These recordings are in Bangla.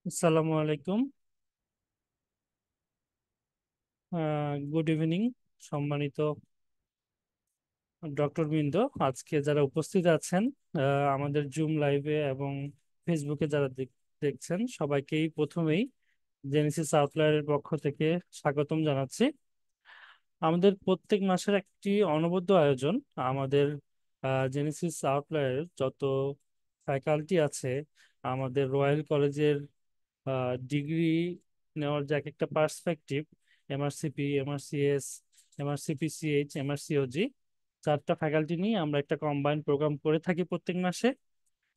আসসালামু আলাইকুম। গুড ইভিনিং সম্মানিত ডক্টর বৃন্দ। আজকে যারা উপস্থিত আছেন আমাদের জুম লাইভে এবং ফেসবুকে যারা দেখছেন সবাইকেই প্রথমেই জেনেসিস আউটলায়ারের পক্ষ থেকে স্বাগতম জানাচ্ছি। আমাদের প্রত্যেক মাসের একটি অনবদ্য আয়োজন। আমাদের জেনেসিস আউটলায়ারের যত ফ্যাকাল্টি আছে, আমাদের রয়্যাল কলেজের ডিগ্রি নেওয়ার যে এক একটা পার্সপেক্টিভ, এমআরসিপি, এমআরসিএস, এমআরসিপিসিএইচ, এমআরসিওজি, চারটা ফ্যাকাল্টি নিয়ে আমরা একটা কম্বাইন্ড প্রোগ্রাম করে থাকি প্রত্যেক মাসে।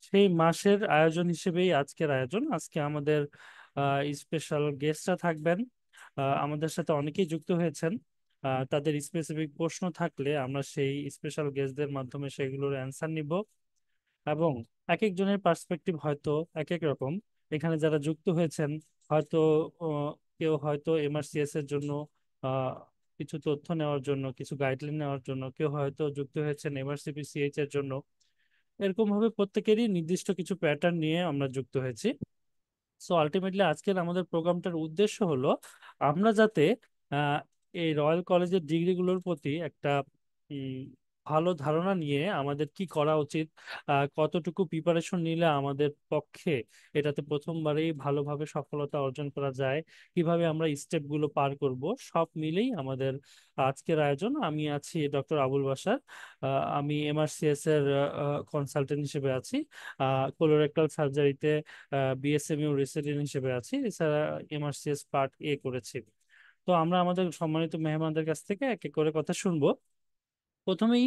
সেই মাসের আয়োজন হিসেবেই আজকের আয়োজন। আজকে আমাদের স্পেশাল গেস্টরা থাকবেন। আমাদের সাথে অনেকেই যুক্ত হয়েছেন। তাদের স্পেসিফিক প্রশ্ন থাকলে আমরা সেই স্পেশাল গেস্টদের মাধ্যমে সেগুলোর অ্যান্সার নিব, এবং এক একজনের পার্সপেক্টিভ হয়তো এক এক রকম। এখানে যারা যুক্ত হয়েছেন হয়তো কেউ হয়তো এমআরসিএস এর জন্য আহ, কিছু তথ্য নেওয়ার জন্য, কিছু গাইডলাইন নেওয়ার জন্য, কেউ হয়তো যুক্ত হয়েছেন এমআরসিপিসিএইচ এর জন্য। এরকম ভাবে প্রত্যেকেরই নির্দিষ্ট কিছু প্যাটার্ন নিয়ে আমরা যুক্ত হয়েছি। সো আলটিমেটলি আজকের আমাদের প্রোগ্রামটার উদ্দেশ্য হলো আমরা যাতে আহ, এই রয়্যাল কলেজের ডিগ্রিগুলোর প্রতি একটা উম, ভালো ধারণা নিয়ে আমাদের কি করা উচিত, কতটুকু প্রিপারেশন নিলে আমাদের পক্ষে এটাতে প্রথমবারেই ভালোভাবে সফলতা অর্জন করা যায়, কিভাবে আমরা স্টেপগুলো পার করব, সব মিলেই আমাদের আজকের আয়োজন। আমি আছি ডক্টর আবুল বাশার। আমি এমআরসিএস এর কনসালটেন্ট হিসেবে আছি। কোলোরেক্টাল সার্জারিতে বিএসএমইউ রেসিডেন্ট হিসেবে আছি। এছাড়া এমআরসিএস পার্ট এ করেছি। তো আমরা আমাদের সম্মানিত মেহমানদের কাছ থেকে এক এক করে কথা শুনবো। প্রথমেই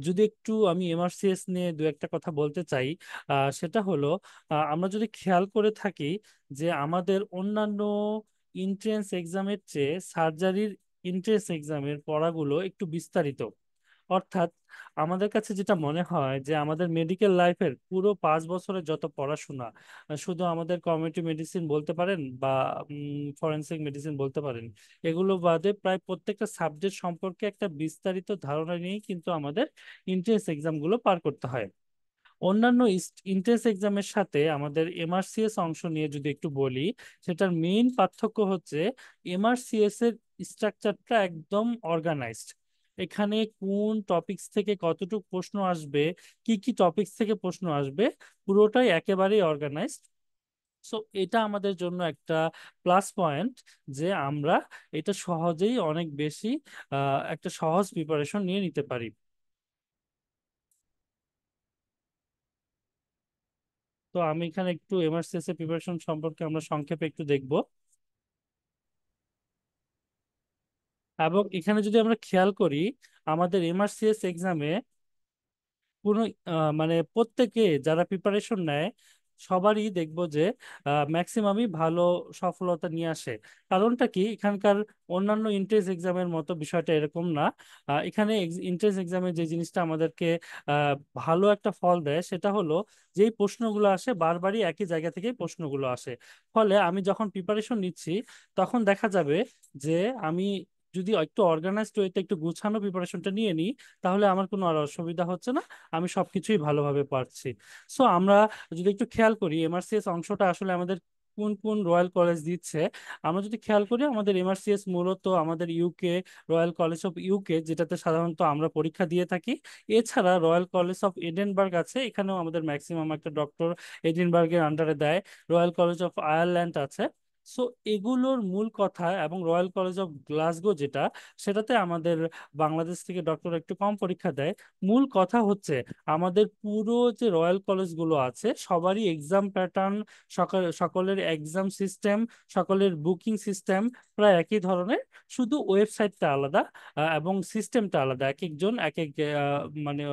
যদি একটু আমি এমআরসিএস নিয়ে দু একটা কথা বলতে চাই। সেটা হলো, আমরা যদি খেয়াল করে থাকি যে আমাদের অন্যান্য এন্ট্রেন্স এক্সামের চেয়ে সার্জারির এন্ট্রেন্স এক্সামের পড়াগুলো একটু বিস্তারিত। অর্থাৎ আমাদের কাছে যেটা মনে হয় যে আমাদের মেডিকেল লাইফের পুরো 5 বছরের যত পড়াশোনা, শুধু আমাদের কমিউনিটি মেডিসিন বলতে পারেন বা ফরেনসিক মেডিসিন বলতে পারেন, এগুলো বাদে প্রায় প্রত্যেকটা সাবজেক্ট সম্পর্কে একটা বিস্তারিত ধারণা নিয়েই কিন্তু আমাদের এন্ট্রান্স এক্সামগুলো পার করতে হয়। অন্যান্য এন্ট্রান্স এক্সামের সাথে আমাদের এমআরসিএস অংশ নিয়ে যদি একটু বলি, সেটার মেইন পার্থক্য হচ্ছে এমআরসিএস এর স্ট্রাকচারটা একদম অর্গানাইজড। এখানে কোন টপিকস থেকে কতটুকু প্রশ্ন আসবে, কি কি টপিকস থেকে প্রশ্ন আসবে, পুরোটাই একেবারেই অর্গানাইজড। সো এটা আমাদের জন্য একটা প্লাস পয়েন্ট, যে আমরা এটা সহজেই অনেক বেশি একটা সহজ প্রিপারেশন নিয়ে নিতে পারি। তো আমি এখানে একটু এমআরসিএস এর প্রিপারেশন সম্পর্কে আমরা সংক্ষেপে একটু দেখব। এবং এখানে যদি আমরা খেয়াল করি, আমাদের এমআরসিএস এক্সামে কোনো মানে প্রত্যেকে যারা প্রিপারেশন নেয় সবারই দেখবো যে ম্যাক্সিমামই ভালো সফলতা নিয়ে আসে। কারণটা কি, এখানকার অন্যান্য এন্ট্রান্স এক্সামের মতো বিষয়টা এরকম না। এখানে এন্ট্রান্স এক্সামে যে জিনিসটা আমাদেরকে আহ, ভালো একটা ফল দেয় সেটা হলো, যেই প্রশ্নগুলো আসে বারবারই একই জায়গা থেকেই প্রশ্নগুলো আসে। ফলে আমি যখন প্রিপারেশন নিচ্ছি তখন দেখা যাবে যে আমি যদি একটু অর্গানাইজড ওয়েতে একটু গুছানো প্রিপারেশনটা নিয়ে নিই, তাহলে আমার কোনো আর অসুবিধা হচ্ছে না, আমি সবকিছুই ভালোভাবে পারছি। সো আমরা যদি একটু খেয়াল করি এমআরসিএস অংশটা আসলে আমাদের কোন কোন রয়্যাল কলেজ দিচ্ছে। আমরা যদি খেয়াল করি, আমাদের এমআরসিএস মূলত আমাদের UK, royal college of UK, যেটাতে সাধারণত আমরা পরীক্ষা দিয়ে থাকি। এছাড়া রয়্যাল কলেজ অফ এডিনবার্গ আছে, এখানেও আমাদের ম্যাক্সিমাম একটা ডক্টর এডিনবার্গের আন্ডারে দেয়। রয়্যাল কলেজ অফ আয়ারল্যান্ড আছে। সো এগুলোর মূল কথা, এবং রয়্যাল কলেজ অফ গ্লাসগো যেটা, সেটাতে আমাদের বাংলাদেশ থেকে ডক্টর একটু কম পরীক্ষা দেয়। মূল কথা হচ্ছে আমাদের পুরো যে রয়্যাল কলেজগুলো আছে সবারই এক্সাম প্যাটার্ন, সকলের এক্সাম সিস্টেম, সকলের বুকিং সিস্টেম প্রায় একই ধরনের। শুধু ওয়েবসাইটটা আলাদা, এবং সিস্টেমটা আলাদা, এক একজন এক এক মানে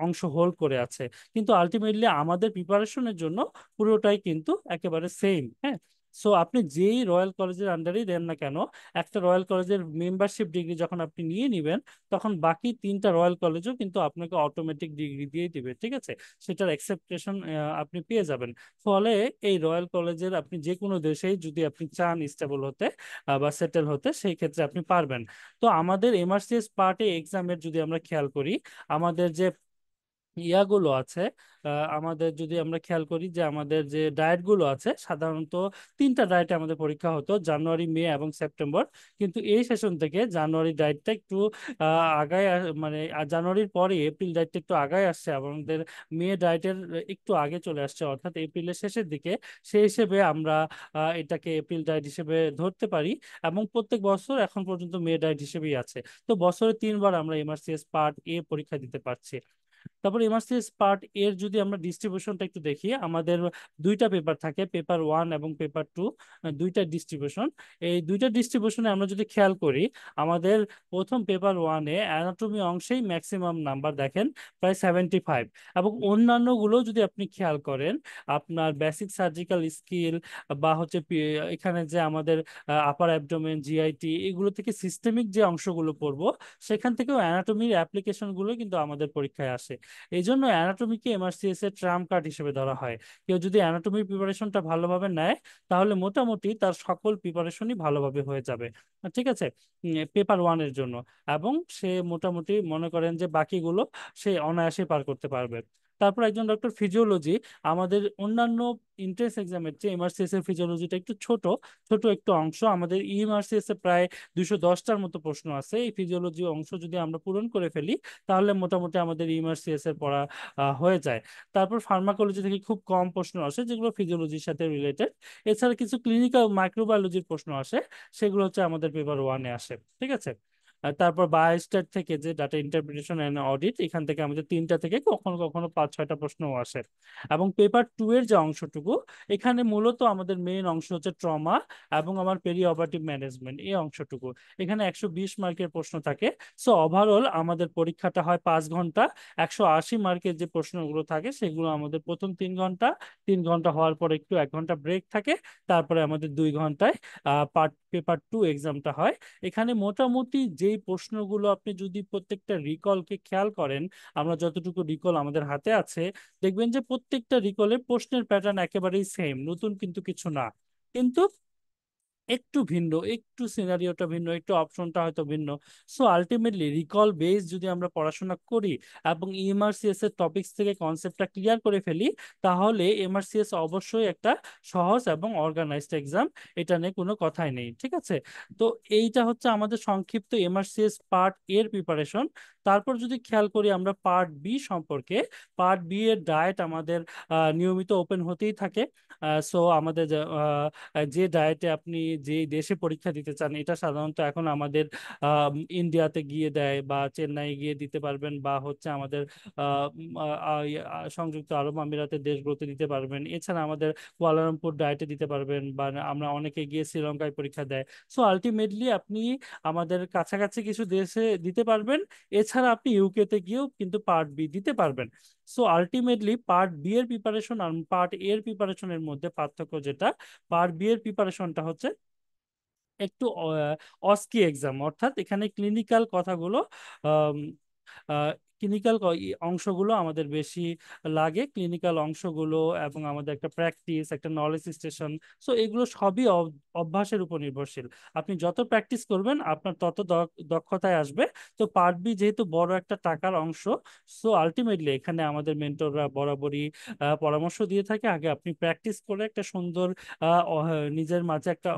অংশ হোল্ড করে আছে। কিন্তু আলটিমেটলি আমাদের প্রিপারেশনের জন্য পুরোটাই কিন্তু একেবারে সেম। হ্যাঁ। সো আপনি যেই রয়্যাল কলেজের আন্ডারেই দেন না কেন, একটা রয়্যাল কলেজের মেম্বারশিপ ডিগ্রি যখন আপনি নিয়ে নিবেন, তখন বাকি তিনটা রয়্যাল কলেজও কিন্তু আপনাকে অটোমেটিক ডিগ্রি দিয়ে দিবে। ঠিক আছে, সেটার অ্যাকসেপ্টেশন আপনি পেয়ে যাবেন। ফলে এই রয়্যাল কলেজের আপনি যে কোনো দেশেই যদি আপনি চান স্টেবল হতে বা সেটেল হতে, সেই ক্ষেত্রে আপনি পারবেন। তো আমাদের এমআরসিএস পার্টে এক্সামের যদি আমরা খেয়াল করি, আমাদের যে ইয়াগুলো আছে, আমাদের যদি আমরা খেয়াল করি যে আমাদের যে ডায়েট গুলো আছে সাধারণত তিনটা ডায়েটে আমাদের পরীক্ষা হতো, জানুয়ারি, মে এবং সেপ্টেম্বর। কিন্তু এই সেশন থেকে জানুয়ারি ডায়েটটা একটু আগায় মানে জানুয়ারির পরে এপ্রিল ডায়েটটা একটু আগায় আসছে, আমাদের মে ডায়েটের একটু আগে চলে আসছে, অর্থাৎ এপ্রিলের শেষের দিকে। সেই হিসেবে আমরা এটাকে এপ্রিল ডায়েট হিসেবে ধরতে পারি, এবং প্রত্যেক বছর এখন পর্যন্ত মে ডায়েট হিসেবেই আছে। তো বছরে 3 বার আমরা এমআরসিএস পার্ট এ পরীক্ষা দিতে পারছি। তারপর এমআরসিএস পার্ট এর যদি আমরা ডিস্ট্রিবিউশনটা একটু দেখি, আমাদের দুইটা পেপার থাকে, পেপার 1 এবং পেপার 2, দুইটা ডিস্ট্রিবিউশন। এই দুইটা ডিস্ট্রিবিউশনে আমরা যদি খেয়াল করি, আমাদের প্রথম পেপার 1-এ অ্যানাটমি অংশেই ম্যাক্সিমাম নাম্বার দেখেন, প্রায় 75। এবং অন্যান্যগুলো যদি আপনি খেয়াল করেন, আপনার বেসিক সার্জিক্যাল স্কিল বা হচ্ছে এখানে যে আমাদের আপার অ্যাবডোমেন, জিআইটি, এগুলো থেকে সিস্টেমিক যে অংশগুলো পড়বো, সেখান থেকেও অ্যানাটমির অ্যাপ্লিকেশনগুলো কিন্তু আমাদের পরীক্ষায় আসে। এই জন্য অ্যানাটমিকে এমআরসিএস এর ট্রাম্প কার্ড হিসেবে ধরা হয়। কেউ যদি অ্যানাটমির প্রিপারেশনটা ভালোভাবে নেয়, তাহলে মোটামুটি তার সকল প্রিপারেশনই ভালোভাবে হয়ে যাবে। ঠিক আছে, পেপার 1-এর জন্য। এবং সে মোটামুটি মনে করেন যে বাকিগুলো সে অনায়াসে পার করতে পারবে। তারপর একজন ডক্টর ফিজিওলজি, আমাদের অন্যান্য এন্ট্রান্স এক্সামের চেয়ে এমআরসিএস এর ফিজিওলজিটা একটু ছোট, ছোট একটু অংশ। আমাদের ইএমআরসিএস এ প্রায় 210টার মতো প্রশ্ন আছে। এই ফিজিওলজি অংশ যদি আমরা পূরণ করে ফেলি, তাহলে মোটামুটি আমাদের ইমার্সিএস এর পড়া হয়ে যায়। তারপর ফার্মাকোলজি থেকে খুব কম প্রশ্ন আসে, যেগুলো ফিজিওলজির সাথে রিলেটেড। এছাড়া কিছু ক্লিনিক্যাল মাইক্রোবায়োলজির প্রশ্ন আসে, সেগুলো হচ্ছে আমাদের পেপার 1-এ আসে। ঠিক আছে। তারপর বায়োস্ট্যাট থেকে যে ডাটা ইন্টারপ্রিটেশন এন্ড অডিট, এখান থেকে আমাদের 3টা থেকে কখনো কখনো 5-6টা প্রশ্নও আসে। এবং পেপার 2-এর যে অংশটুকু, এখানে মূলত আমাদের মেইন অংশ হচ্ছে ট্রমা এবং আমার পেরি অপারেটিভ ম্যানেজমেন্ট, এই অংশটুকু। এখানে 120 মার্কের প্রশ্ন থাকে। সো ওভারঅল আমাদের পরীক্ষাটা হয় 5 ঘন্টা। 180 মার্কের যে প্রশ্নগুলো থাকে, সেগুলো আমাদের প্রথম 3 ঘন্টা, 3 ঘন্টা হওয়ার পর একটু 1 ঘন্টা ব্রেক থাকে। তারপরে আমাদের 2 ঘন্টায় পেপার 2 এক্সামটা হয়। এখানে মোটামুটি যেই প্রশ্নগুলো আপনি যদি প্রত্যেকটা রিকলকে খেয়াল করেন, আমরা যতটুকু রিকল আমাদের হাতে আছে, দেখবেন যে প্রত্যেকটা রিকলে প্রশ্নের প্যাটার্ন একেবারেই সেম, নতুন কিন্তু কিছু না। কিন্তু একটু ভিন্ন, একটু সিনারিওটা ভিন্ন, একটু অপশনটা হয়তো ভিন্ন। সো আলটিমেটলি রিকল বেস যদি আমরা পড়াশোনা করি এবং এমআরসিএস এর টপিকস থেকে কনসেপ্টটা ক্লিয়ার করে ফেলি, তাহলে এমআরসিএস অবশ্যই একটা সহজ এবং অর্গানাইজড এক্সাম, এটা নিয়ে কোনো কথাই নেই। ঠিক আছে। তো এইটা হচ্ছে আমাদের সংক্ষিপ্ত এমআরসিএস পার্ট এর প্রিপারেশন। তারপর যদি খেয়াল করি আমরা পার্ট বি সম্পর্কে, পার্ট বি এর ডায়েট আমাদের নিয়মিত ওপেন হতেই থাকে। সো আমাদের যে ডায়েটে আপনি যে দেশে পরীক্ষা দিতে চান, এটা সাধারণত এখন আমাদের ইন্ডিয়াতে গিয়ে দেয়, বা চেন্নাই গিয়ে দিতে পারবেন, বা হচ্ছে আমাদের সংযুক্ত আরব আমিরাতের দেশগুলোতে দিতে পারবেন। এছাড়া আমাদের কুয়ালালামপুর ডায়েটে দিতে পারবেন, বা আমরা অনেকে গিয়ে শ্রীলঙ্কায় পরীক্ষা দেয়। সো আলটিমেটলি আপনি আমাদের কাছাকাছি কিছু দেশে দিতে পারবেন। এছাড়া আপনি ইউকেতে গিয়েও কিন্তু পার্ট বি দিতে পারবেন। সো আলটিমেটলি পার্ট বি এর প্রিপারেশন আর পার্ট এ এর প্রিপারেশনের মধ্যে পার্থক্য যেটা, পার্ট বি এর প্রিপারেশনটা হচ্ছে একটু অস্কি এক্সাম, অর্থাৎ এখানে ক্লিনিক্যাল কথাগুলো, ক্লিনিক্যাল অংশগুলো আমাদের বেশি লাগে, ক্লিনিক্যাল অংশগুলো, এবং আমাদের একটা প্র্যাকটিস, একটা নলেজ স্টেশন। সো এগুলো সবই অভ্যাসের উপর নির্ভরশীল। আপনি যত প্র্যাকটিস করবেন আপনার তত দক্ষতায় আসবে। তো পার্ট বি যেহেতু বড় একটা টাকার অংশ, সো আলটিমেটলি এখানে আমাদের মেন্টররা বরাবরই পরামর্শ দিয়ে থাকে, আগে আপনি প্র্যাকটিস করে একটা সুন্দর নিজের মাঝে একটা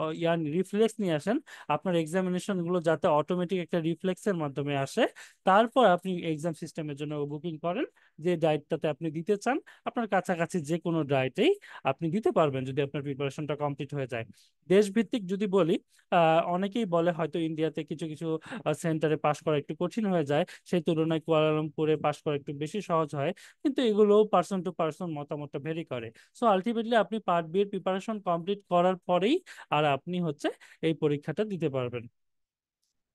রিফ্লেক্স নিয়ে আসেন, আপনার এক্সামিনেশন গুলো যাতে অটোমেটিক একটা রিফ্লেক্সের মাধ্যমে আসে। তারপর আপনি এক্সাম সিস্টেমের জন্য বুকিং করেন, যে ডায়েটটাতে আপনি দিতে চান। আপনার কাছাকাছি যে কোনো ডায়েটেই আপনি দিতে পারবেন, যদি আপনার প্রিপারেশনটা কমপ্লিট হয়ে যায়। দেশভিত্তিক যদি বলি, অনেকেই বলে হয়তো ইন্ডিয়াতে কিছু কিছু সেন্টারে পাশ করা একটু কঠিন হয়ে যায়, সেই তুলনায় কুয়ালালামপুরে পাশ করা একটু বেশি সহজ হয়। কিন্তু এগুলো পার্সন টু পার্সন মতামতটা ভেরি করে। সো আলটিমেটলি আপনি পার্ট বি এর প্রিপারেশন কমপ্লিট করার পরেই আর আপনি হচ্ছে এই পরীক্ষাটা দিতে পারবেন।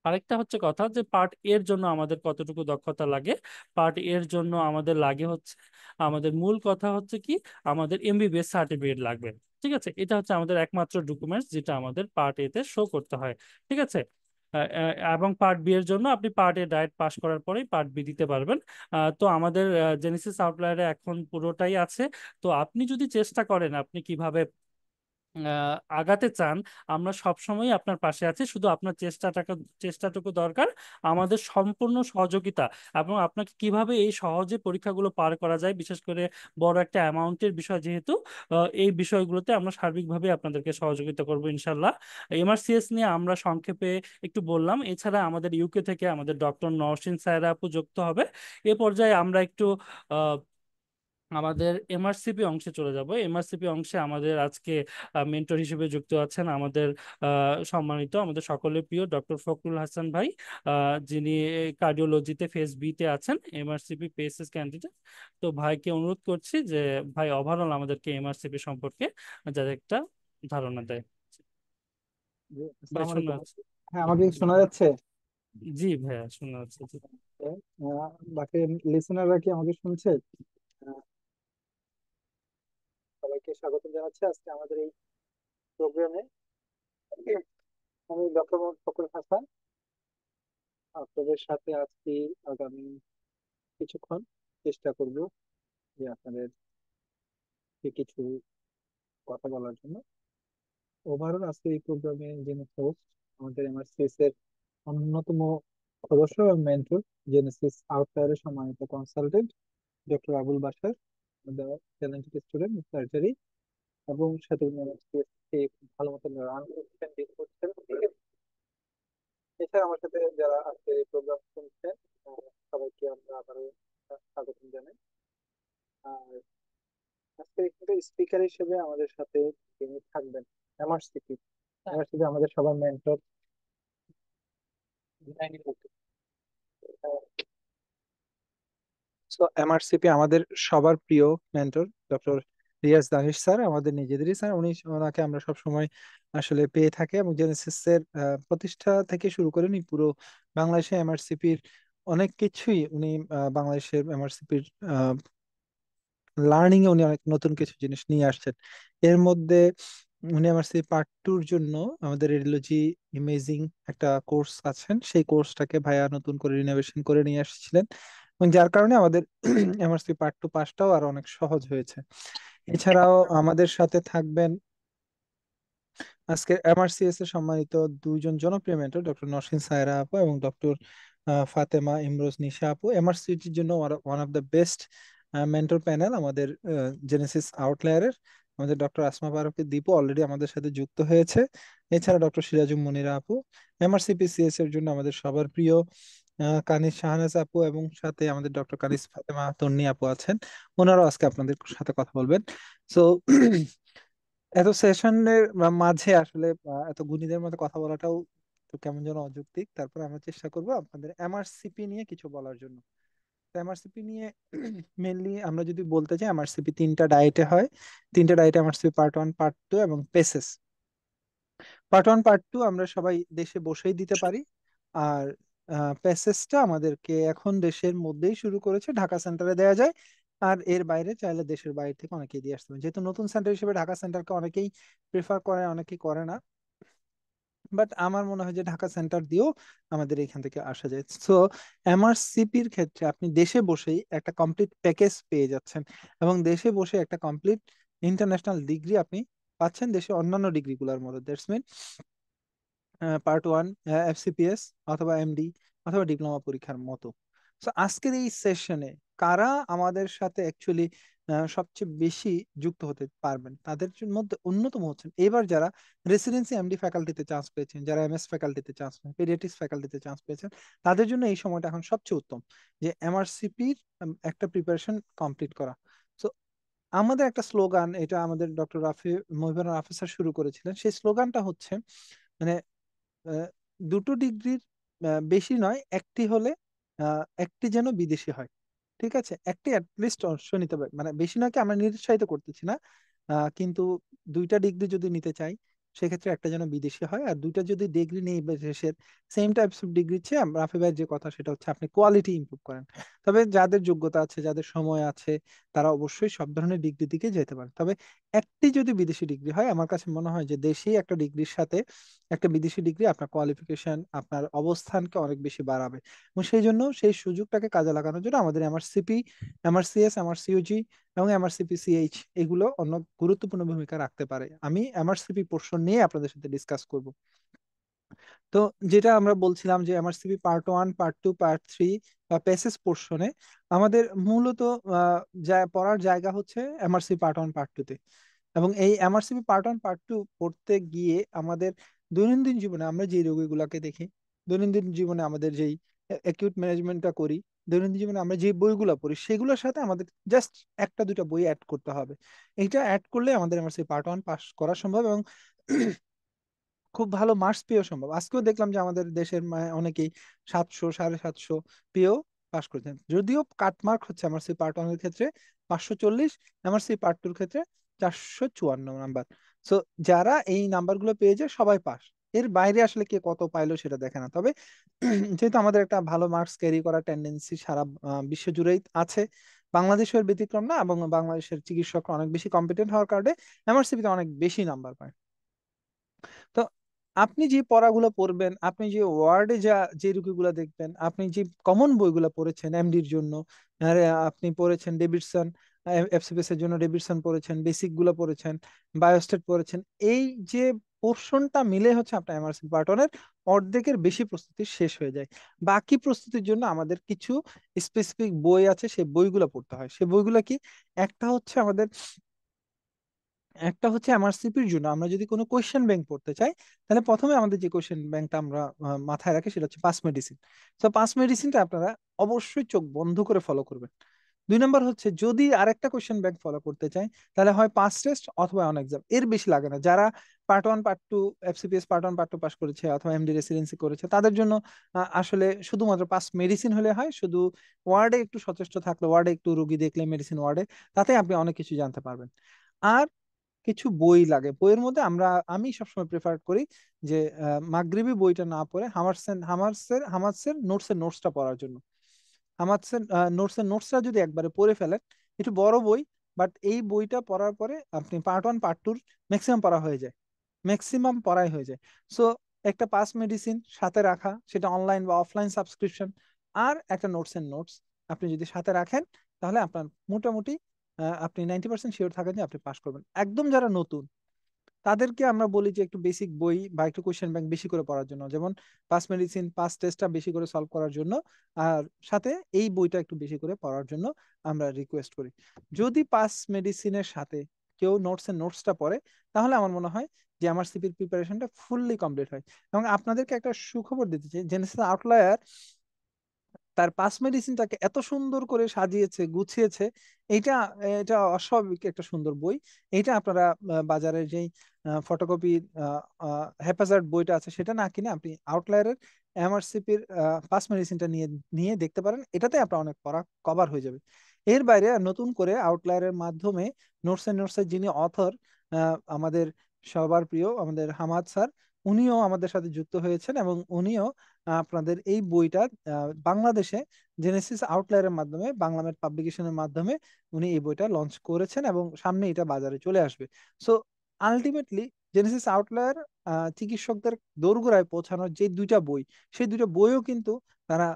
আরেকটা হচ্ছে কথা যে পার্ট এর জন্য আমাদের কতটুকু দক্ষতা লাগে। পার্ট এর জন্য আমাদের লাগে হচ্ছে, আমাদের মূল কথা হচ্ছে কি, আমাদের এমবিবিএস সার্টিফিকেট লাগবে। ঠিক আছে, এটা হচ্ছে আমাদের একমাত্র ডকুমেন্টস যেটা আমাদের পার্ট এ তে শো করতে হয়। ঠিক আছে। এবং পার্ট বি এর জন্য আপনি পার্ট এ ডায়েট পাস করার পরেই পার্ট বি দিতে পারবেন। তো আমাদের জেনেসিস আউটলায়ারে এখন পুরোটাই আছে। তো আপনি যদি চেষ্টা করেন আপনি কিভাবে আগাতে চান, আমরা সবসময় আপনার পাশে আছি। শুধু আপনার চেষ্টাটুকু দরকার, আমাদের সম্পূর্ণ সহযোগিতা। এবং আপনাকে কিভাবে এই সহজে পরীক্ষাগুলো পার করা যায়, বিশেষ করে বড় একটা অ্যামাউন্টের বিষয় যেহেতু, এই বিষয়গুলোতে আমরা সার্বিকভাবে আপনাদেরকে সহযোগিতা করব ইনশাল্লাহ। এমআরসিএস নিয়ে আমরা সংক্ষেপে একটু বললাম। এছাড়া আমাদের ইউকে থেকে আমাদের ডক্টর নওশিন সায়রা আপু যুক্ত হবে। এ পর্যায়ে আমরা একটু আমাদের এমআরসিপি অংশে চলে যাব। এমআরসিপি অংশে আমাদের আজকে মেন্টর হিসেবে যুক্ত আছেন আমাদের সম্মানিত, আমাদের সকলের প্রিয় ডক্টর ফখরুল হাসান ভাই, যিনি কার্ডিওলজিতে ফেজ বি তে আছেন, এমআরসিপি পেএসএস ক্যান্ডিডেট। তো ভাইকে অনুরোধ করছি যে ভাই ওভারঅল আমাদেরকে এমআরসিপি সম্পর্কে যাতে একটা ধারণা দেয়। জি, ভাই আসসালামু শোনা আলাইকুম। যাচ্ছে? হ্যাঁ, আমাকে কি শোনা যাচ্ছে? জি ভাইয়া শোনা যাচ্ছে, জি। বাকি লিসেনাররা কি আমাকে শুনছে? আহ, সবাইকে স্বাগত জানাচ্ছি আজকে আমাদের এই প্রোগ্রামে। আমি ডক্টর মোহাম্মদ ফখরুল হাসান, আপনাদের সাথে আজকে আগামী কিছুক্ষণ চেষ্টা করব যে আপনাদের কিছু কথা বলার জন্য। ওভারঅল আজকে এই প্রোগ্রামে যিনি হোস্ট, আমাদের এমআরসিএস এর অন্যতম সদস্য এবং মেন্টর, জেনেসিস আউটলায়ারের সম্মানিত consultant doctor Abul Bashar, talented student surgery, এবং সাথে উনি আমার কে খুব ভালো মতো রান করছেন, লিড করছেন। এছাড়া আমার সাথে যারা আজকে এই প্রোগ্রাম শুনছেন, সবাইকে আমরা আবারও স্বাগত জানাই। আর আজকে এখানে স্পিকার হিসেবে আমাদের সাথে যিনি থাকবেন, এমআরসিপি এমআরসিপি আমাদের সবার মেন্টর। তো এমআরসিপি আমাদের সবার প্রিয় mentor doctor Riaz Danish sir, আমাদের নিজেদেরই স্যার। ওনাকে আমরা সব সময় আসলে পেয়ে থাকি, এবং জেনেসিস এর প্রতিষ্ঠা থেকে শুরু করে উনি পুরো বাংলাদেশে এমআরসিপির অনেক কিছুই উনি বাংলাদেশের এমআরসিপির লার্নিং এ উনি অনেক নতুন কিছু জিনিস নিয়ে আসছেন। এর মধ্যে উনি এমআরসি পার্ট টুর জন্য আমাদের রেডিওলজি ইমেজিং একটা কোর্স আছেন, সেই কোর্সটাকে ভাইয়া নতুন করে রিনোভেশন করে নিয়ে আসছিলেন, এবং যার কারণে আমাদের এমআরসি পার্ট টু পাসটাও আর অনেক সহজ হয়েছে। এছাড়াও আমাদের সাথে থাকবেন আজকে এমআরসিএস এর সম্মানিত দুইজন জনপ্রিয় মেন্টর, ডক্টর নসরিন সায়রা আপু এবং ডক্টর ফাতেমা ইমরোজ নিশা আপু। এমআরসিটির জন্য one of the best mentor panel আমাদের জেনেসিস আউটলায়ারের। আমাদের ডক্টর আসমা ফারুকী দীপু অলরেডি আমাদের সাথে যুক্ত হয়েছে। এছাড়া ডক্টর সিরাজুম মনিরা আপু। এমআরসিপিসিএস এর জন্য আমাদের সবার প্রিয় কানিজ শাহনাজ আপু, এবং সাথে আমাদের ডক্টর কানিজ ফাতেমা তন্নি আপু আছেন। ওনারাও আজকে আপনাদের সাথে কথা বলবেন। সো এত সেশনের মাঝে আসলে এত গুণীদের মধ্যে কথা বলাটাও তো কেমন যেন অযৌক্তিক। তারপর আমরা চেষ্টা করব আপনাদের এমআরসিপি নিয়ে কিছু বলার জন্য। তো এমআরসিপি নিয়ে মেনলি আমরা যদি বলতে চাই, এমআরসিপি তিনটা ডায়েটে হয়। তিনটা ডায়েটে MRCP part one, part two এবং PACES. Part one part two আমরা সবাই দেশে বসেই দিতে পারি। আর প্যাসেজটা আমাদেরকে এখন দেশের মধ্যেই শুরু করেছে, ঢাকা সেন্টারে দেওয়া যায়। আর এর বাইরে চাইলে দেশের বাইরে থেকে অনেকেই দিয়ে আসতে পারে। যেহেতু নতুন সেন্টার হিসেবে ঢাকা সেন্টারকে অনেকেই প্রেফার করে, অনেকেই করে না, বাট আমার মনে হয় যে ঢাকা সেন্টার দিয়েও আমাদের এখান থেকে আসা যায়। সো এমআরসিপির ক্ষেত্রে আপনি দেশে বসেই একটা কমপ্লিট প্যাকেজ পেয়ে যাচ্ছেন, এবং দেশে বসে একটা কমপ্লিট ইন্টারন্যাশনাল ডিগ্রি আপনি পাচ্ছেন দেশে অন্যান্য ডিগ্রিগুলোর মতো। That's mean part one FCPS অথবা এমডি অথবা ডিপ্লোমা পরীক্ষার মতো। তো আজকের এই সেশনে কারা আমাদের সাথে অ্যাকচুয়ালি সবচেয়ে বেশি যুক্ত হতে পারবেন, তাদের মধ্যে অন্যতম হচ্ছেন এবার যারা রেসিডেন্সি এমডি ফ্যাকাল্টিতে চান্স পেয়েছেন, যারা এমএস ফ্যাকাল্টিতে চান্স পেয়েছেন, পেডিয়াট্রিক্স ফ্যাকাল্টিতে চান্স পেয়েছেন। তাদের জন্য এই সময়টা এখন সবচেয়ে উত্তম যে এমআরসিপির একটা প্রিপারেশন কমপ্লিট করা। তো আমাদের একটা স্লোগান, এটা আমাদের ডক্টর মহিবুর রাফি স্যার শুরু করেছিলেন। সেই স্লোগানটা হচ্ছে মানে আহ, দুটো ডিগ্রির বেশি নয়, একটি হলে একটি যেন বিদেশি হয়। ঠিক আছে, একটি অ্যাটলিস্ট অংশ নিতে পারে, মানে বেশি নয় কি আমরা নিরুৎসাহিত করতেছি না, কিন্তু দুইটা ডিগ্রি যদি নিতে চাই সেক্ষেত্রে একটা যেন বিদেশি হয়। আর দুইটা যদি ডিগ্রি নেই দেশের সেম টাইপস অফ ডিগ্রি চেয়ে রাফি ভাইয়ের যে কথা সেটা হচ্ছে আপনি কোয়ালিটি ইমপ্রুভ করেন। তবে যাদের যোগ্যতা আছে, যাদের সময় আছে, তারা অবশ্যই সব ধরনের ডিগ্রি দিকে যেতে পারে। তবে একটি যদি বিদেশি ডিগ্রি হয়, আমার কাছে মনে হয় যে দেশি একটা ডিগ্রির সাথে একটা বিদেশি ডিগ্রি আপনার কোয়ালিফিকেশন, আপনার অবস্থানকে অনেক বেশি বাড়াবে। এবং সেই জন্য সেই সুযোগটাকে কাজে লাগানোর জন্য আমাদের এমআরসিপি, এমআরসিএস, এমআরসিইউজি এবং এমআরসিপি সিএইচ, এগুলো অন্য গুরুত্বপূর্ণ ভূমিকা রাখতে পারে। আমি এমআরসিপি পোর্শন নিয়ে আপনাদের সাথে ডিসকাস করব। তো যেটা আমরা বলছিলাম যে MRCP part one, part two, part three বা পেসেস পোর্শনে আমাদের মূলত আহ, যা পড়ার জায়গা হচ্ছে MRCP part one, part two তে। এবং এই MRCP part one, part two পড়তে গিয়ে আমাদের দৈনন্দিন জীবনে আমরা যে রোগীগুলাকে দেখি, দৈনন্দিন জীবনে আমাদের যেই অ্যাকিউট ম্যানেজমেন্টটা করি, দৈনন্দিন জীবনে আমরা যে বইগুলো পড়ি সেগুলোর সাথে আমাদের জাস্ট একটা দুইটা বই অ্যাড করতে হবে। এইটা অ্যাড করলে আমাদের এমআরসিপি পার্ট ওয়ান পাস করা সম্ভব এবং খুব ভালো মার্কস পেয়েও সম্ভব। আজকেও দেখলাম যে আমাদের দেশের অনেকেই 700, 750 পেয়েও পাশ করেছেন। যদিও কাট মার্ক হচ্ছে এমআরসি পার্ট ওয়ান এর ক্ষেত্রে 540, এমআরসি পার্ট টুর ক্ষেত্রে 454 নাম্বার। সো যারা এই নাম্বারগুলো পেয়ে যায় সবাই পাস। এর বাইরে আসলে কে কত পাইলো সেটা দেখে না। তবে যেহেতু আমাদের একটা ভালো মার্কস ক্যারি করার টেন্ডেন্সি সারা বিশ্ব জুড়েই আছে, বাংলাদেশের ব্যতিক্রম না, এবং বাংলাদেশের চিকিৎসকরা অনেক বেশি কম্পিটেন্ট হওয়ার কারণে এমআরসিপিতে অনেক বেশি নাম্বার পায়। তো আপনি যে পড়াগুলো পড়বেন, আপনি যে ওয়ার্ডে যে রুগীগুলো দেখবেন, আপনি যে কমন বইগুলো পড়েছেন এমডির জন্য, আর আপনি পড়েছেন ডেভিডসন, এফসিপিএস এর জন্য ডেভিডসন পড়েছেন, বেসিক গুলো পড়েছেন, বায়োস্টেট পড়েছেন, এই যে পোর্শনটা মিলে হচ্ছে আপনার এমআরসি পার্টনের অর্ধেকের বেশি প্রস্তুতি শেষ হয়ে যায়। বাকি প্রস্তুতির জন্য আমাদের কিছু স্পেসিফিক বই আছে, সেই বইগুলো পড়তে হয়। সেই বইগুলো কি? একটা হচ্ছে আমাদের একটা হচ্ছে এমআরসিপির জন্য আমরা যদি কোনো কোয়েশ্চেন ব্যাংক পড়তে চাই, তাহলে প্রথমে আমাদের যে কোয়েশ্চেন ব্যাংকটা আমরা মাথায় রাখি সেটা হচ্ছে পাস মেডিসিন। তো পাস মেডিসিনটা আপনারা অবশ্যই চোখ বন্ধ করে ফলো করবেন। 2 নম্বর হচ্ছে যদি আরেকটা কোয়েশ্চেন ব্যাংক ফলো করতে চাই, তাহলে হয় পাস টেস্ট অথবা অন এক্সাম, এর বেশি লাগে না। যারা part one part two, FCPS part one part two pass করেছে অথবা এমডি রেসিডেন্সি করেছে, তাদের জন্য আসলে শুধুমাত্র পাস মেডিসিন হলে হয়। শুধু ওয়ার্ডে একটু সচেষ্ট থাকলে, ওয়ার্ডে একটু রুগী দেখলে মেডিসিন ওয়ার্ডে, তাতে আপনি অনেক কিছু জানতে পারবেন। আর কিছু বই লাগে। বইয়ের মধ্যে আমি সবসময় প্রেফার করি যে মাগরিবি বইটা না পড়ে হামাসের নোটসটা পড়ার জন্য। হামাসের নোটসটা যদি একবারে পড়ে ফেলেন, একটু বড় বই, বাট এই বইটা পড়ার পরে আপনি পার্ট ওয়ান পার্ট টুর ম্যাক্সিমাম পড়া হয়ে যায়, ম্যাক্সিমাম পড়াই হয়ে যায়। সো একটা পাস মেডিসিন সাথে রাখা, সেটা অনলাইন বা অফলাইন সাবস্ক্রিপশন, আর একটা নোটস আপনি যদি সাথে রাখেন, তাহলে আপনার মোটামুটি আপনি 90% শিওর থাকেন যে আপনি পাস করবেন। একদম যারা নতুন তাদেরকে আমরা বলি যে একটু বেসিক বই বা একটু কোশ্চেন ব্যাংক বেশি করে পড়ার জন্য, যেমন পাস মেডিসিন, পাস টেস্টটা বেশি করে সলভ করার জন্য, আর সাথে এই বইটা একটু বেশি করে পড়ার জন্য আমরা রিকোয়েস্ট করি। যদি পাস মেডিসিনের সাথে কেউ নোটসটা পড়ে, তাহলে আমার মনে হয় যে আমার সিপির প্রিপারেশনটা ফুললি কমপ্লিট হয়। এবং আপনাদেরকে একটা সুখবর দিতে চাই, জেনেসিস আউটলায়ার তার পাস মেডিসিনটাকে এত সুন্দর করে সাজিয়েছে, গুছিয়েছে। এইটা এটা অস্বাভাবিক একটা সুন্দর বই। এইটা আপনারা বাজারে যেই ফটোকপি হ্যাপাজার্ড বইটা আছে সেটা না কিনে আপনি আউটলায়ারের এমআরসিপির পাস মেডিসিনটা নিয়ে নিয়ে দেখতে পারেন। এটাতে আপনার অনেক পড়া কভার হয়ে যাবে। এর বাইরে আর নতুন করে আউটলায়ারের মাধ্যমে নোটসের যিনি অথর, আমাদের সবার প্রিয় আমাদের হামাদ স্যার, উনিও আমাদের সাথে যুক্ত হয়েছেন এবং উনিও আপনাদের এই বইটা বাংলাদেশে জেনেসিস আউটলায়ারের মাধ্যমে, বাংলামেড পাবলিকেশনের মাধ্যমে উনি এই বইটা লঞ্চ করেছেন এবং সামনে এটা বাজারে চলে আসবে। সো আলটিমেটলি জেনেসিস আউটলায়ার চিকিৎসকদের দোরগোড়ায় পৌঁছানোর যে দুইটা বই, সেই দুইটা বইও কিন্তু তারা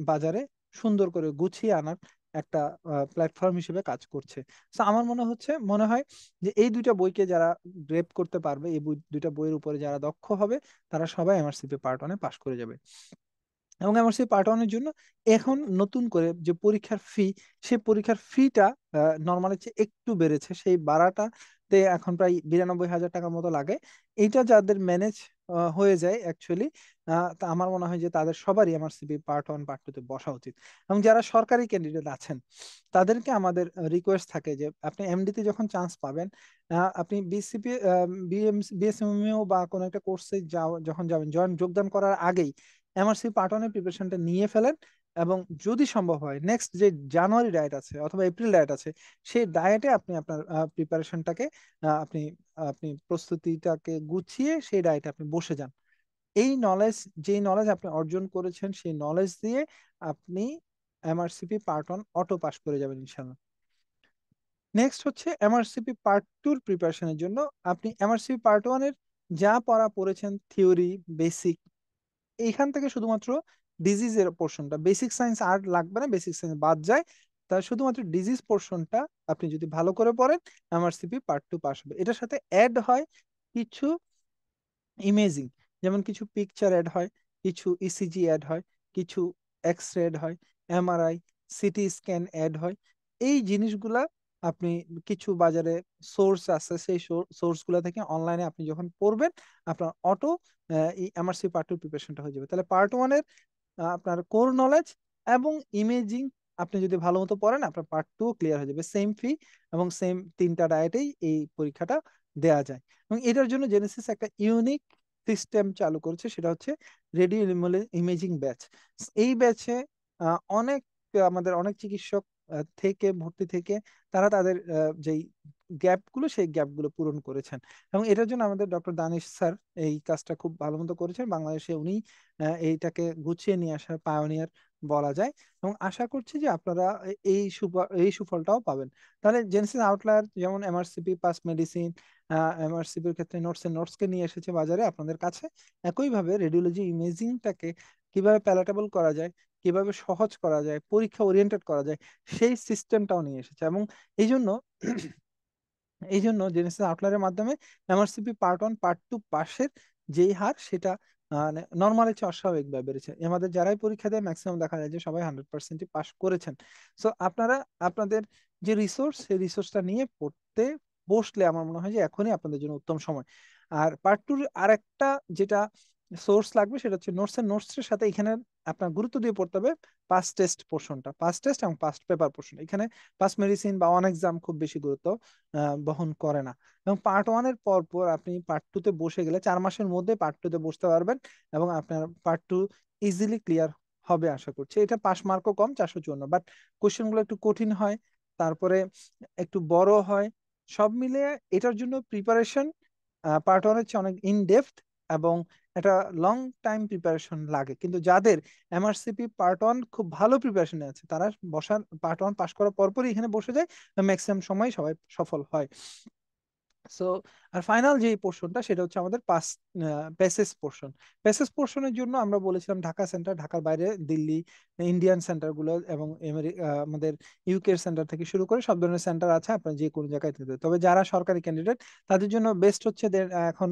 বাজারে সুন্দর করে গুছিয়ে আনার একটা প্ল্যাটফর্ম হিসেবে কাজ করছে। তো আমার মনে হয় যে এই দুইটা বইকে যারা গ্রেপ করতে পারবে, এই দুইটা বইয়ের উপরে যারা দক্ষ হবে, তারা সবাই এমআরসিপি পার্ট ওয়ানে পাশ করে যাবে। এবং এমআরসি পার্ট ওয়ানের জন্য এখন নতুন করে যে পরীক্ষার ফি, সেই পরীক্ষার ফিটা নর্মালের চেয়ে একটু বেড়েছে। সেই বাড়াটাতে এখন প্রায় 92,000 টাকার মতো লাগে। এইটা যাদের ম্যানেজ হয়ে যায় অ্যাকচুয়ালি, তা আমার মনে হয় যে তাদের সবারই MRCP part one part two তে বসা উচিত। এবং যারা সরকারি ক্যান্ডিডেট আছেন, তাদেরকে আমাদের রিকোয়েস্ট থাকে যে আপনি এমডিতে যখন চান্স পাবেন, আপনি বিসিপি, বিএসএমএও বা কোনো একটা কোর্সে যখন যাবেন, যোগদান করার আগেই এমআরসি পার্ট ওয়ানের প্রিপারেশনটা নিয়ে ফেলেন। এবং যদি সম্ভব হয় নেক্সট যে জানুয়ারি ডায়েট আছে অথবা এপ্রিল ডায়েট আছে, সেই ডায়েটে আপনি আপনার প্রিপারেশনটাকে আপনি আপনি প্রস্তুতিটাকে গুছিয়ে সেই ডায়েটে আপনি বসে যান। এই নলেজ, যেই নলেজ আপনি অর্জন করেছেন, সেই নলেজ দিয়ে আপনি MRCP part one auto pass করে যাবেন ইনশাল্লাহ। নেক্সট হচ্ছে এমআরসিপি পার্ট টুর প্রিপারেশনের জন্য আপনি এমআরসিপি পার্ট ওয়ানের যা পড়া পড়েছেন, থিওরি, বেসিক, এইখান থেকে শুধুমাত্র ডিজিজের পোর্শনটা, বেসিক সায়েন্স আর লাগবে না, বেসিক সায়েন্স বাদ যায়। তার শুধুমাত্র ডিজিজ পোর্শনটা আপনি যদি ভালো করে পড়েন, এমআরসিপি পার্ট টু পাস হবে। এটার সাথে অ্যাড হয় কিছু ইমেজিং, যেমন কিছু পিকচার অ্যাড হয়, কিছু ইসিজি অ্যাড হয়, কিছু এক্স রে অ্যাড হয়, এমআরআই, সিটি স্ক্যান অ্যাড হয়। এই জিনিসগুলা আপনি কিছু বাজারে সোর্স আছে, সেই সোর্স গুলা থেকে অনলাইনে আপনি যখন পড়বেন, আপনার অটো এই এমআরসি পার্ট টু প্রিপারেশনটা হয়ে যাবে। তাহলে পার্ট ওয়ানের আপনার কোর নলেজ এবং ইমেজিং আপনি যদি ভালো মতো পড়েন, আপনার পার্ট টু ক্লিয়ার হয়ে যাবে। সেম ফি এবং সেম তিনটা ডায়েটেই এই পরীক্ষাটা দেয়া যায়। এবং এটার জন্য জেনেসিস একটা ইউনিক সিস্টেম চালু করেছে, সেটা হচ্ছে রেডিও ইমেজিং ব্যাচ। এই ব্যাচে অনেক আমাদের অনেক চিকিৎসক থেকে ভর্তি থেকে তারা তাদের যেই গ্যাপগুলো, সেই গ্যাপগুলো পূরণ করেছেন। এবং এটার জন্য আমাদের ডক্টর দানিশ স্যার এই কাজটা খুব ভালো মতো করেছেন। বাংলাদেশে উনি এইটাকে গুছিয়ে নিয়ে আসার পায়োনিয়ার বলা যায়। এবং আশা করছি যে আপনারা এই সুফলটাও পাবেন। তাহলে জেনেসিস আউটলায়ার যেমন এমআরসিপি পাস মেডিসিন, এমআরসিপির ক্ষেত্রে নোটসকে নিয়ে এসেছে বাজারে আপনাদের কাছে, একইভাবে রেডিওলজি ইমেজিংটাকে কিভাবে প্যালাটেবল করা যায়, কিভাবে সহজ করা যায়, পরীক্ষা ওরিয়েন্টেড করা যায়, সেই সিস্টেমটাও নিয়ে এসেছে। এবং এই জন্য জেনেসিস আউটলায়ারের মাধ্যমে MRCP part one part two পাশের যেই হার, সেটা নর্মালের চেয়ে অস্বাভাবিকভাবে বেড়েছে। আমাদের যারাই পরীক্ষা দেয় ম্যাক্সিমাম দেখা যায় যে সবাই 100%ই পাস করেছেন। সো আপনারা আপনাদের যে রিসোর্স, সেই রিসোর্সটা নিয়ে পড়তে বসলে আমার মনে হয় যে এখনই আপনাদের জন্য উত্তম সময়। আর পার্ট টুর আরেকটা যেটা সোর্স লাগবে, সেটা হচ্ছে নোটসের সাথে এখানে আপনার গুরুত্ব দিয়ে পড়তে হবে পাস টেস্ট পোর্শনটা, পাস টেস্ট এবং পাস পেপার পোর্শন। এখানে পাস মেডিসিন বা অন এক্সাম খুব বেশি গুরুত্ব বহন করে না। এবং পার্ট ওয়ানের পর পর আপনি পার্ট টু তে বসে গেলে 4 মাসের মধ্যে পার্ট টু তে বসতে পারবেন, এবং আপনার পার্ট টু ইজিলি ক্লিয়ার হবে আশা করছি। এটা পাস মার্কও কম, 454, বাট কোশ্চেন গুলো একটু কঠিন হয়, তারপরে একটু বড় হয়। সব মিলিয়ে এটার জন্য প্রিপারেশন পার্ট ওয়ানের চেয়ে অনেক ইন ডেপথ, এবং একটা লং টাইম প্রিপারেশন লাগে। কিন্তু যাদের এমআরসিপি পার্ট ওয়ান খুব ভালো প্রিপারেশন আছে, তারা বসার পার্ট ওয়ান পাস করার পরপরই এখানে বসে যায়, ম্যাক্সিমাম সময় সবাই সফল হয়। সো আর ফাইনাল যে পোর্শনটা, সেটা হচ্ছে আমাদের প্যাসেজ পোর্শন। প্যাসেজ পোর্শনের জন্য আমরা বলেছিলাম ঢাকা সেন্টার, ঢাকার বাইরে দিল্লি, ইন্ডিয়ান সেন্টার গুলো এবং আমাদের ইউকে সেন্টার থেকে শুরু করে সব ধরনের সেন্টার আছে, আপনার যে কোনো জায়গায় দিতে। তবে যারা সরকারি ক্যান্ডিডেট, তাদের জন্য বেস্ট হচ্ছে এখন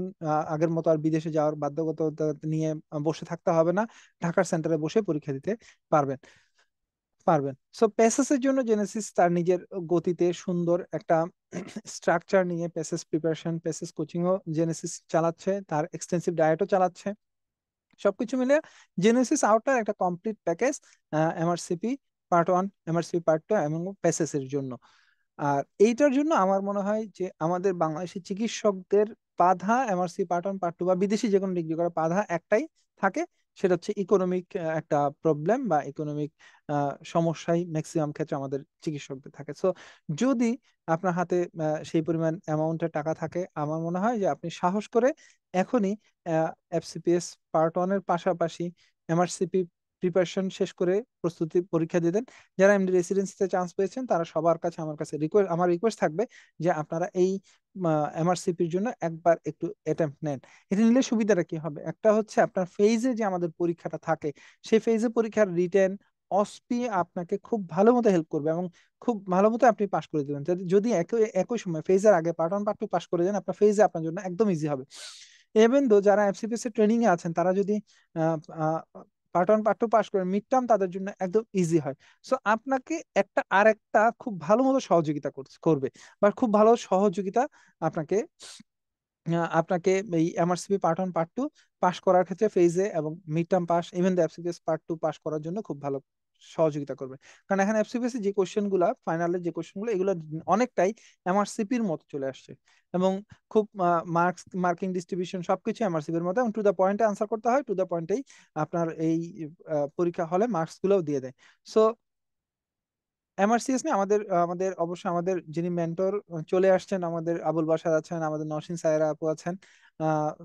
আগের মতো আর বিদেশে যাওয়ার বাধ্যকতা নিয়ে বসে থাকতে হবে না, ঢাকার সেন্টারে বসে পরীক্ষা দিতে পারবেন পারবেন। সো প্যাসেসের জন্য জেনেসিস তার নিজের গতিতে সুন্দর একটা স্ট্রাকচার নিয়ে প্যাসেজ প্রিপারেশন, প্যাসেজ কোচিংও জেনেসিস চালাচ্ছে, তার এক্সটেন্সিভ ডায়েটও চালাচ্ছে। সবকিছু মিলে জেনেসিস আউটার একটা complete package, MRCP part one, MRCP part two এবং প্যাসেসের জন্য। আর এইটার জন্য আমার মনে হয় যে আমাদের বাংলাদেশি চিকিৎসকদের বাধা MRC part one part two বা বিদেশি যে কোনো ডিগ্রি করার বাধা একটাই থাকে, সেটা হচ্ছে ইকোনমিক একটা প্রবলেম বা ইকোনমিক সমস্যাই ম্যাক্সিমাম ক্ষেত্রে আমাদের চিকিৎসকদের থাকে। সো যদি আপনার হাতে সেই পরিমাণ অ্যামাউন্টের টাকা থাকে, আমার মনে হয় যে আপনি সাহস করে এখনই এফসিপিএস পার্ট ওয়ানের পাশাপাশি এমআরসিপি প্রিপারেশন শেষ করে প্রস্তুতি পরীক্ষা দিতেন। যারা এমডি রেসিডেন্সিতে চান্স পেয়েছেন, তারা সবার কাছে আমার রিকোয়েস্ট থাকবে যে আপনারা এই এমআরসিপির জন্য একবার একটু অ্যাটেম্প্ট নেন। এটা নিলে সুবিধাটা কি হবে, একটা হচ্ছে আপনার ফেজে যে আমাদের পরীক্ষাটা থাকে, সেই ফেজে পরীক্ষার রিটেন অসপি আপনাকে খুব ভালো মতো হেল্প করবে, এবং খুব ভালো মতো আপনি পাশ করে দেবেন। যদি একই একই সময় ফেজের আগে পার্ট ওয়ান পার্ট টু পাশ করে যান, আপনার ফেজে আপনার জন্য একদম ইজি হবে। ইভেন দো যারা এফসিপিএস এর ট্রেনিং এ আছেন, তারা যদি part one part two pass করেন, মিড টার্ম তাদের জন্য একদম ইজি হয়। সো আপনাকে একটা আর একটা খুব ভালো মতো সহযোগিতা করবে, বা খুব ভালো সহযোগিতা আপনাকে আপনাকে এই MRCP part one part two pass করার ক্ষেত্রে ফেজে এবং mid term pass, even the FCPS part two pass করার জন্য খুব ভালো সহযোগিতা করবে। কারণ এখানে এফসিপিএস যে কোশ্চেন গুলা, ফাইনালের যে কোশ্চেন গুলো, এগুলো অনেকটাই এমআরসিপির মতো চলে আসছে, এবং খুব মার্কিং ডিস্ট্রিবিউশন সবকিছু এমআরসিপির মতো, এবং টু দ্য পয়েন্টে আনসার করতে হয়, টু দ্য পয়েন্টেই আপনার এই পরীক্ষা হলে মার্কস গুলোও দিয়ে দেয়। সো এমআরসিএস নিয়ে আমাদের আমাদের অবশ্যই আমাদের যিনি মেন্টর চলে আসছেন, আমাদের আবুল বাশার আছেন, আমাদের নওশিন সায়রা আপু আছেন,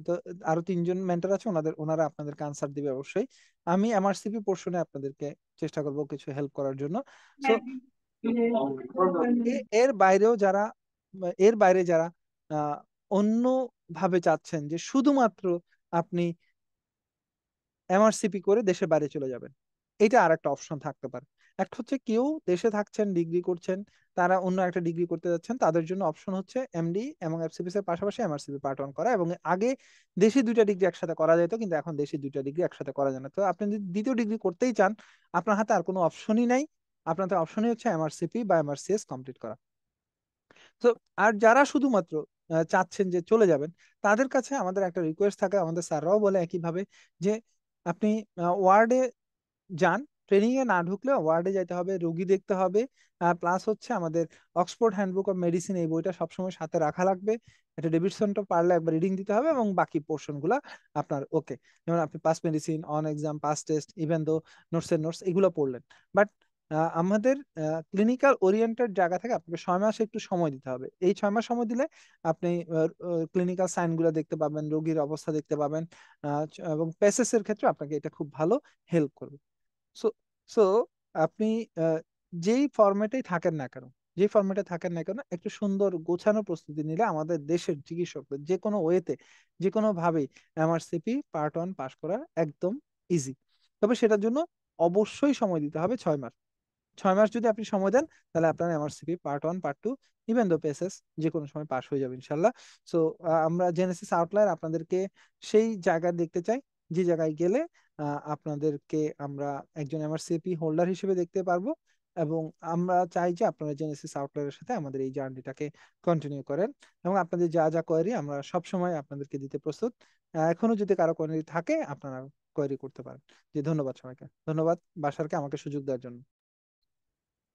তো আরো 3জন মেন্টর আছে, ওনারা আপনাদেরকে আনসার দিবে অবশ্যই। আমি এমআরসিপি পোর্শনে আপনাদেরকে চেষ্টা করব কিছু হেল্প করার জন্য। সো এর বাইরেও যারা এর বাইরে যারা আহ অন্য ভাবে চাচ্ছেন যে শুধুমাত্র আপনি এমআরসিপি করে দেশের বাইরে চলে যাবেন, এটা আর একটা অপশন থাকতে পারে। একটা হচ্ছে কেউ দেশে থাকছেন, ডিগ্রি করছেন, তারা অন্য একটা ডিগ্রি করতে যাচ্ছেন, তাদের জন্য অপশন হচ্ছে এমডি এবং এফসিপিএস এর পাশাপাশি এমআরসিপি পার্ট ওয়ান করা। এবং আগে দেশি দুইটা ডিগ্রি একসাথে করা যেত, কিন্তু এখন দেশি দুইটা ডিগ্রি একসাথে করা যায় না। তো আপনি যদি দ্বিতীয় ডিগ্রি করতেই চান, আপনার হাতে আর কোনো অপশনই নাই, আপনাদের অপশনই হচ্ছে এমআরসিপি বা এমআরসিএস কমপ্লিট করা। তো আর যারা শুধুমাত্র চাচ্ছেন যে চলে যাবেন, তাদের কাছে আমাদের একটা রিকোয়েস্ট থাকে, আমাদের স্যাররাও বলে একইভাবে, যে আপনি ওয়ার্ডে যান, ট্রেনিং এ না ঢুকলে ওয়ার্ডে যাইতে হবে, রোগী দেখতে হবে। প্লাস হচ্ছে আমাদের অক্সফোর্ড হ্যান্ডবুক অফ মেডিসিন, এই বইটা সবসময় সাথে রাখা লাগবে। এটা ডেভিডসনটা পারলে একবার রিডিং দিতে হবে, এবং বাকি পোর্শন গুলা আপনার ওকে। যেমন আপনি pass medicine, on exam, pass test, even though notes এর নোটস এগুলো পড়লেন, বাট আমাদের ক্লিনিক্যাল ওরিয়েন্টেড জায়গা থেকে আপনাকে 6 মাস একটু সময় দিতে হবে। এই 6 মাস সময় দিলে আপনি ক্লিনিক্যাল সাইন গুলো দেখতে পাবেন, রোগীর অবস্থা দেখতে পাবেন, এবং পেসেস এর ক্ষেত্রে আপনাকে এটা খুব ভালো হেল্প করবে। সো সো আপনি আহ, যেই ফরম্যাটেই থাকেন না কেন, যে ফরম্যাটে থাকেন না কেন, একটু সুন্দর গোছানো প্রস্তুতি নিলে আমাদের দেশের চিকিৎসকদের যে কোনো ওয়েতে, যে কোনো ভাবেই এমআরসিপি পার্ট ওয়ান পাস করা একদম ইজি। তবে সেটার জন্য অবশ্যই সময় দিতে হবে 6 মাস। 6 মাস যদি আপনি সময় দেন, তাহলে আপনার MRCP part one part two even though PACES যে কোনো সময় পাস হয়ে যাবে ইনশাল্লাহ। সো আমরা জেনেসিস আউটলায়ার আপনাদেরকে সেই জায়গা দেখতে চাই, যে জায়গায় গেলে আপনাদেরকে আমরা একজন এমআরসিপি হোল্ডার হিসেবে দেখতে পারবো। এবং আমরা চাই যে আপনারা জেনেসিস আউটলায়ারের সাথে আমাদের এই জার্নিটাকে কন্টিনিউ করেন, এবং আপনাদের যা যা কোয়েরি আমরা সব সময় আপনাদেরকে দিতে প্রস্তুত। এখনো যদি কারো কোয়েরি থাকে, আপনারা কোয়েরি করতে পারেন। জি, ধন্যবাদ সবাইকে, ধন্যবাদ বাসারকে আমাকে সুযোগ দেওয়ার জন্য।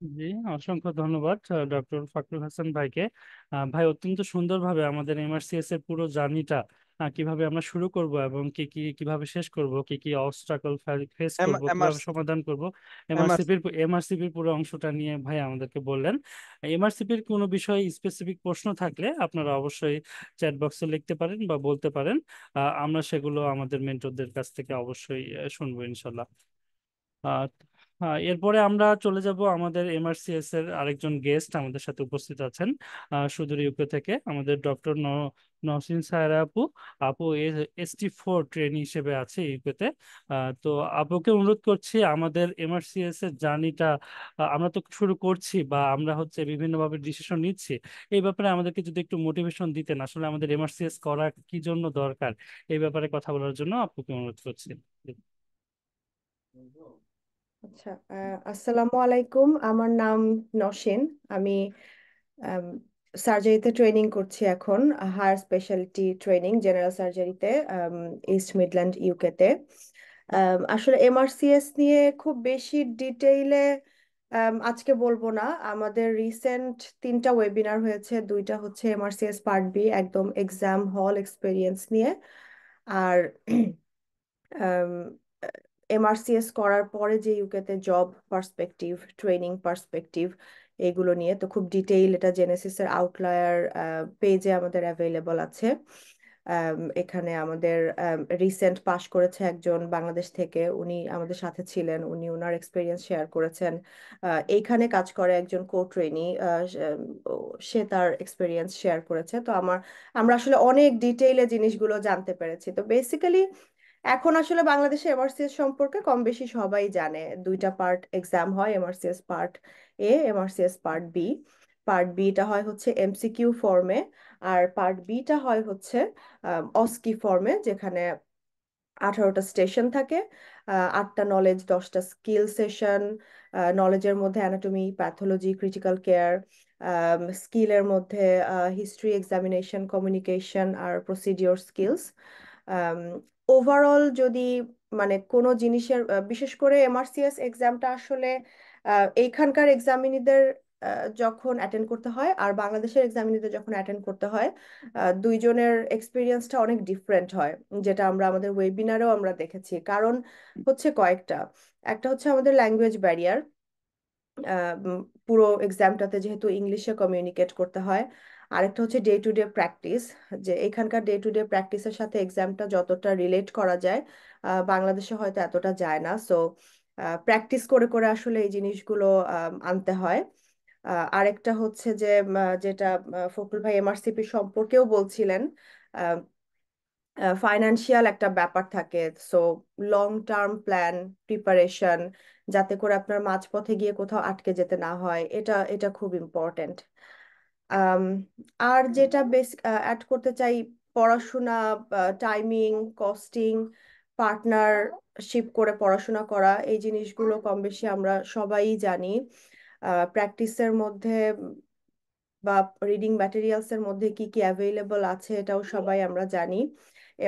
জি, অসংখ্য ধন্যবাদ ডক্টর ফাকরুল হাসান ভাইকে। ভাই অত্যন্ত সুন্দরভাবে আমাদের এমআরসিএস এর পুরো জার্নিটা কিভাবে আমরা শুরু করব এবং কিভাবে শেষ করব, কি কি অবস্ট্রাগল ফেস করব, কিভাবে এমআরসি সমাধান করব, এমআরসি এমআরসিপির পুরো অংশটা নিয়ে ভাই আমাদেরকে বললেন। এমআরসিপির কোনো বিষয়ে স্পেসিফিক প্রশ্ন থাকলে আপনারা অবশ্যই চ্যাট বক্সে লিখতে পারেন বা বলতে পারেন। আমরা সেগুলো আমাদের মেন্টরদের কাছ থেকে অবশ্যই শুনবো ইনশাল্লাহ। আহ এরপরে আমরা চলে যাব আমাদের এমআরসিএস এর আরেকজন গেস্ট আমাদের সাথে উপস্থিত আছেন সুদূর ইউকে থেকে, আমাদের ডক্টর নওশিন সায়রা আপু। আপু ST4 ট্রেনি হিসেবে আছে ইউকেতে। তো আপুকে অনুরোধ করছি আমাদের এমআরসিএস এর জার্নিটা আমরা তো শুরু করছি বা আমরা হচ্ছে বিভিন্নভাবে ডিসিশন নিচ্ছি, এই ব্যাপারে আমাদেরকে যদি একটু মোটিভেশন দিতেন, আসলে আমাদের এমআরসিএস করা কি জন্য দরকার, এই ব্যাপারে কথা বলার জন্য আপুকে অনুরোধ করছি। আচ্ছা, আসসালামু আলাইকুম। আমার নাম নসীন। আমি সার্জারিতে ট্রেনিং করছি এখন, হায়ার স্পেশালিটি ট্রেনিং জেনারেল সার্জারিতে, ইস্ট মিডল্যান্ড ইউকেতে। আসলে এমআরসিএস নিয়ে খুব বেশি ডিটেইলে আজকে বলবো না। আমাদের রিসেন্ট 3টা ওয়েবিনার হয়েছে, 2টা হচ্ছে এমআরসিএস পার্ট বি, একদম এক্সাম হল এক্সপেরিয়েন্স নিয়ে। আর এমআরসিএস করার পরে যে ইউকেতে জব পার্সপেক্টিভ, ট্রেনিং পার্সপেক্টিভ, এগুলো নিয়ে তো খুব ডিটেইল এটা জেনেসিসের আউটলায়ার পেজে আমাদের অ্যাভেলেবল আছে। এখানে আমাদের রিসেন্ট পাশ করেছে একজন বাংলাদেশ থেকে, উনি আমাদের সাথে ছিলেন, উনি ওনার এক্সপিরিয়েন্স শেয়ার করেছেন। এইখানে কাজ করে একজন কো ট্রেনি, সে তার এক্সপিরিয়েন্স শেয়ার করেছে। তো আমরা আসলে অনেক ডিটেইলে জিনিসগুলো জানতে পেরেছি। তো বেসিক্যালি এখন আসলে বাংলাদেশে এমআরসিএস সম্পর্কে কম বেশি সবাই জানে। 2টা পার্ট এক্সাম হয়, MRCS part A, MRCS part B. Part বিটা হয় হচ্ছে এমসিকিউ ফর্মে, আর পার্ট বিটা হয় হচ্ছে অস্কি ফর্মে, যেখানে 18টা স্টেশন থাকে, 8টা নলেজ, 10টা স্কিল সেশন। নলেজের মধ্যে অ্যানাটমি, প্যাথোলজি, ক্রিটিক্যাল কেয়ার। স্কিলের মধ্যে হিস্ট্রি, এক্সামিনেশন, কমিউনিকেশন আর প্রসিডিওর স্কিলস। ওভারঅল যদি মানে কোনো জিনিসের বিশেষ করে এমআরসিএস এক্সামটা আসলে এইখানকার এক্সামিনীদের যখন অ্যাটেন্ড করতে হয় আর বাংলাদেশের এক্সামিনীদের যখন অ্যাটেন্ড করতে হয়, দুইজনের এক্সপিরিয়েন্সটা অনেক ডিফারেন্ট হয়, যেটা আমরা আমাদের ওয়েবিনারেও আমরা দেখেছি। কারণ হচ্ছে কয়েকটা। একটা হচ্ছে আমাদের ল্যাঙ্গুয়েজ ব্যারিয়ার, পুরো এক্সামটাতে যেহেতু ইংলিশে কমিউনিকেট করতে হয়। আরেকটা হচ্ছে ডে টু ডে প্র্যাকটিস, যে এখানকার ডে টু ডে প্র্যাকটিসের সাথে এক্সামটা যতটা রিলেট করা যায়, বাংলাদেশে হয়তো এতটা যায় না। সো প্র্যাকটিস করে করে আসলে এই জিনিসগুলো আনতে হয়। আরেকটা হচ্ছে যে যেটা ফখরুল ভাই এমআরসিপি সম্পর্কেও বলছিলেন, ফাইনান্সিয়াল একটা ব্যাপার থাকে। So long term plan, preparation, যাতে করে আপনার মাঝপথে গিয়ে কোথাও আটকে যেতে না হয়, এটা এটা খুব ইম্পর্টেন্ট। আর যেটা বেশ অ্যাড করতে চাই, পড়াশোনা, টাইমিং, কস্টিং, পার্টনারশিপ করে পড়াশোনা করা, এই জিনিসগুলো কম বেশি আমরা সবাই জানি। প্র্যাকটিসের মধ্যে বা রিডিং ম্যাটেরিয়ালস এর মধ্যে কি কি অ্যাভেলেবল আছে এটাও সবাই আমরা জানি।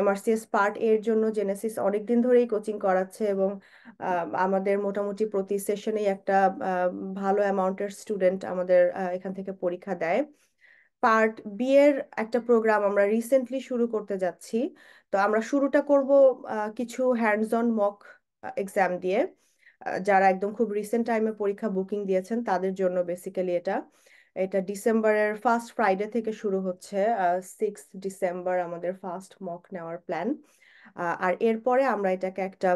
এমআরসিএস পার্ট এর জন্য জেনেসিস অনেকদিন ধরেই কোচিং করাচ্ছে, এবং আমাদের মোটামুটি প্রতি সেশনেই একটা ভালো অ্যামাউন্টের স্টুডেন্ট আমাদের এখান থেকে পরীক্ষা দেয়। পার্ট বি এর একটা প্রোগ্রাম আমরা রিসেন্টলি শুরু করতে যাচ্ছি। তো আমরা শুরুটা করব কিছু হ্যান্ডস অন মক এক্সাম দিয়ে। যারা একদম খুব রিসেন্ট টাইমে পরীক্ষা বুকিং দিয়েছেন তাদের জন্য বেসিক্যালি এটা এটা ডিসেম্বরের ফার্স্ট ফ্রাইডে থেকে শুরু হচ্ছে। 6 ডিসেম্বর আমাদের ফার্স্ট মক নেওয়ার প্ল্যান। আর এরপরে আমরা এটাকে একটা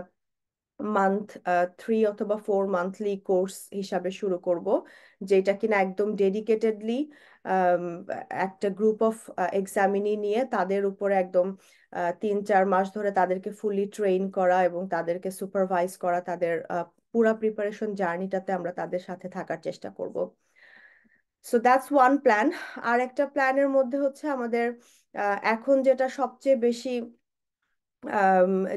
মান্থ 3 অথবা 4 মান্থলি কোর্স হিসাবে শুরু করব, যেটা কিনা একদম ডেডিকেটেডলি একটা গ্রুপ অফ এক্সামিনি নিয়ে তাদের উপরে একদম 3-4 মাস ধরে তাদেরকে ফুলি ট্রেন করা এবং তাদেরকে সুপারভাইজ করা, তাদের পুরা প্রিপারেশন জার্নিটাতে আমরা তাদের সাথে থাকার চেষ্টা করব। So that's one plan. আর একটা প্ল্যানের মধ্যে হচ্ছে আমাদের এখন যেটা সবচেয়ে বেশি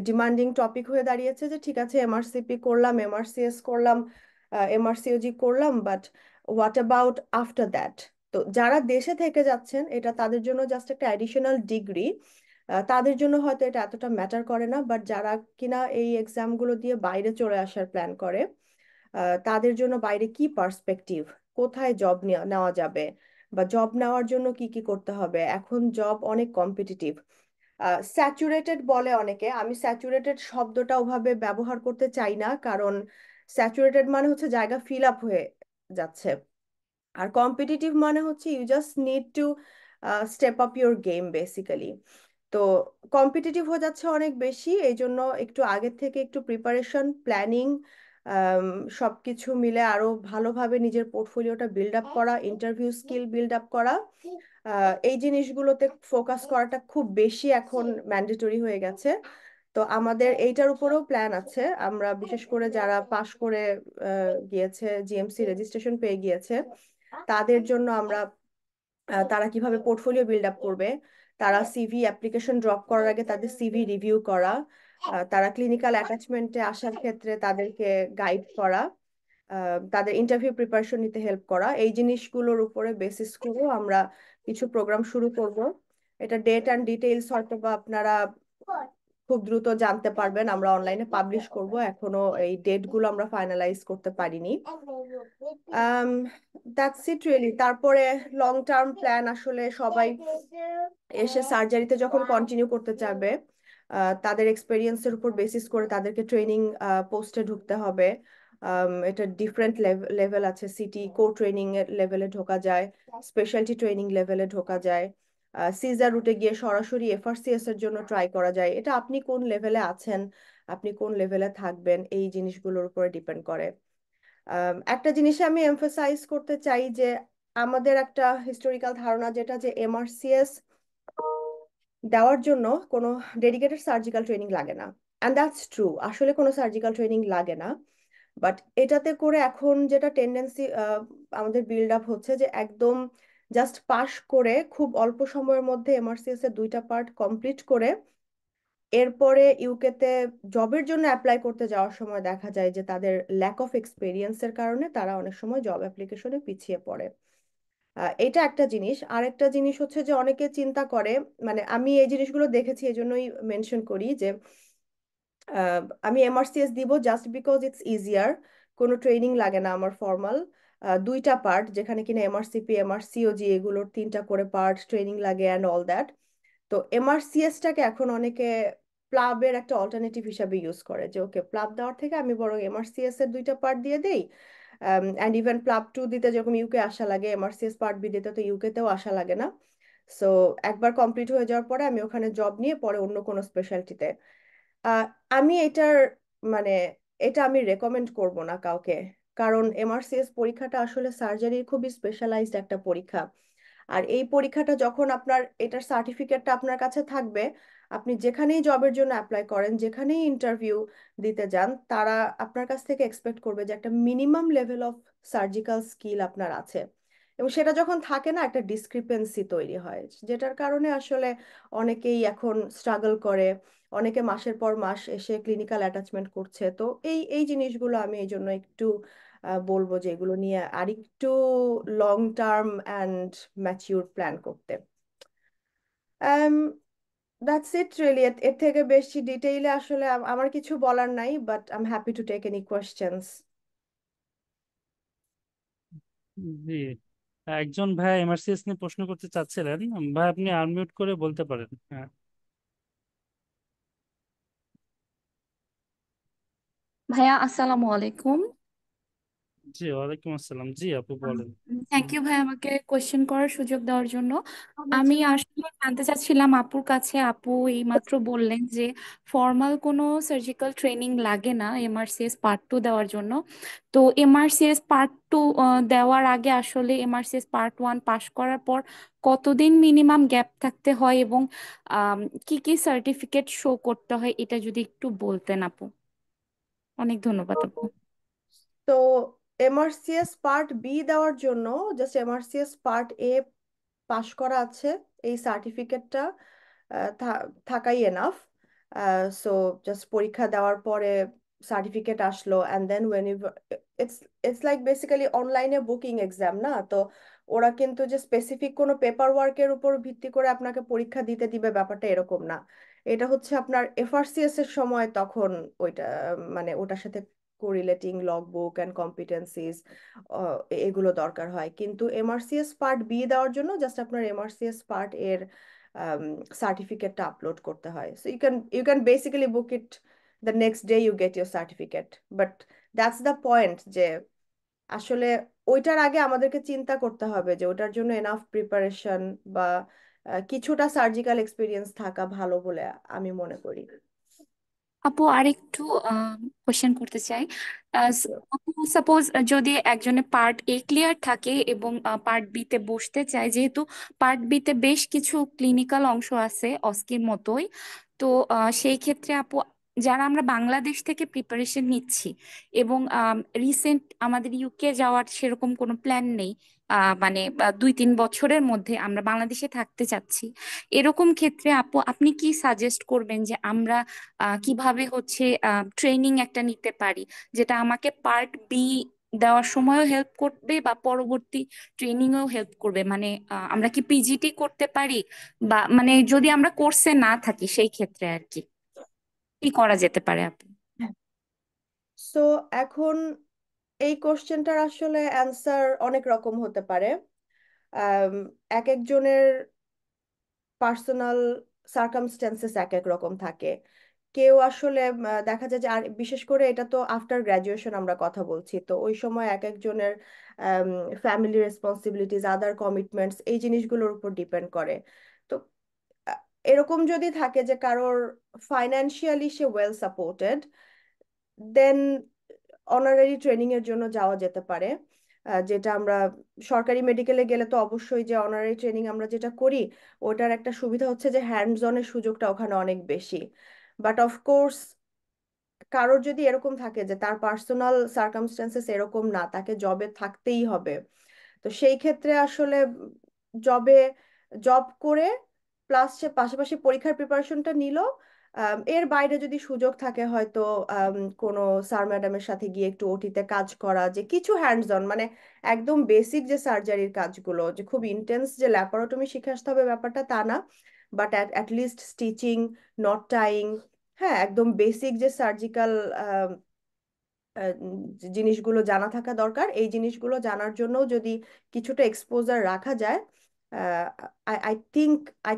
ডিমান্ডিং টপিক হয়ে দাঁড়িয়েছে, যে ঠিক আছে এমআরসিপি করলাম, এমআরসিএস করলাম, এমআরসিওজি করলাম, but what about after that? তো যারা দেশে থেকে যাচ্ছেন এটা তাদের জন্য জাস্ট একটা অ্যাডিশনাল ডিগ্রি, তাদের জন্য হয়তো এটা এতটা ম্যাটার করে না, বাট যারা কিনা এই এক্সামগুলো দিয়ে বাইরে চলে আসার প্ল্যান করে, তাদের জন্য বাইরে কি পার্সপেক্টিভ, কোথায় জব নেওয়া যাবে, বা জব নেওয়ার জন্য কি কি করতে হবে। এখন জব অনেক কম্পিটিটিভ। স্যাচুরেটেড বলে অনেকে, আমি স্যাচুরেটেড শব্দটা ওভাবে ব্যবহার করতে চাই না, কারণ স্যাচুরেটেড মানে হচ্ছে জায়গা ফিল আপ হয়ে যাচ্ছে, আর কম্পিটিটিভ মানে হচ্ছে you just need to step up your game basically. তো কম্পিটিটিভ হয়ে যাচ্ছে অনেক বেশি, এই জন্য একটু আগের থেকে একটু প্রিপারেশন, প্ল্যানিং, সবকিছু মিলে আরো ভালোভাবে নিজের পোর্টফোলিওটা বিল্ড আপ করা, ইন্টারভিউ স্কিল বিল্ড আপ করা, এই জিনিসগুলোতে ফোকাস করাটা খুব বেশি এখন ম্যান্ডেটরি হয়ে গেছে। তো আমাদের এইটার উপরেও প্ল্যান আছে। আমরা বিশেষ করে যারা পাশ করে গিয়েছে, জিএমসি রেজিস্ট্রেশন পেয়ে গিয়েছে, তাদের জন্য আমরা তারা কিভাবে পোর্টফোলিও বিল্ড আপ করবে, তারা সিভি অ্যাপ্লিকেশন ড্রপ করার আগে তাদের সিভি রিভিউ করা, তারা ক্লিনিক্যাল অ্যাটাচমেন্টে আসার ক্ষেত্রে তাদেরকে গাইড করা, তাদের ইন্টারভিউ প্রিপারেশন নিতে হেল্প করা, এই জিনিসগুলোর উপরে বেসিস করেও আমরা কিছু প্রোগ্রাম শুরু করব। এটা ডেট অ্যান্ড ডিটেইলস হয়তো বা আপনারা খুব দ্রুত জানতে পারবেন, আমরা অনলাইনে পাবলিশ করব, এখনো এই ডেট গুলো আমরা ফাইনালাইজ করতে পারিনি। That's it really. তারপরে লং টার্ম প্ল্যান, আসলে সবাই এসে সার্জারিতে যখন কন্টিনিউ করতে চাবে, তাদের এক্সপেরিয়েন্সের উপর বেসিস করে তাদেরকে ট্রেনিং পোস্টে ঢুকতে হবে। এটা ডিফারেন্ট লেভেল আছে, সিটি কো ট্রেনিং এর লেভেলে ঢোকা যায়, স্পেশালিটি ট্রেনিং লেভেলে ঢোকা যায়, সিজার রুটে গিয়ে সরাসরি এফআরসিএস এর জন্য ট্রাই করা যায়। এটা আপনি কোন লেভেলে আছেন, আপনি কোন লেভেলে থাকবেন, এই জিনিসগুলোর উপরে ডিপেন্ড করে। একটা জিনিস আমি এমফাসাইজ করতে চাই, যে আমাদের একটা হিস্টোরিক্যাল ধারণা যেটা, যে এমআরসিএস দেওয়ার জন্য কোনো ডেডিকেটেড সার্জিক্যাল ট্রেনিং লাগে না, অ্যান্ড দ্যাটস ট্রু, আসলে কোনো সার্জিক্যাল ট্রেনিং লাগে না। বাট এটাতে করে এখন যেটা টেন্ডেন্সি আমাদের বিল্ড আপ হচ্ছে, যে একদম জাস্ট পাশ করে খুব অল্প সময়ের মধ্যে এমআরসিএস এর 2টা পার্ট কমপ্লিট করে এরপরে ইউকেতে জবের জন্য অ্যাপ্লাই করতে যাওয়ার সময় দেখা যায় যে তাদের ল্যাক অফ এক্সপেরিয়েন্সের কারণে তারা অনেক সময় জব অ্যাপ্লিকেশনে পিছিয়ে পড়ে। এটা একটা জিনিস। আরেকটা জিনিস হচ্ছে যে অনেকে চিন্তা করে, মানে আমি এই জিনিসগুলো দেখেছি এজন্যই মেনশন করি, যে আমি এমআরসিএস দিব জাস্ট বিকজ ইটস ইজিয়ার, কোনো ট্রেনিং লাগে না আমার ফর্মাল। 2টা পার্ট, যেখানে কিনা এমআরসিপি, এমআরসিওজি এগুলোর 3টা করে পার্ট ট্রেনিং লাগে অ্যান্ড অল দ্যাট। তো এমআরসিএসটাকে এখন অনেকে প্লাবের একটা অল্টারনেটিভ হিসাবে ইউজ করে, যে ওকে প্লাব দেওয়ার থেকে আমি বরং এমআরসিএস এর 2টা পার্ট দিয়ে দেই। অ্যান্ড ইভেন প্লাব 2 দিতে যেরকম ইউকে আসা লাগে, এমআরসিএস পার্ট বি দিতে তো ইউকেতেও আসা লাগে না। সো একবার কমপ্লিট হয়ে যাওয়ার পরে আমি ওখানে জব নিয়ে পরে অন্য কোনো স্পেশালিটিতে। আহ, আমি এটার মানে এটা আমি রেকমেন্ড করব না কাউকে, কারণ এমআরসিএস পরীক্ষাটা আসলে সার্জারির খুবই স্পেশালাইজড একটা পরীক্ষা। আর এই পরীক্ষাটা যখন আপনার এটার সার্টিফিকেটটা আপনার কাছে থাকবে, আপনি যেখানেই জবের জন্য অ্যাপ্লাই করেন, যেখানেই ইন্টারভিউ দিতে যান, তারা আপনার কাছ থেকে এক্সপেক্ট করবে যে একটা minimum level of surgical skill আপনার আছে। এবং সেটা যখন থাকে না, একটা ডিসক্রিপেন্সি তৈরি হয়, যেটার কারণে আসলে অনেকেই এখন স্ট্রাগল করে, অনেকে মাসের পর মাস এসে ক্লিনিক্যাল অ্যাটাচমেন্ট করছে। তো এই এই জিনিসগুলো আমি এই জন্য একটু বলবো যে এগুলো নিয়ে আরেকটু long term and mature plan করতে। That's it really. এর থেকে বেশি ডিটেইলে আসলে আমার কিছু বলার নাই, but I am happy to take any questions. জি, একজন ভাই এমআরসিএস নিয়ে প্রশ্ন করতে চাচ্ছিলেন। ভাই আপনি আনমিউট করে বলতে পারেন। হ্যাঁ। ভাইয়া আসসালামু আলাইকুম। জি, ওয়ালাইকুম আসসালাম। জি আপু বলেন। থ্যাংক ইউ ভাই আমাকে কোয়েশ্চেন করার সুযোগ দেওয়ার জন্য। আমি আসলে জানতে চাচ্ছিলাম আপুর কাছে, আপু এইমাত্র বললেন যে ফর্মাল কোনো সার্জিক্যাল ট্রেনিং লাগে না এমআরসিএস পার্ট 2 দেওয়ার জন্য। তো এমআরসিএস পার্ট 2 দেওয়ার আগে আসলে এমআরসিএস পার্ট 1 পাশ করার পর কতদিন মিনিমাম গ্যাপ থাকতে হয় এবং কি কি সার্টিফিকেট শো করতে হয়, এটা যদি একটু বলতেন আপু। অনেক ধন্যবাদ আপু। তো এমআরসিএস পার্ট বি দেওয়ার জন্য জাস্ট এমআরসিএস পার্ট এ পাশ করা আছে, এই সার্টিফিকেটটা থাকাই এনাফ। সো জাস্ট পরীক্ষা দেওয়ার পরে সার্টিফিকেট আসলো, and then when you, it's it's like basically অনলাইনে বুকিং এক্সাম না তো। ওরা কিন্তু যে স্পেসিফিক কোনো পেপার ওয়ার্কের উপর ভিত্তি করে আপনাকে পরীক্ষা দিতে দিবে, ব্যাপারটা এরকম না। এটা হচ্ছে আপনার এফআরসিএস এর সময় তখন ওইটা মানে ওটার সাথে কোরিলেটিং লগ বুক অ্যান্ড কম্পিটেন্সিজ এগুলো দরকার হয়। কিন্তু এমআরসিএস পার্ট বি দেওয়ার জন্য জাস্ট আপনার এমআরসিএস পার্ট এর সার্টিফিকেটটা আপলোড করতে হয়। So you can basically book it the next day you get your certificate. But that's the point যে আসলে ওইটার আগে আমাদেরকে চিন্তা করতে হবে যে ওটার জন্য এনাফ প্রিপারেশন বা কিছুটা সার্জিক্যাল এক্সপিরিয়েন্স থাকা ভালো বলে আমি মনে করি। আপু আরেকটু কোশ্চেন করতে চাই। আপু সাপোজ যদি একজনের পার্ট এ ক্লিয়ার থাকে এবং পার্ট বি তে বসতে চায়, যেহেতু পার্ট বি তে বেশ কিছু ক্লিনিক্যাল অংশ আছে অস্কির মতোই, তো সেই ক্ষেত্রে আপু যারা আমরা বাংলাদেশ থেকে প্রিপারেশন নিচ্ছি এবং রিসেন্ট আমাদের ইউকে যাওয়ার সেরকম কোনো প্ল্যান নেই, মানে 2-3 বছরের মধ্যে আমরা বাংলাদেশে থাকতে চাচ্ছি, এরকম ক্ষেত্রে আপু আপনি কি সাজেস্ট করবেন যে আমরা কিভাবে হচ্ছে ট্রেনিং একটা নিতে পারি, যেটা আমাকে পার্ট বি দেওয়ার সময়ও হেল্প করবে বা পরবর্তী ট্রেনিংও হেল্প করবে? মানে আমরা কি পিজিটি করতে পারি, বা মানে যদি আমরা কোর্সে না থাকি সেই ক্ষেত্রে আর কি কি করা যেতে পারে আপু? সো এখন এই কোশ্চেনটার আসলে অ্যান্সার অনেক রকম হতে পারে। আম, এক একজনের পার্সোনাল সার্কামস্টেন্সেস এক এক রকম থাকে। কেউ আসলে দেখা যায় যে, আর বিশেষ করে এটা তো আফটার গ্রাজুয়েশন আমরা কথা বলছি, তো ওই সময় এক একজনের ফ্যামিলি রেসপন্সিবিলিটিস, আদার কমিটমেন্টস, এই জিনিসগুলোর উপর ডিপেন্ড করে। তো আহ, এরকম যদি থাকে যে কারোর ফাইন্যান্সিয়ালি সে ওয়েল সাপোর্টেড, দেন অনারারি ট্রেনিং এর জন্য যাওয়া যেতে পারে। যেটা আমরা সরকারি মেডিকেলে গেলে তো অবশ্যই যে অনারারি ট্রেনিং আমরা যেটা করি, ওটার একটা সুবিধা হচ্ছে যে হ্যান্ডস অনের সুযোগটা ওখানে অনেক বেশি। বাট অফকোর্স কারোর যদি এরকম থাকে যে তার পার্সোনাল সার্কামস্টেন্সেস এরকম না, তাকে জবে থাকতেই হবে, তো সেই ক্ষেত্রে আসলে জবে জব করে প্লাস সে পাশাপাশি পরীক্ষার প্রিপারেশনটা নিল। এর বাইরে যদি সুযোগ থাকে হয়তো কোনো স্যার ম্যাডামের সাথে গিয়ে একটু ওটিতে কাজ করা, যে কিছু হ্যান্ডস অন মানে একদম বেসিক যে সার্জারির কাজগুলো, যে খুব ইন্টেন্স যে ল্যাপারোটমি শিখে আসতে হবে ব্যাপারটা তা না, but at least stitching, not tying, হ্যাঁ একদম বেসিক যে সার্জিক্যাল জিনিসগুলো জানা থাকা দরকার, এই জিনিসগুলো জানার জন্য যদি কিছুটা এক্সপোজার রাখা যায়, I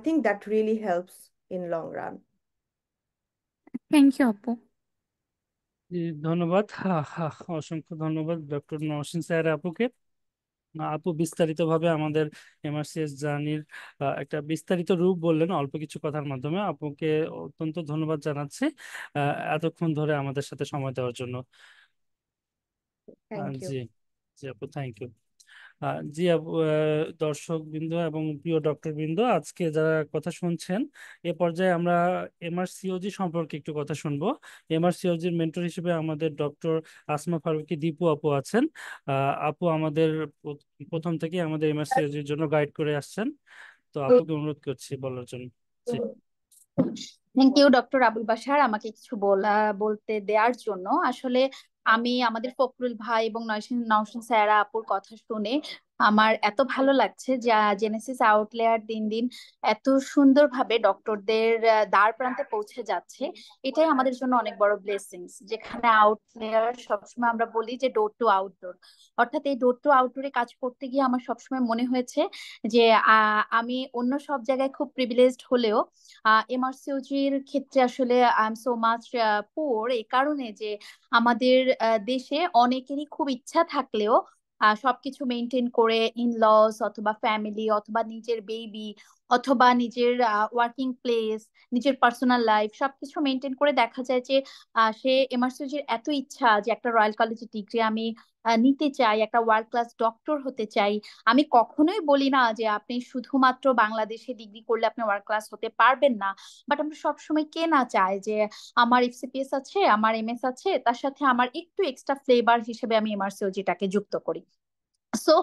think that really helps in long run. Thank you আপু। জি, ধন্যবাদ। অসংখ্য ধন্যবাদ ডক্টর নওশিন স্যার আপুকে। আপু বিস্তারিতভাবে আমাদের এমআরসিএস জার্নির একটা বিস্তারিত রূপ বললেন অল্প কিছু কথার মাধ্যমে। আপুকে অত্যন্ত ধন্যবাদ জানাচ্ছি এতক্ষণ ধরে আমাদের সাথে সময় দেওয়ার জন্য। Thank you. জি, জি আপু, থ্যাংক ইউ। জি আপু, দর্শক বৃন্দ এবং প্রিয় ডক্টর বৃন্দ, আজকে যারা কথা শুনছেন, এ পর্যায়ে আমরা এমআরসিওজি সম্পর্কে একটু কথা শুনবো। এমআরসিওজির মেন্টর হিসেবে আমাদের ডক্টর আসমা ফারুকী দীপু আপু আছেন। আপু আমাদের প্রথম থেকে আমাদের এমআরসিওজির জন্য গাইড করে আসছেন। তো আপুকে অনুরোধ করছি বলার জন্য। জি। Thank you doctor Abul Bashar, আমাকে কিছু বলতে দেওয়ার জন্য। আসলে আমি আমাদের ফখরুল ভাই এবং নওশিন সায়রা আপুর কথা শুনে আমার এত ভালো লাগছে যে জেনেসিস আউটলেয়ার দিন দিন এত সুন্দরভাবে ডক্টরদের দ্বার প্রান্তে পৌঁছে যাচ্ছে। এটাই আমাদের জন্য অনেক বড় ব্লেসিংস, যেখানে আউটলেয়ার সবসময় আমরা বলি যে ডোর টু আউটডোর, অর্থাৎ এই ডোর টু আউটডোরে কাজ করতে গিয়ে আমার সবসময় মনে হয়েছে যে আমি অন্য সব জায়গায় খুব প্রিভিলেজড হলেও এমআরসিওজির ক্ষেত্রে আসলে I am so much poor, এই কারণে যে আমাদের দেশে অনেকেরই খুব ইচ্ছা থাকলেও সবকিছু মেনটেন করে, ইন লস অথবা ফ্যামিলি অথবা নিজের বেবি অথবা নিজের ওয়ার্কিং প্লেস, নিজের পার্সোনাল লাইফ সবকিছু মেনটেন করে দেখা যায় যে সে এমআরসিওজির এত ইচ্ছা যে একটা রয়্যাল কলেজের ডিগ্রি আমি নিতে চাই, একটা ওয়ার্ল্ড ক্লাস ডক্টর হতে চাই। আমি কখনোই বলি না যে আপনি শুধুমাত্র বাংলাদেশে ডিগ্রি করলে আপনি ওয়ার্ল্ড ক্লাস হতে পারবেন না, বাট আমরা সবসময় কে না চাই যে আমার এফসিপিএস আছে, আমার এমএস আছে, তার সাথে আমার একটু এক্সট্রা ফ্লেভার হিসেবে আমি এমআরসিওজিটাকে যুক্ত করি। সো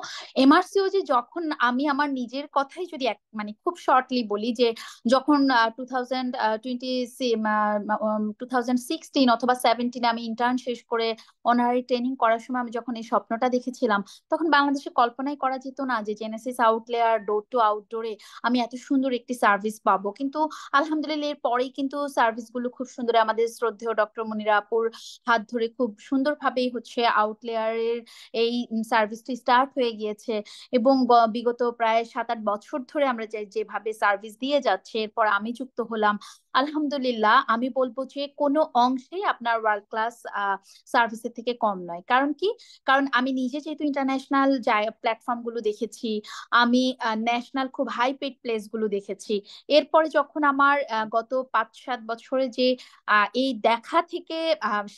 এমআরসিওজি যখন আমি আমার নিজের কথাই যদি মানে খুব শর্টলি বলি, যে যখন 2016 অথবা 17 আমি ইন্টার্ন শেষ করে অনারারি ট্রেনিং করার সময় আমি যখন এই স্বপ্নটা দেখেছিলাম, তখন বাংলাদেশে কল্পনাই করা যেত না যে জেনেসিস আউটলেয়ার ডোর টু আউটডোরে আমি এত সুন্দর একটি সার্ভিস পাবো। কিন্তু আলহামদুলিল্লাহ এর পরেই কিন্তু সার্ভিস গুলো খুব সুন্দর, আমাদের শ্রদ্ধেয় ডক্টর মনিরা আপুর হাত ধরে খুব সুন্দরভাবেই হচ্ছে আউটলেয়ারের এই সার্ভিসটি স্টার্ট হয়ে গিয়েছে। এবং বিগত প্রায় 7-8 বছর ধরে আমরা যেভাবে সার্ভিস দিয়ে যাচ্ছে, এরপর আমি যুক্ত হলাম। আলহামদুলিল্লাহ আমি বলবো যে কোনো অংশেই আপনার ওয়ার্ল্ড ক্লাস সার্ভিসের থেকে কম নয়। কারণ কি? কারণ আমি নিজে যেহেতু ইন্টারন্যাশনাল প্ল্যাটফর্ম গুলো দেখেছি, আমি ন্যাশনাল খুব হাই পেড প্লেস গুলো দেখেছি। এরপরে যখন আমার গত 5-7 বছরে যে এই দেখা থেকে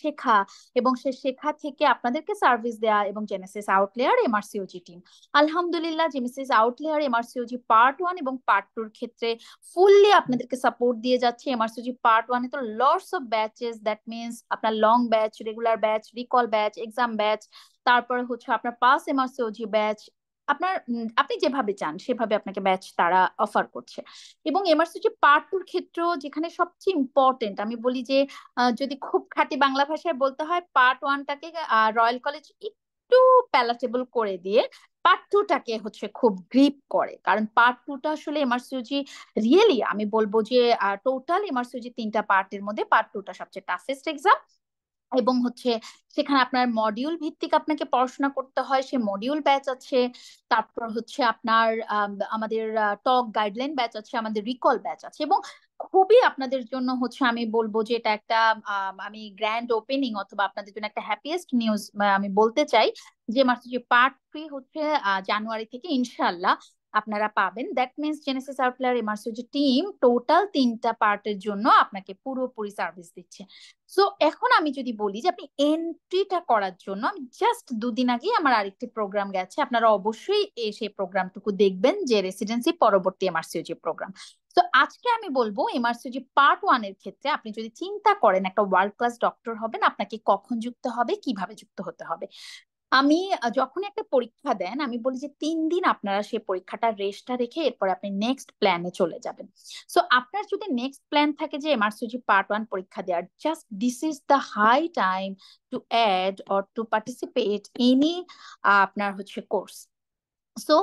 শেখা, এবং সে শেখা থেকে আপনাদেরকে সার্ভিস দেয়া, এবং জেনেসিস আউটলেয়ার এমআরসিওজি টিম, আলহামদুলিল্লাহ জেনেসিস আউটলেয়ার এমআরসিওজি পার্ট 1 এবং পার্ট 2 ক্ষেত্রে ফুললি আপনাদেরকে সাপোর্ট দিয়ে যাচ্ছে। এমআরসিওজি পার্ট 1 এ তো lots of batches, that means আপনার long batch, regular batch, recall batch, exam batch, তারপরে হচ্ছে আপনার পাস এমআরসিওজি ব্যাচ, আপনার আপনি যেভাবে চান সেভাবে আপনাকে ব্যাচ তারা অফার করছে। এবং এমআরসিওজি পার্ট 2 ক্ষেত্রেও যেখানে সবচেয়ে ইম্পর্টেন্ট আমি বলি যে যদি খুব খাঁটি বাংলা ভাষায় বলতে হয়, পার্ট 1টাকে রয়্যাল কলেজ একটু প্যালাটেবল করে দিয়ে পার্ট 2টাকে হচ্ছে খুব গ্রিপ করে। কারণ পার্ট 2টা আসলে এমআরসিওজি রিয়েলি আমি বলবো যে টোটাল এমআরসিওজি 3টা পার্টের মধ্যে পার্ট 2টা সবচেয়ে টাফেস্ট এক্সাম। এবং হচ্ছে সেখানে আপনার মডিউল ভিত্তিক আপনাকে পড়াশোনা করতে হয়, সে মডিউল ব্যাচ আছে। তারপর হচ্ছে আপনার আমাদের টক গাইডলাইন ব্যাচ আছে, আমাদের রিকল ব্যাচ আছে। এবং খুবই আপনাদের জন্য হচ্ছে আমি বলবো যে এটা একটা আমি গ্র্যান্ড ওপেনিং অথবা আপনাদের জন্য একটা হ্যাপিয়েস্ট নিউজ আমি বলতে চাই, যে মাত্র যে পার্ট 3 হচ্ছে জানুয়ারি থেকে ইনশাল্লাহ আপনারা পাবেন। That means Genesis outlier MRCOG team total 3টা পার্টের জন্য আপনাকে পুরোপুরি সার্ভিস দিচ্ছে। সো এখন আমি যদি বলি যে আপনি এন্ট্রিটা করার জন্য, আমি জাস্ট 2 দিন আগে আমার আরেকটি প্রোগ্রাম গেছে, আপনারা অবশ্যই সেই প্রোগ্রামটুকু দেখবেন, যে রেসিডেন্সি পরবর্তী এমআরসিওজি প্রোগ্রাম। তো আজকে আমি বলবো এমআরসিওজি পার্ট 1 এর ক্ষেত্রে আপনি যদি চিন্তা করেন একটা ওয়ার্ল্ড ক্লাস ডক্টর হবেন, আপনাকে কখন যুক্ত হবে, কিভাবে যুক্ত হতে হবে। আমি যখন একটা পরীক্ষা দেন, আমি বলি যে 3 দিন আপনারা সেই পরীক্ষাটা রেস্টটা রেখে এরপর আপনি নেক্সট প্ল্যানে চলে যাবেন। সো আপনার যদি নেক্সট প্ল্যান থাকে যে এমআরসিওজি পার্ট 1 পরীক্ষা দেওয়ার, just this is the high time to add or to participate any আপনার হচ্ছে কোর্স। সো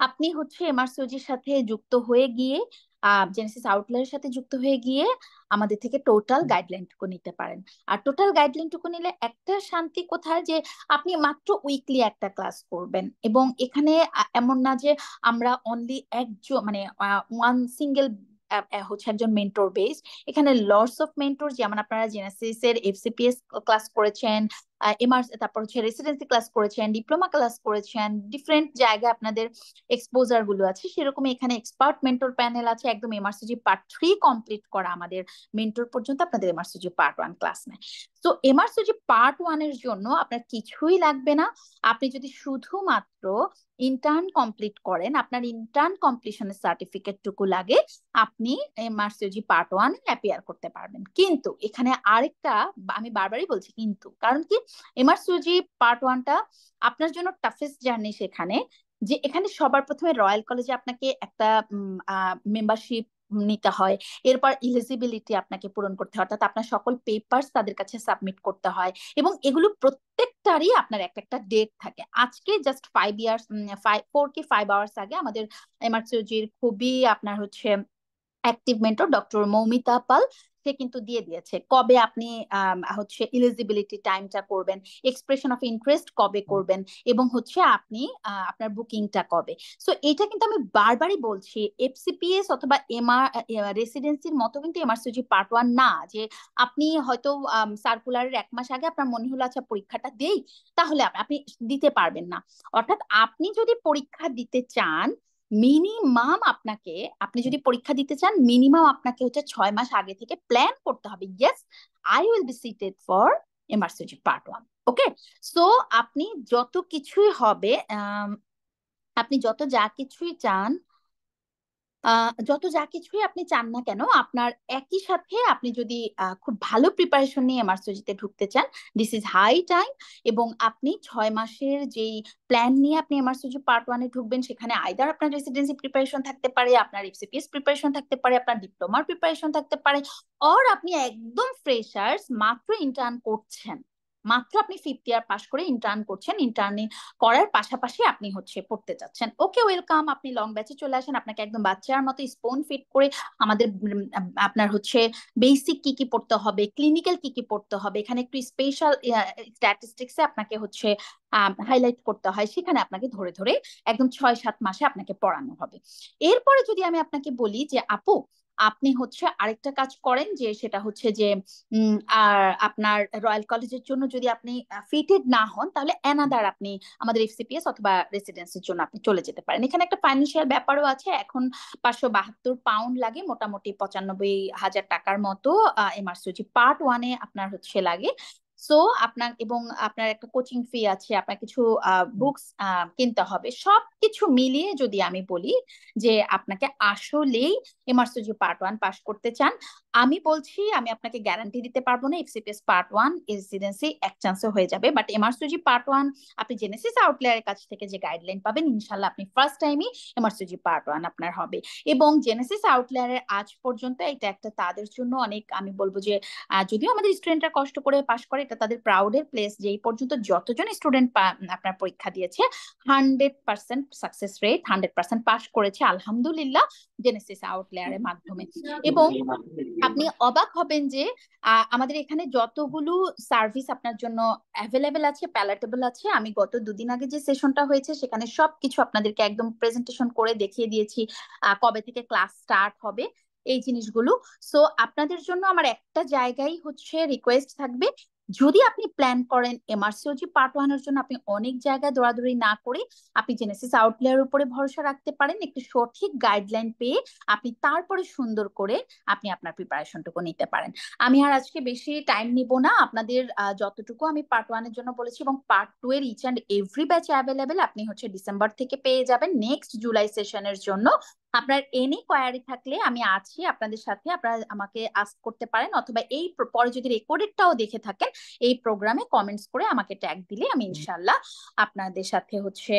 আপনি হচ্ছে এমআরসিওজির সাথে যুক্ত হয়ে গিয়ে জেনেসিস আউটলায়ারের সাথে যুক্ত হয়ে গিয়ে আমাদের থেকে টোটাল গাইডলাইনটুকু নিতে পারেন। আর টোটাল গাইডলাইনটুকু নিলে একটা শান্তি কোথায়, যে আপনি মাত্র উইকলি একটা ক্লাস করবেন। এবং এখানে এমন না যে আমরা অনলি একজন মানে ওয়ান সিঙ্গেল হচ্ছে একজন মেন্টর বেস। এখানে লটস অফ মেন্টর, যেমন আপনারা জেনেসিস এর এফসিপিএস ক্লাস করেছেন, তারপর হচ্ছে রেসিডেন্সি ক্লাস করেছেন, ডিপ্লোমা ক্লাস করেছেন, ডিফারেন্ট জায়গায় আপনাদের এক্সপোজার গুলো আছে, সেরকম এখানে এক্সপার্ট মেন্টর প্যানেল আছে, একদম এমআরসিজি পার্ট 3 কমপ্লিট করা আমাদের মেন্টর পর্যন্ত আপনাদের এমআরসিজি পার্ট 1 ক্লাস নেয়। তো এমআরসিজি পার্ট 1 এর জন্য আপনার কিছুই লাগবে না। আপনি যদি শুধুমাত্র ইন্টার্ন কমপ্লিট করেন, আপনার ইন্টার্ন কমপ্লিশনের সার্টিফিকেট টুকু লাগে, আপনি এমআরসিজি পার্ট 1 অ্যাপিয়ার করতে পারবেন। কিন্তু এখানে আরেকটা, আমি বারবারই বলছি কিন্তু, কারণ কি এমআরসিজি পার্ট 1টা আপনার জন্য টাফেস্ট জার্নি সেখানে, যে এখানে সবার প্রথমে রয়্যাল কলেজে আপনাকে একটা মেম্বারশিপ নিতে হয়, এরপর এলিজিবিলিটি আপনাকে পূরণ করতে হয়, অর্থাৎ আপনার সকল পেপারস তাদের কাছে সাবমিট করতে হয়, এবং এগুলো প্রত্যেকটারই আপনার একটা একটা ডেট থাকে। আজকে জাস্ট 4 কি 5 আওয়ার্স আগে আমাদের এমআরসিজির খুবই আপনার হচ্ছে active mentor doctor Moumita Pal, সে কিন্তু দিয়ে দিয়েছে কবে আপনি হচ্ছে এলিজিবিলিটি টাইমটা করবেন, এক্সপ্রেশন অফ ইন্টারেস্ট কবে করবেন, এবং হচ্ছে আপনি আপনার বুকিংটা কবে। সো এটা কিন্তু আমি বারবারই বলছি, এফসিপিএস অথবা রেসিডেন্সির মতো কিন্তু এমআরসিজি পার্ট 1 না, যে আপনি হয়তো সার্কুলারের 1 মাস আগে আপনার মনে হলো আচ্ছা পরীক্ষাটা দেই, তাহলে আপনি দিতে পারবেন না। অর্থাৎ আপনি যদি পরীক্ষা দিতে চান, মিনিমাম আপনাকে, আপনি যদি পরীক্ষা দিতে চান মিনিমাম আপনাকে হচ্ছে 6 মাস আগে থেকে প্ল্যান করতে হবে, yes I will be seated for MRCG part 1। Okay, so আপনি যত কিছুই হবে, আপনি যা কিছুই চান, আপনি চান না কেন, আপনার একই সাথে আপনি যদি খুব ভালো প্রিপারেশন নিয়ে এমআরসিজিতে ঢুকতে চান, দিস ইজ হাই টাইম। এবং আপনি 6 মাসের যেই প্ল্যান নিয়ে আপনি এমআরসিজি পার্ট 1 এ ঢুকবেন, সেখানে আইদার আপনার রেসিডেন্সি প্রিপারেশন থাকতে পারে, আপনার এফসিপিএস প্রিপারেশন থাকতে পারে, আপনার ডিপ্লোমার প্রিপারেশন থাকতে পারে, অর আপনি একদম ফ্রেশার্স, মাত্র ইন্টার্ন করছেন, মাত্র আপনি 5th ইয়ার পাস করে ইন্টার্ন করছেন, ইন্টার্নি করার পাশাপাশি আপনি হচ্ছে পড়তে যাচ্ছেন, ওকে ওয়েলকাম, আপনি লং ব্যাচে চলে আসেন। আপনাকে একদম বাচ্চার মতো স্পুন ফিট করে আমাদের আপনার হচ্ছে বেসিক কি কি পড়তে হবে, ক্লিনিক্যাল কি কি পড়তে হবে, এখানে একটু স্পেশাল স্ট্যাটিস্টিক্সে আপনাকে হচ্ছে হাইলাইট করতে হয়, সেখানে আপনাকে ধরে ধরে একদম 6-7 মাসে আপনাকে পড়ানো হবে। এরপরে যদি আমি আপনাকে বলি যে আপু আপনি হচ্ছে আরেকটা কাজ করেন, যে সেটা হচ্ছে যে আর আপনার রয়্যাল কলেজের জন্য যদি আপনি ফিটেড না হন, তাহলে অ্যানাদার আপনি আমাদের এফসিপিএস অথবা রেসিডেন্সির জন্য আপনি চলে যেতে পারেন। এখানে একটা ফাইন্যান্সিয়াল ব্যাপারও আছে, এখন 572 পাউন্ড লাগে, মোটামুটি 95,000 টাকার মতো এমআরসিজি পার্ট 1 এ আপনার হচ্ছে লাগে। সো আপনার, এবং আপনার একটা কোচিং ফি আছে, আপনার কিছু বুকস কিনতে হবে, সবকিছু মিলিয়ে যদি আমি বলি যে আপনাকে আসলেই এমআরসিজি পার্ট 1 পাস করতে চান, আমি বলছি, আমি আপনাকে গ্যারান্টি দিতে পারবো না এফসিপিএস পার্ট 1 রেসিডেন্সি এক চান্সে হয়ে যাবে, বাট এমআরসিজি পার্ট 1 আপনি জেনেসিস আউটলায়ারের কাছ থেকে যে গাইডলাইন পাবেন, ইনশাল্লাহ আপনি ফার্স্ট টাইমই এমআরসিজি পার্ট 1 আপনার হবে। এবং জেনেসিস আউটলায়ারের আজ পর্যন্ত এটা একটা তাদের জন্য অনেক, আমি বলবো যে যদিও আমাদের স্টুডেন্টরা কষ্ট করে পাস করে, এটা তাদের প্রাউডের প্লেস যে এই পর্যন্ত যতজন স্টুডেন্ট আপনার পরীক্ষা দিয়েছে 100% সাকসেস রেট, 100% পাস করেছে আলহামদুলিল্লাহ জেনেসিস আউটলায়ারের মাধ্যমে। এবং আপনি অবাক হবেন যে আমাদের এখানে যতগুলো সার্ভিস আপনার জন্য অ্যাভেলেবেল আছে, প্যালেটেবল আছে, আমি গত 2 দিন আগে যে সেশনটা হয়েছে সেখানে সবকিছু আপনাদেরকে একদম প্রেজেন্টেশন করে দেখিয়ে দিয়েছি, কবে থেকে ক্লাস স্টার্ট হবে এই জিনিসগুলো। সো আপনাদের জন্য আমার একটা জায়গায় হচ্ছে রিকোয়েস্ট থাকবে, যদি আপনি প্ল্যান করেন এমআরসিজি পার্ট 1 এর জন্য, আপনি অনেক জায়গায় দৌড়াদৌড়ি না করে আপনি জেনেসিস আউটলায়ার উপরে ভরসা রাখতে পারেন, একটু সঠিক গাইডলাইন পেয়ে আপনি তারপরে সুন্দর করে আপনি আপনার প্রিপারেশনটুকু নিতে পারেন। আমি আর আজকে বেশি টাইম নিব না, আপনাদের যতটুকু আমি পার্ট 1 এর জন্য বলেছি এবং পার্ট 2 এর each and every batch available আপনি হচ্ছে ডিসেম্বর থেকে পেয়ে যাবেন নেক্সট জুলাই সেশনের জন্য। আপনার এনি কোয়ারি থাকলে আমি আছি আপনাদের সাথে, আপনারা আমাকে আস্ক করতে পারেন, অথবা এই পরে যদি রেকর্ডেডটাও দেখে থাকেন এই প্রোগ্রামে কমেন্টস করে আমাকে ট্যাগ দিলে আমি ইনশাল্লাহ আপনাদের সাথে হচ্ছে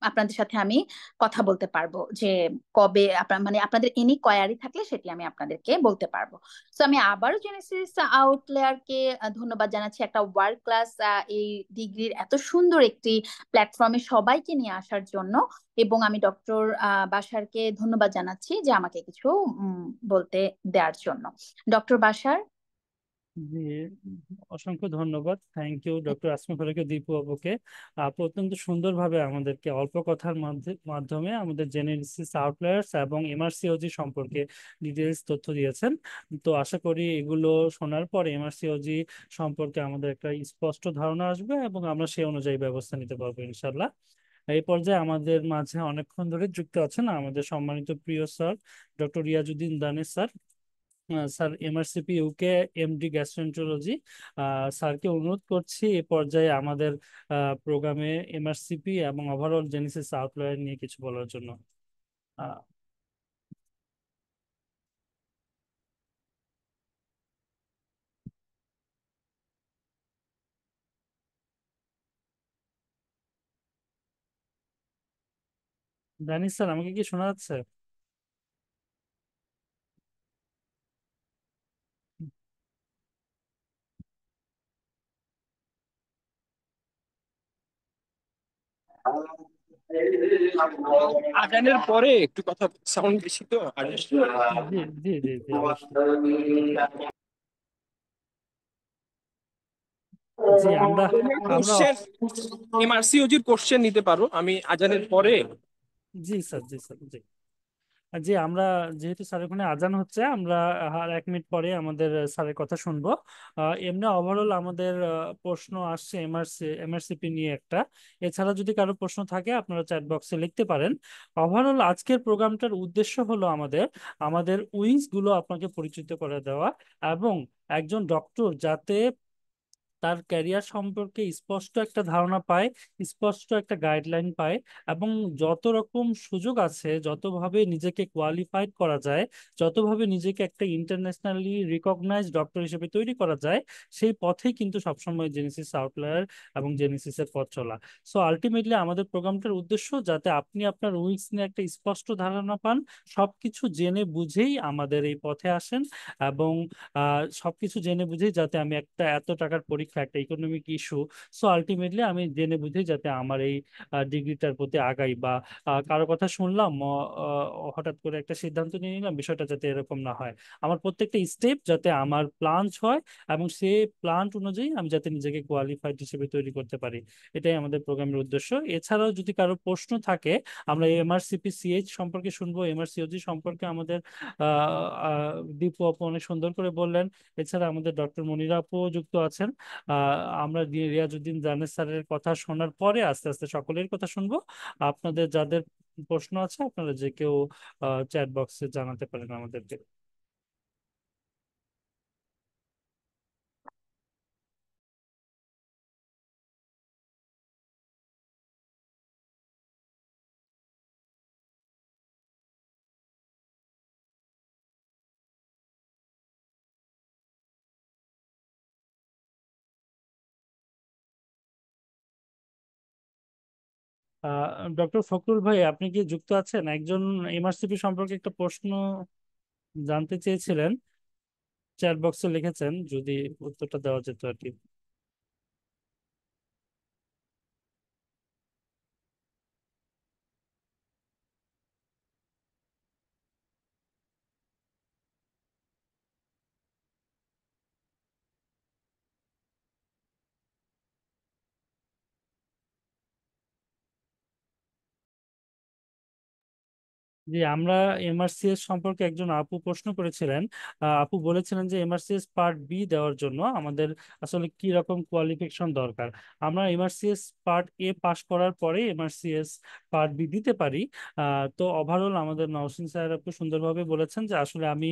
আপনাদের সাথে আমি কথা বলতে পারবো, যে কবে মানে আপনাদের এনি কোয়ারি থাকলে সেটি আমি আপনাদেরকে বলতে পারবো। তো আমি আবারও জেনেসিস আউটলায়ারকে ধন্যবাদ জানাচ্ছি একটা ওয়ার্ল্ড ক্লাস এই ডিগ্রির এত সুন্দর একটি প্ল্যাটফর্মে সবাইকে নিয়ে আসার জন্য, এবং আমি ডক্টর বাশারকে ধন্যবাদ জানাচ্ছি যে আমাকে কিছু বলতে দেওয়ার জন্য। ডক্টর বাশার। জি, অসংখ্য ধন্যবাদ। Thank you doctor Asma Faruqui Dipu আপুকে। আপু অত্যন্ত সুন্দরভাবে আমাদেরকে অল্প কথার মাধ্যমে আমাদের জেনেরিসিস আউটলায়ার্স এবং এমআরসিওজি সম্পর্কে ডিটেলস তথ্য দিয়েছেন। তো আশা করি এগুলো শোনার পরে এমআরসিওজি সম্পর্কে আমাদের একটা স্পষ্ট ধারণা আসবে এবং আমরা সেই অনুযায়ী ব্যবস্থা নিতে পারবো ইনশাল্লাহ। এই পর্যায়ে আমাদের মাঝে অনেকক্ষণ ধরে যুক্ত আছেন আমাদের সম্মানিত প্রিয় sir doctor Riazuddin Danish sir. Sir MRCP UK MD gastroenterology. স্যারকে অনুরোধ করছি এই পর্যায়ে আমাদের প্রোগ্রামে এমআরসিপি এবং ওভারঅল জেনেসিস আউটলায়ার নিয়ে কিছু বলার জন্য। আহ, দানিশ স্যার, আমাকে কি শোনা যাচ্ছে? আজানের পরে একটু কথা সাউন্ড বেশি তো আর জি জি জি জি, অবশ্যই। জি, আমরা আমরা কোশ্চেন এমআরসিওজির কোশ্চেন নিতে পারো আমি আজানের পরে। জি স্যার, জি স্যার, জি। জি, আমরা যেহেতু স্যার ওখানে আজান হচ্ছে, আমরা আর 1 মিনিট পরে আমাদের স্যারের কথা শুনবো। এমনি ওভারঅল আমাদের প্রশ্ন আসছে এমআরসিপি নিয়ে একটা। এছাড়া যদি কারো প্রশ্ন থাকে আপনারা চ্যাট বক্সে লিখতে পারেন। ওভারঅল আজকের প্রোগ্রামটার উদ্দেশ্য হলো আমাদের আমাদের উইংস গুলো আপনাকে পরিচিত করে দেওয়া এবং একজন ডক্টর যাতে তার ক্যারিয়ার সম্পর্কে স্পষ্ট একটা ধারণা পায়, স্পষ্ট একটা গাইডলাইন পায় এবং যত রকম সুযোগ আছে, যতভাবে নিজেকে কোয়ালিফাইড করা যায়, যতভাবে নিজেকে একটা ইন্টারন্যাশনালি রিকগনাইজড ডক্টর হিসেবে তৈরি করা যায়, সেই পথেই কিন্তু সবসময় জেনেসিস আউটলায়ার এবং জেনেসিসের পথ চলা। সো আলটিমেটলি আমাদের প্রোগ্রামটার উদ্দেশ্য যাতে আপনি আপনার উইংস নিয়ে একটা স্পষ্ট ধারণা পান, সবকিছু জেনে বুঝেই আমাদের এই পথে আসেন এবং সবকিছু জেনে বুঝেই যাতে আমি একটা এত টাকার পরীক্ষা, একটা ইকোনমিক ইস্যু, সো আলটিমেটলি আমি জেনে বুঝেই যাতে আমার এই ডিগ্রিটার প্রতি আগাই বা কারো কথা শুনলাম হঠাৎ করে একটা সিদ্ধান্ত নিয়ে নিলাম, বিষয়টা যাতে এরকম না হয়। আমার প্রত্যেকটা স্টেপ যাতে আমার প্ল্যান হয় এবং সেই প্ল্যান অনুযায়ী আমি যাতে নিজেকে কোয়ালিফাইড হিসেবে তৈরি করতে পারি, এটাই আমাদের প্রোগ্রামের উদ্দেশ্য। এছাড়াও যদি কারো প্রশ্ন থাকে, আমরা এমআরসিপি সিএইচ সম্পর্কে শুনবো, এমআরসিওজি সম্পর্কে আমাদের দীপু আপু অনেক সুন্দর করে বললেন। এছাড়া আমাদের ডক্টর মনিরা আপু যুক্ত আছেন। আমরা রিয়াজউদ্দিন জানের স্যারের কথা শোনার পরে আস্তে আস্তে সকলের কথা শুনবো। আপনাদের যাদের প্রশ্ন আছে আপনারা যে কেউ চ্যাট বক্সে জানাতে পারেন আমাদেরকে। ডক্টর ফখরুল ভাই, আপনি কি যুক্ত আছেন? একজন এমআরসিপি সম্পর্কে একটা প্রশ্ন জানতে চেয়েছিলেন, চ্যাট বক্সে লিখেছেন, যদি উত্তরটা দেওয়া যেত আর কি। জি, আমরা এমআরসিএস সম্পর্কে একজন আপু প্রশ্ন করেছিলেন। আপু বলেছিলেন যে এমআরসিএস পার্ট বি দেওয়ার জন্য আমাদের আসলে কি রকম কোয়ালিফিকেশন দরকার। আমরা এমআরসিএস পার্ট এ পাশ করার পরে এমআরসিএস পার্ট বি দিতে পারি। তো ওভারঅল আমাদের নওশিন স্যার আপু সুন্দরভাবে বলেছেন যে আসলে আমি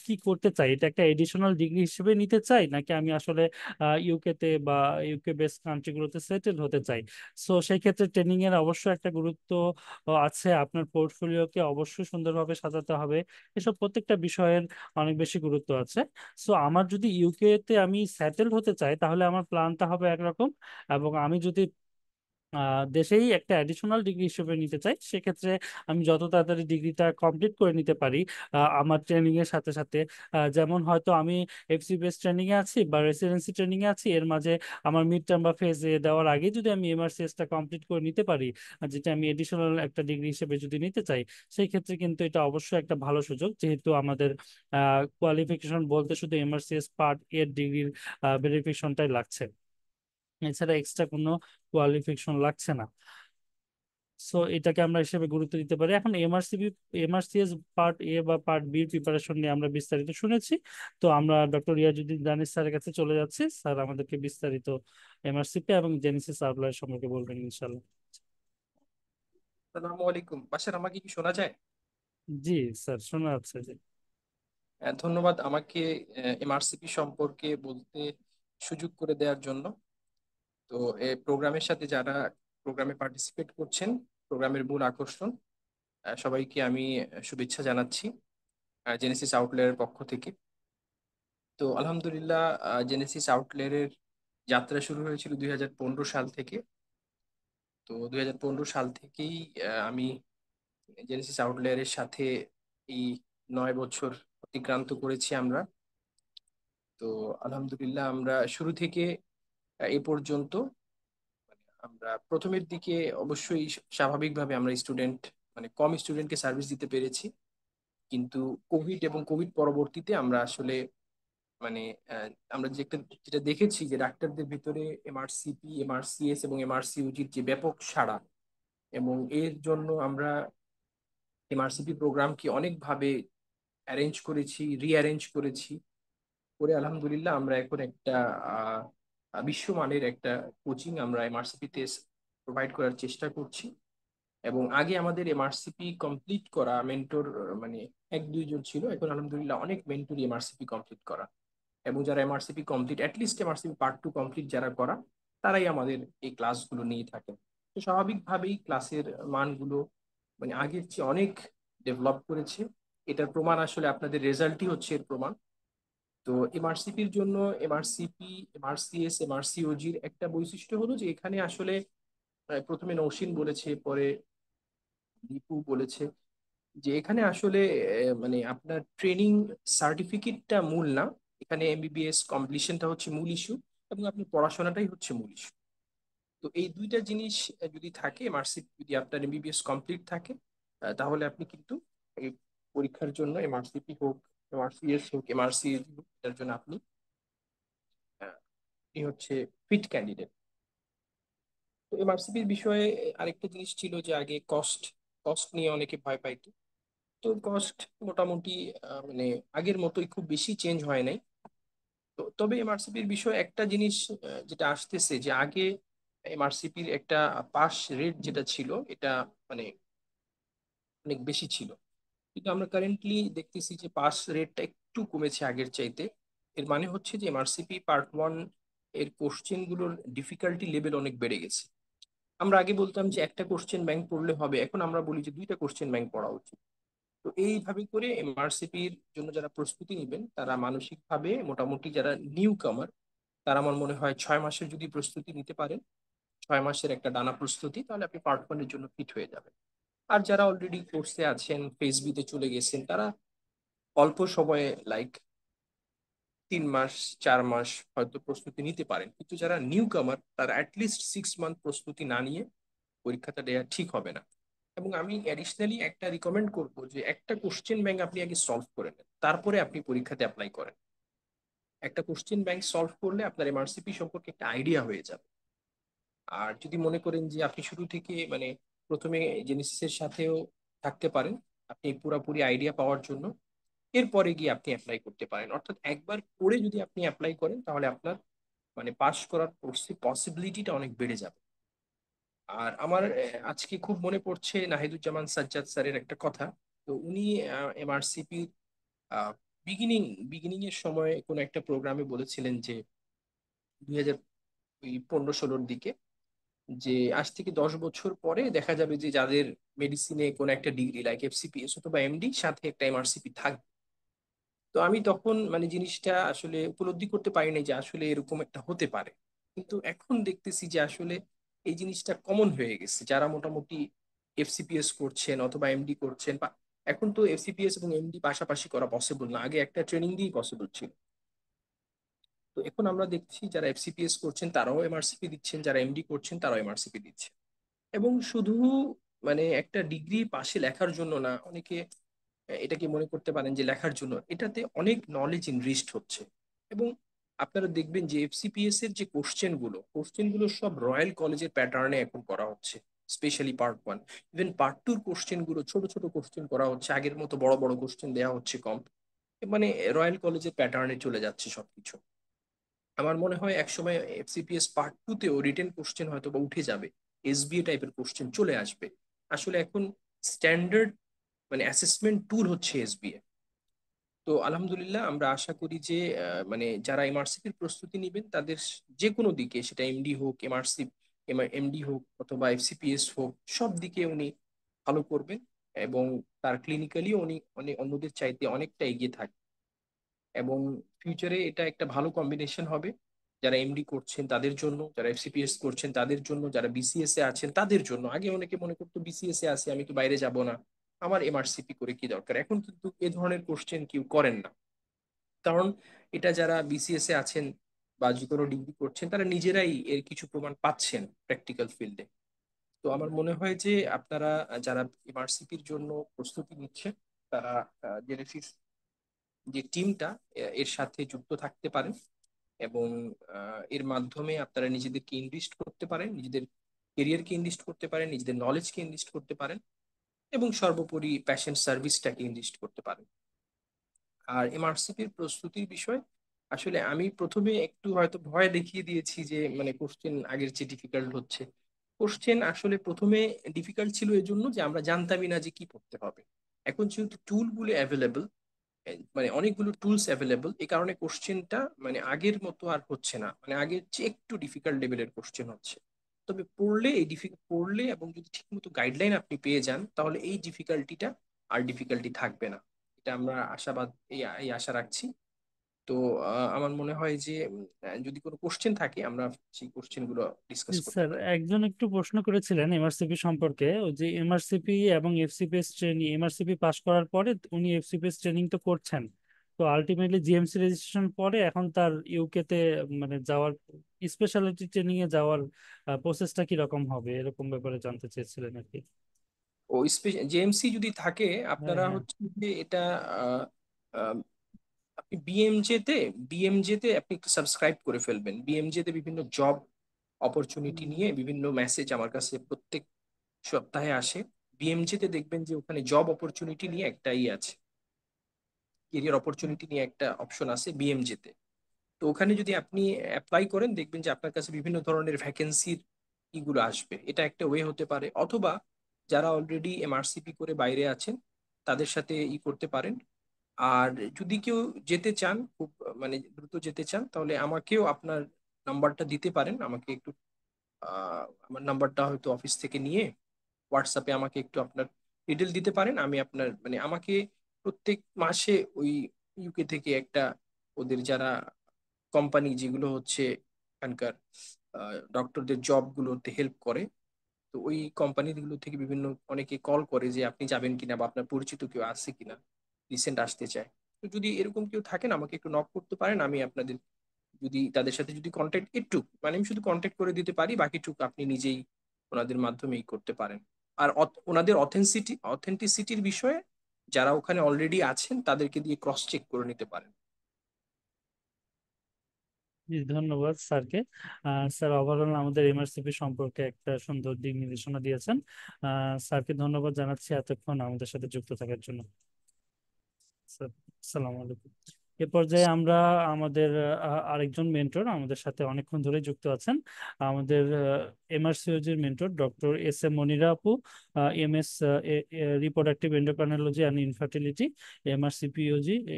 কি করতে চাই, এটা একটা এডিশনাল ডিগ্রি হিসেবে নিতে চাই নাকি আমি আসলে ইউকে তে বা ইউকে বেস কান্ট্রিগুলোতে সেটেল হতে চাই। সো সেই ক্ষেত্রে ট্রেনিং এর অবশ্যই একটা গুরুত্ব আছে, আপনার পোর্টফোলিওকে অবশ্যই সুন্দরভাবে সাজাতে হবে, এসব প্রত্যেকটা বিষয়ের অনেক বেশি গুরুত্ব আছে। সো আমার যদি ইউকে তে আমি সেটেল হতে চাই তাহলে আমার প্ল্যানটা হবে একরকম, এবং আমি যদি দেশেই একটা অ্যাডিশনাল ডিগ্রি হিসেবে নিতে চাই, সেক্ষেত্রে আমি যত তাড়াতাড়ি ডিগ্রিটা কমপ্লিট করে নিতে পারি আমার ট্রেনিং এর সাথে সাথে, যেমন হয়তো আমি এফসি বেস ট্রেনিং এ আছি বা রেসিডেন্সি ট্রেনিং এ আছি, এর মাঝে আমার মিড টার্ম বা ফেজ দেওয়ার আগে যদি আমি এমআরসিএস টা কমপ্লিট করে নিতে পারি, যেটা আমি এডিশনাল একটা ডিগ্রি হিসেবে যদি নিতে চাই, সেই ক্ষেত্রে কিন্তু এটা অবশ্যই একটা ভালো সুযোগ, যেহেতু আমাদের কোয়ালিফিকেশন বলতে শুধু এমআরসিএস পার্ট এর ডিগ্রির ভেরিফিকেশনটাই লাগছে, এছাড়া এক্সট্রা কোনো কোয়ালিফিকেশন লাগছে না। সো এটাকে আমরা হিসেবে গুরুত্ব দিতে পারি। এখন এমআরসিএস পার্ট এ বা পার্ট বি প্রিপারেশন নিয়ে আমরা বিস্তারিত শুনেছি, তো আমরা ডক্টর রিয়াজউদ্দিন দানিশ স্যারের কাছে চলে যাচ্ছি, স্যার আমাদেরকে বিস্তারিত এমআরসিপি এবং জেনেসিস আউটলায়ার সম্পর্কে বলবেন ইনশাল্লাহ। আসসালামু আলাইকুম, বাসার আমাকে কি শোনা যায়? জি স্যার, শোনা যাচ্ছে জি। ধন্যবাদ আমাকে এমআরসিপি সম্পর্কে বলতে সুযোগ করে দেওয়ার জন্য। তো এই প্রোগ্রামের সাথে যারা প্রোগ্রামে পার্টিসিপেট করছেন, প্রোগ্রামের মূল আকর্ষণ, সবাইকে আমি শুভেচ্ছা জানাচ্ছি জেনেসিস আউটলেয়ারের পক্ষ থেকে। তো আলহামদুলিল্লাহ, জেনেসিস আউটলেয়ারের যাত্রা শুরু হয়েছিল 2015 সাল থেকে। তো 2015 সাল থেকেই আমি জেনেসিস আউটলেয়ারের সাথে এই 9 বছর অতিক্রান্ত করেছি আমরা। তো আলহামদুলিল্লাহ আমরা শুরু থেকে এ পর্যন্ত, আমরা প্রথমের দিকে অবশ্যই স্বাভাবিকভাবে আমরা স্টুডেন্ট, মানে কম স্টুডেন্টকে সার্ভিস দিতে পেরেছি, কিন্তু কোভিড এবং কোভিড পরবর্তীতে আমরা আসলে মানে আমরা যেটা দেখেছি যে ডাক্তারদের ভিতরে এমআরসিপি, এমআরসিএস এবং এমআরসিইউজির যে ব্যাপক সাড়া, এবং এর জন্য আমরা এমআরসিপি প্রোগ্রামকে অনেকভাবে অ্যারেঞ্জ করেছি, রিঅ্যারেঞ্জ করেছি, করে আলহামদুলিল্লাহ আমরা এখন একটা বিশ্বমানের একটা কোচিং আমরা এমআরসিপিতে প্রোভাইড করার চেষ্টা করছি। এবং আগে আমাদের এমআরসিপি কমপ্লিট করা মেন্টর মানে 1-2 জন ছিল, এখন আলহামদুলিল্লাহ অনেক মেন্টর এমআরসিপি কমপ্লিট করা, এবং যারা MRCP complete, at least MRCP part 2 complete যারা করা, তারাই আমাদের এই ক্লাসগুলো নিয়ে থাকেন। তো স্বাভাবিকভাবেই ক্লাসের মানগুলো মানে আগের চেয়ে অনেক ডেভেলপ করেছে। এটার প্রমাণ আসলে আপনাদের রেজাল্টই হচ্ছে এর প্রমাণ। তো এমআরসিপির জন্য এমআরসিপি, এমআরসিএস, এমআরসিওজির একটা বৈশিষ্ট্য হলো যে এখানে আসলে প্রথমে নৌসিন বলেছে, পরে দীপু বলেছে যে এখানে আসলে মানে আপনার ট্রেনিং সার্টিফিকেটটা মূল না, এখানে এমবিবিএস কমপ্লিশনটা হচ্ছে মূল ইস্যু, এবং আপনার পড়াশোনাটাই হচ্ছে মূল ইস্যু। তো এই দুইটা জিনিস যদি থাকে, এমআরসিপি যদি আপনার এমবিবিএস কমপ্লিট থাকে, তাহলে আপনি কিন্তু এই পরীক্ষার জন্য এমআরসিপি হোক, এমআরসিএস হোক, এমআরসি হোক, এটার জন্য আপনি আপনি হচ্ছে ফিট ক্যান্ডিডেট। তো এমআরসিপির বিষয়ে আরেকটা জিনিস ছিল যে আগে কস্ট কস্ট নিয়ে অনেকে ভয় পাইতো। তো কস্ট মোটামুটি মানে আগের মতোই, খুব বেশি চেঞ্জ হয় নাই। তো তবে এমআরসিপির বিষয়ে একটা জিনিস যেটা আসতেছে, যে আগে এমআরসিপির একটা পাস রেট যেটা ছিল, এটা মানে অনেক বেশি ছিল, কিন্তু আমরা কারেন্টলি দেখতেছি যে পাস রেটটা একটু কমেছে আগের চাইতে। এর মানে হচ্ছে যে এমআরসিপি পার্ট 1 এর কোশ্চেন গুলোর ডিফিকাল্টি লেভেল অনেক বেড়ে গেছে। আমরা আগে বলতাম যে একটা কোশ্চেন ব্যাংক পড়লে হবে, এখন আমরা বলি যে 2টা কোশ্চেন ব্যাংক পড়া উচিত। তো এইভাবে করে এমআরসিপির জন্য যারা প্রস্তুতি নেবেন, তারা মানসিকভাবে মোটামুটি, যারা নিউ কামার, তারা আমার মনে হয় 6 মাসের যদি প্রস্তুতি নিতে পারেন, 6 মাসের একটা টানা প্রস্তুতি, তাহলে আপনি পার্ট 1 এর জন্য ফিট হয়ে যাবেন। আর যারা অলরেডি কোর্সে আছেন, ফেজ বিতে চলে গেছেন, তারা অল্প সময়ে, লাইক 3 মাস, 4 মাস হয়তো প্রস্তুতি নিতে পারেন, কিন্তু যারা নিউ কামার, তারা অ্যাটলিস্ট 6 মান্থ প্রস্তুতি না নিয়ে পরীক্ষাটা দেওয়া ঠিক হবে না। এবং আমি অ্যাডিশনালি একটা রিকমেন্ড করবো যে একটা কোশ্চেন ব্যাংক আপনি আগে সলভ করে নেন, তারপরে আপনি পরীক্ষাতে অ্যাপ্লাই করেন। একটা কোশ্চেন ব্যাংক সলভ করলে আপনার এমআরসিপি সম্পর্কে একটা আইডিয়া হয়ে যাবে। আর যদি মনে করেন যে আপনি শুরু থেকে মানে প্রথমে জেনেসিসের সাথেও থাকতে পারেন, আপনি পুরোপুরি আইডিয়া পাওয়ার জন্য, এরপরে গিয়ে আপনি অ্যাপ্লাই করতে পারেন। অর্থাৎ একবার পড়ে যদি আপনি অ্যাপ্লাই করেন, তাহলে আপনার মানে পাস করার পসিবিলিটিটা অনেক বেড়ে যাবে। আর আমার আজকে খুব মনে পড়ছে নাহিদুজ্জামান সাজ্জাদ স্যারের একটা কথা। তো উনি এমআরসিপি বিগিনিং বিগিনিং এর সময় কোন একটা প্রোগ্রামে বলেছিলেন যে 2015-16 দিকে, যে আজ থেকে 10 বছর পরে দেখা যাবে যে যাদের মেডিসিনে কোন একটা ডিগ্রি লাইক এফসিপিএস অথবা এমডি, সাথে একটা এমআরসিপি থাকবে। তো আমি তখন মানে জিনিসটা আসলে উপলব্ধি করতে পারিনি যে আসলে এরকম একটা হতে পারে, কিন্তু এখন দেখতেছি যে আসলে এই জিনিসটা কমন হয়ে গেছে। যারা মোটামুটি এফসিপিএস করছেন অথবা এমডি করছেন, বা এখন তো এফসিপিএস এবং এমডি পাশাপাশি করা পসিবল না, আগে একটা ট্রেনিং দিয়েই পসিবল ছিল। তো এখন আমরা দেখছি যারা এফসিপিএস করছেন তারাও এমআরসিপি দিচ্ছেন, যারা এমডি করছেন তারাও এমআরসিপি দিচ্ছে। এবং শুধু মানে একটা ডিগ্রি পাশে লেখার জন্য না, অনেকে এটাকে মনে করতে পারেন যে লেখার জন্য, এটাতে অনেক নলেজ ইনরিচড হচ্ছে। এবং আপনারা দেখবেন যে এফসিপিএস এর যে কোশ্চেনগুলো সব রয়্যাল কলেজের প্যাটার্নে এখন করা হচ্ছে, স্পেশালি পার্ট 1। ইভেন পার্ট 2 কোশ্চেনগুলো ছোট ছোট কোশ্চেন করা হচ্ছে, আগের মতো বড় বড় কোশ্চেন দেওয়া হচ্ছে কম। মানে রয়্যাল কলেজের প্যাটার্নে চলে যাচ্ছে সবকিছু। আমার মনে হয় একসময় এফসিপিএস পার্ট 2তেও রিটেন কোশ্চেন হয়তো বা উঠে যাবে, এসবিএ টাইপের কোশ্চেন চলে আসবে। আসলে এখন স্ট্যান্ডার্ড মানে অ্যাসেসমেন্ট টুল হচ্ছে এসবিএ। তো আলহামদুলিল্লাহ আমরা আশা করি যে মানে যারা এমআরসিপির প্রস্তুতি নেবেন তাদের যে কোনো দিকে, সেটা এমডি হোক, এমডি হোক অথবা এফসিপিএস হোক, সব দিকে উনি ভালো করবেন। এবং তার ক্লিনিক্যালি উনি অনেক অন্যদের চাইতে অনেকটা এগিয়ে থাকবেন। এবং ফিউচারে এটা একটা ভালো কম্বিনেশন হবে, যারা এমডি করছেন তাদের জন্য, যারা এফসিপিএস করছেন তাদের জন্য, যারা বিসিএস এ আছেন তাদের জন্য। আগে অনেকে মনে করতো বিসিএস এ আছে, আমি তো বাইরে যাব না, আমার এমআরসিপি করে কি দরকার। এখন কিন্তু এ ধরনের কোশ্চেন কেউ করেন না, কারণ এটা যারা বিসিএস এ আছেন বা যে কোনো ডিগ্রি করছেন তারা নিজেরাই এর কিছু প্রমাণ পাচ্ছেন প্র্যাকটিক্যাল ফিল্ডে। তো আমার মনে হয় যে আপনারা যারা এমআরসিপির জন্য প্রস্তুতি নিচ্ছেন তারা জেনেসিস যে টিমটা এর সাথে যুক্ত থাকতে পারেন। এবং এর মাধ্যমে আপনারা নিজেদেরকে ইনভেস্ট করতে পারেন, নিজেদের কেরিয়ারকে ইনভেস্ট করতে পারেন, নিজেদের নলেজকে ইনভেস্ট করতে পারেন, এবং সর্বোপরি প্যাশন সার্ভিসটাকে ইনভেস্ট করতে পারেন। আর এমআরসিপির প্রস্তুতির বিষয়, আসলে আমি প্রথমে একটু হয়তো ভয় দেখিয়ে দিয়েছি যে মানে কোশ্চেন আগের চেয়ে ডিফিকাল্ট হচ্ছে। কোশ্চেন আসলে প্রথমে ডিফিকাল্ট ছিল এজন্য যে আমরা জানতামই না যে কি পড়তে হবে। এখন যেহেতু টুলগুলো অ্যাভেলেবল, মানে অনেকগুলো টুলস অ্যাভেলেবল, এই কারণে কোশ্চেনটা মানে আগের মতো আর হচ্ছে না, মানে আগের চেয়ে একটু ডিফিকাল্ট লেভেলের কোশ্চেন হচ্ছে। তবে পড়লে এবং যদি ঠিকমতো গাইডলাইন আপনি পেয়ে যান তাহলে এই ডিফিকাল্টিটা আর ডিফিকাল্টি থাকবে না। এটা আমরা আশাবাদ, এই আশা রাখছি। তো আমার মনে হয় যে যদি কোনো কোশ্চেন থাকে আমরা সেই কোশ্চেন গুলো ডিসকাস করতে স্যার, পারি। একজন একটু প্রশ্ন করেছিলেন এমআরসিপি সম্পর্কে। ওই যে এমআরসিপি এবং এফসিপিএস ট্রেনিং, এমআরসিপি পাশ করার পরে উনি এফসিপিএস ট্রেনিং তো করছেন, তো আলটিমেটলি জিএমসি রেজিস্ট্রেশন পরে এখন তার ইউকে তে মানে যাওয়ার, স্পেশালিটি ট্রেনিং এ যাওয়ার প্রসেসটা কি রকম হবে, এরকম ব্যাপারে জানতে চেয়েছিলেন আর কি। ও জেএমসি যদি থাকে হ্যাঁ, আপনারা হ্যাঁ। হচ্ছে যে এটা আহ, আহ, আপনি বিএমজে তে আপনি সাবস্ক্রাইব করে ফেলবেন। বিএমজে তে বিভিন্ন জব অপরচুনিটি হুম, নিয়ে বিভিন্ন মেসেজ আমার কাছে প্রত্যেক সপ্তাহে আসে। বিএমজে তে দেখবেন যে ওখানে জব অপরচুনিটি নিয়ে একটা আছে, কেরিয়ার অপরচুনিটি নিয়ে একটা অপশন আছে বিএমজে তে। তো ওখানে যদি আপনি অ্যাপ্লাই করেন দেখবেন যে আপনার কাছে বিভিন্ন ধরনের ভ্যাকেন্সির ইগুলো আসবে। এটা একটা ওয়ে হতে পারে, অথবা যারা অলরেডি এমআরসিপি করে বাইরে আছেন তাদের সাথে করতে পারেন। আর যদি কেউ যেতে চান, খুব মানে দ্রুত যেতে চান, তাহলে আমাকেও আপনার নাম্বারটা দিতে পারেন। আমাকে একটু আমার নাম্বারটা হয়তো অফিস থেকে নিয়ে হোয়াটসঅ্যাপে আমাকে একটু আপনার ডিটেল দিতে পারেন। আমি আপনার মানে আমাকে প্রত্যেক মাসে ওই ইউকে থেকে একটা, ওদের যারা কোম্পানি যেগুলো হচ্ছে এখানকার ডক্টরদের জব গুলোতে হেল্প করে, তো ওই কোম্পানিগুলো থেকে বিভিন্ন অনেকে কল করে যে আপনি যাবেন কিনা বা আপনার পরিচিত কেউ আছে কিনা রিসেন্ট আসতে চায়। তো যদি এরকম কেউ থাকেন আমাকে একটু নক করতে পারেন, আমি আপনাদের যদি তাদের সাথে যদি কন্ট্যাক্ট একটু মানে আমি শুধু কন্ট্যাক্ট করে দিতে পারি, বাকিটুকু আপনি নিজেই ওনাদের মাধ্যমেই করতে পারেন। আর ওনাদের অথেন্টিসিটির বিষয়ে যারা ওখানে অলরেডি আছেন তাদেরকে দিয়ে ক্রস চেক করে নিতে পারেন। জি, ধন্যবাদ স্যারকে। স্যার ওভারঅল আমাদের এমআরসিপি সম্পর্কে একটা সুন্দর দিক নির্দেশনা দিয়েছেন। স্যারকে ধন্যবাদ জানাচ্ছি এতক্ষণ আমাদের সাথে যুক্ত থাকার জন্য। স্যার, আসসালামু আলাইকুম। এ পর্যায়ে আমরা আমাদের আরেকজন মেন্টর আমাদের সাথে অনেকক্ষণ ধরে যুক্ত আছেন, আমাদের এমআরসিওজির mentor doctor S M Monira আপু, MS reproductive endocrinology and infertility,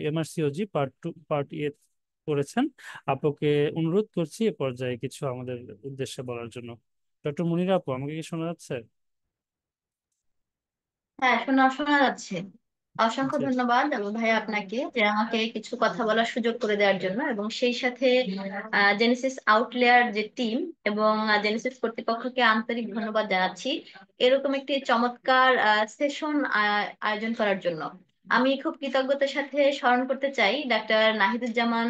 MRCOG part 2 করেছেন। আপুকে অনুরোধ করছি এ পর্যায়ে কিছু আমাদের উদ্দেশ্যে বলার জন্য। ডক্টর মনিরা আপু, আমাকে কি শোনা যাচ্ছে? হ্যাঁ, শোনা শোনা যাচ্ছে। অসংখ্য জি। ধন্যবাদ ভাইয়া আপনাকে যে আমাকে কিছু কথা বলার সুযোগ করে দেওয়ার জন্য, এবং সেই সাথে জেনেসিস আউটলেয়ার যে টিম এবং জেনেসিস কর্তৃপক্ষকে আন্তরিক ধন্যবাদ জানাচ্ছি এরকম একটি চমৎকার সেশন আয়োজন করার জন্য। আমি খুব কৃতজ্ঞতার সাথে স্মরণ করতে চাই ডাক্তার নাহিদুজ্জামান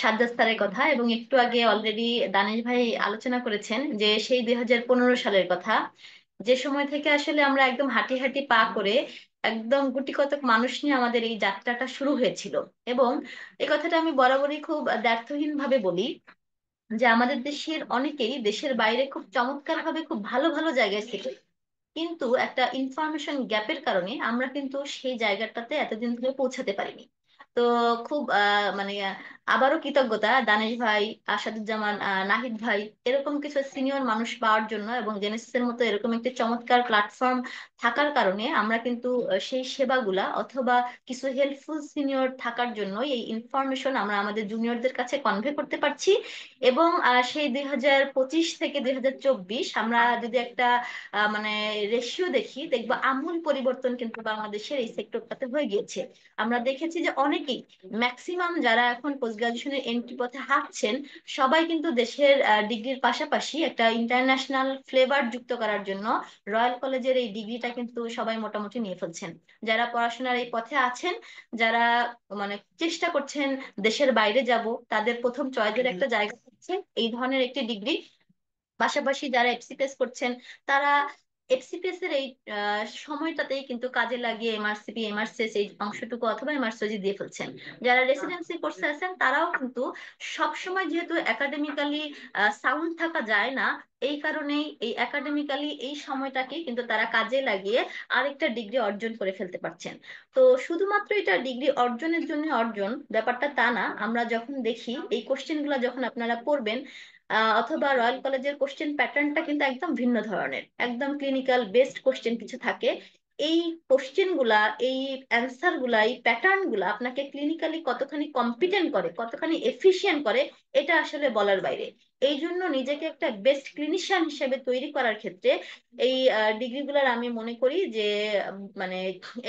সাজ্জাদ স্যারের কথা, এবং একটু আগে অলরেডি দানেশ ভাই আলোচনা করেছেন যে সেই 2015 সালের কথা, যে সময় থেকে আসলে আমরা একদম হাঁটি হাঁটি পা করে একদম গুটি কতক মানুষ নিয়ে আমাদের এই যাত্রাটা শুরু হয়েছিল। এবং এই কথাটা আমি বরাবরই খুব দ্ব্যর্থহীন ভাবে বলি যে আমাদের দেশের অনেকেই দেশের বাইরে খুব চমৎকার ভাবে খুব ভালো ভালো জায়গায় থেকে, কিন্তু একটা ইনফরমেশন গ্যাপের কারণে আমরা কিন্তু সেই জায়গাটাতে এতদিন ধরে পৌঁছাতে পারিনি। তো খুব মানে আবারও কৃতজ্ঞতা দানেশ ভাই, আসাদুজ্জামান, নাহিদ ভাই, এরকম কিছু সিনিয়র মানুষ পাওয়ার জন্য, এবং জেনেসিসের মতো এরকম একটি চমৎকার প্ল্যাটফর্ম থাকার কারণে আমরা কিন্তু সেই সেবাগুলা অথবা কিছু হেল্পফুল সিনিয়র থাকার জন্য এই ইনফরমেশন আমরা আমাদের জুনিয়রদের কাছে কনভে করতে পারছি। এবং সেই 2025 থেকে 2024 আমরা যদি একটা মানে রেশিও দেখি, দেখবো আমূল পরিবর্তন কিন্তু বাংলাদেশের এই সেক্টরটাতে হয়ে গিয়েছে। আমরা দেখেছি যে অনেকেই, ম্যাক্সিমাম যারা এখন পোস্ট গ্রাজুয়েশনের এন্ট্রি পথে হাঁটছেন, সবাই কিন্তু দেশের ডিগ্রির পাশাপাশি একটা ইন্টারন্যাশনাল ফ্লেভার যুক্ত করার জন্য রয়্যাল কলেজের এই ডিগ্রিটা কিন্তু সবাই মোটামুটি নিয়ে ফেলছেন। যারা পড়াশোনার এই পথে আছেন, যারা মানে চেষ্টা করছেন দেশের বাইরে যাব, তাদের প্রথম চয়েসের একটা জায়গা হচ্ছে এই ধরনের একটি ডিগ্রি। পাশাপাশি যারা এফসিপিএস করছেন, তারা এফসিপিএস এর এই সময়টাতেই কিন্তু কাজে লাগিয়ে এমআরসিপি, এমআরসিএস এই অংশটুকু অথবা এমআরসিজি দিয়ে ফেলছেন। যারা রেসিডেন্সি কোর্সে আছেন তারাও কিন্তু সব সময় যেহেতু একাডেমিক্যালি সাউন্ড থাকা যায় না, এই কারণেই এই একাডেমিক্যালি এই সময়টাকে কিন্তু তারা কাজে লাগিয়ে আরেকটা ডিগ্রি অর্জন করে ফেলতে পারছেন। তো শুধুমাত্র এটা ডিগ্রি অর্জনের জন্য অর্জন ব্যাপারটা তা না। আমরা যখন দেখি এই কোশ্চেন গুলা যখন আপনারা পড়বেন, অথবা রয়্যাল কলেজের কোশ্চেন প্যাটার্নটা কিন্তু একদম ভিন্ন ধরনের, একদম ক্লিনিক্যাল বেসড কোশ্চেন কিছু থাকে। এই কোশ্চেন গুলা, এই অ্যান্সার গুলা, এই প্যাটার্ন গুলা আপনাকে ক্লিনিক্যালি কতখানি কম্পিটেন্ট করে, কতখানি এফিশিয়েন্ট করে, এটা আসলে বলার বাইরে। এই জন্য নিজেকে একটা বেস্ট ক্লিনিশিয়ান হিসেবে তৈরি করার ক্ষেত্রে এই ডিগ্রিগুলোর আমি মনে করি যে মানে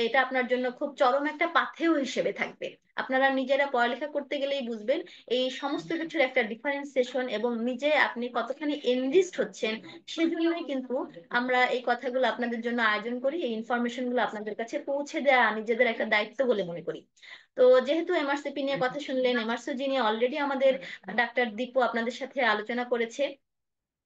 এটা আপনার জন্য খুব চরম একটা পাথেয় হিসেবে থাকবে। আপনারা নিজেরা পড়ালেখা করতে গেলেই বুঝবেন এই সমস্ত কিছুর একটা ডিফারেন্সিয়েশন, এবং নিজে আপনি কতখানি এনরিচড হচ্ছেন, সেজন্যই কিন্তু আমরা এই কথাগুলো আপনাদের জন্য আয়োজন করি, এই ইনফরমেশন গুলো আপনাদের কাছে পৌঁছে দেওয়া নিজেদের একটা দায়িত্ব বলে মনে করি। তো যেহেতু এমআরসিপি নিয়ে কথা শুনলেন, এমআরসিজি নিয়ে অলরেডি আমাদের ডাক্তার দীপু আপনাদের সাথে আলোচনা করেছে।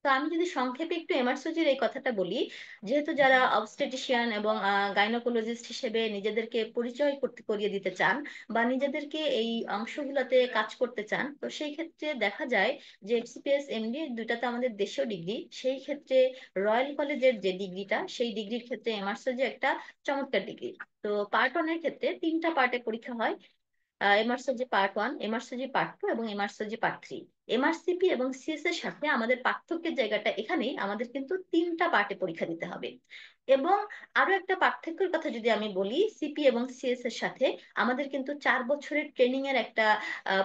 তো আমি যদি সংক্ষেপে একটু এমার্সোজির এই কথাটা বলি, যেহেতু যারা অবস্টেটিশিয়ান এবং গাইনোকোলজিস্ট হিসেবে নিজেদেরকে পরিচয় করতে করিয়ে দিতে চান, বা নিজেদেরকে এই অংশগুলোতে কাজ করতে চান, তো সেই ক্ষেত্রে দেখা যায় যে এফসিপিএস এমডি দুইটাতে আমাদের দেশীয় ডিগ্রি, সেই ক্ষেত্রে রয়্যাল কলেজের যে ডিগ্রিটা, সেই ডিগ্রির ক্ষেত্রে এমার্সোজি একটা চমৎকার ডিগ্রি। তো পার্ট ওয়ানের ক্ষেত্রে 3টা পার্টে পরীক্ষা হয়, এমআরসিজি পার্ট 1, এমআরসিজি পার্ট 2 এবং এমআরসিজি পার্ট 3। এমআরসিপি এবং সিএস এর সাথে আমাদের পার্থক্যের জায়গাটা এখানেই, আমাদের কিন্তু 3টা পার্টে পরীক্ষা দিতে হবে। এবং আরো একটা পার্থক্যের কথা যদি আমি বলি, সিপি এবং সিএস এর সাথে আমাদের কিন্তু 4 বছরের ট্রেনিং এর একটা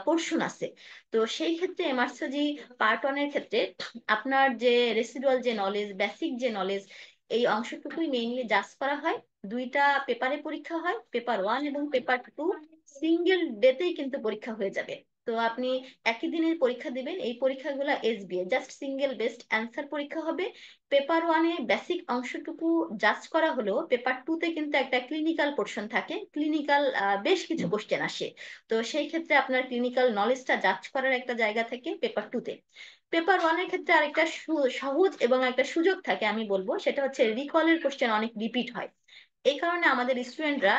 পোর্শন আছে। তো সেই ক্ষেত্রে এমআরসিজি পার্ট 1 এর ক্ষেত্রে আপনার যে রেসিডুয়াল যে নলেজ, বেসিক যে নলেজ, এই অংশটুকুই মেইনলি জাজ করা হয়। 2টা পেপারে পরীক্ষা হয়, পেপার 1 এবং পেপার 2 সিঙ্গেল ডেতেই কিন্তু পরীক্ষা হয়ে যাবে। তো আপনি একই দিনের পরীক্ষা দিবেন। এই পরীক্ষাগুলো SBA, just single best answer পরীক্ষা হবে। পেপার 1-এ বেসিক অংশটুকু জাজ করা হলেও পেপার 2-তে কিন্তু একটা ক্লিনিক্যাল পোর্শন থাকে, ক্লিনিক্যাল বেশ কিছু কোশ্চেন আসে। তো সেই ক্ষেত্রে আপনার ক্লিনিক্যাল নলেজটা জাজ করার একটা জায়গা থাকে পেপার 2-তে। পেপার 1-এর ক্ষেত্রে আরেকটা সহজ এবং একটা সুযোগ থাকে আমি বলবো, সেটা হচ্ছে রিকলের কোশ্চেন অনেক রিপিট হয়। এই কারণে আমাদের স্টুডেন্টরা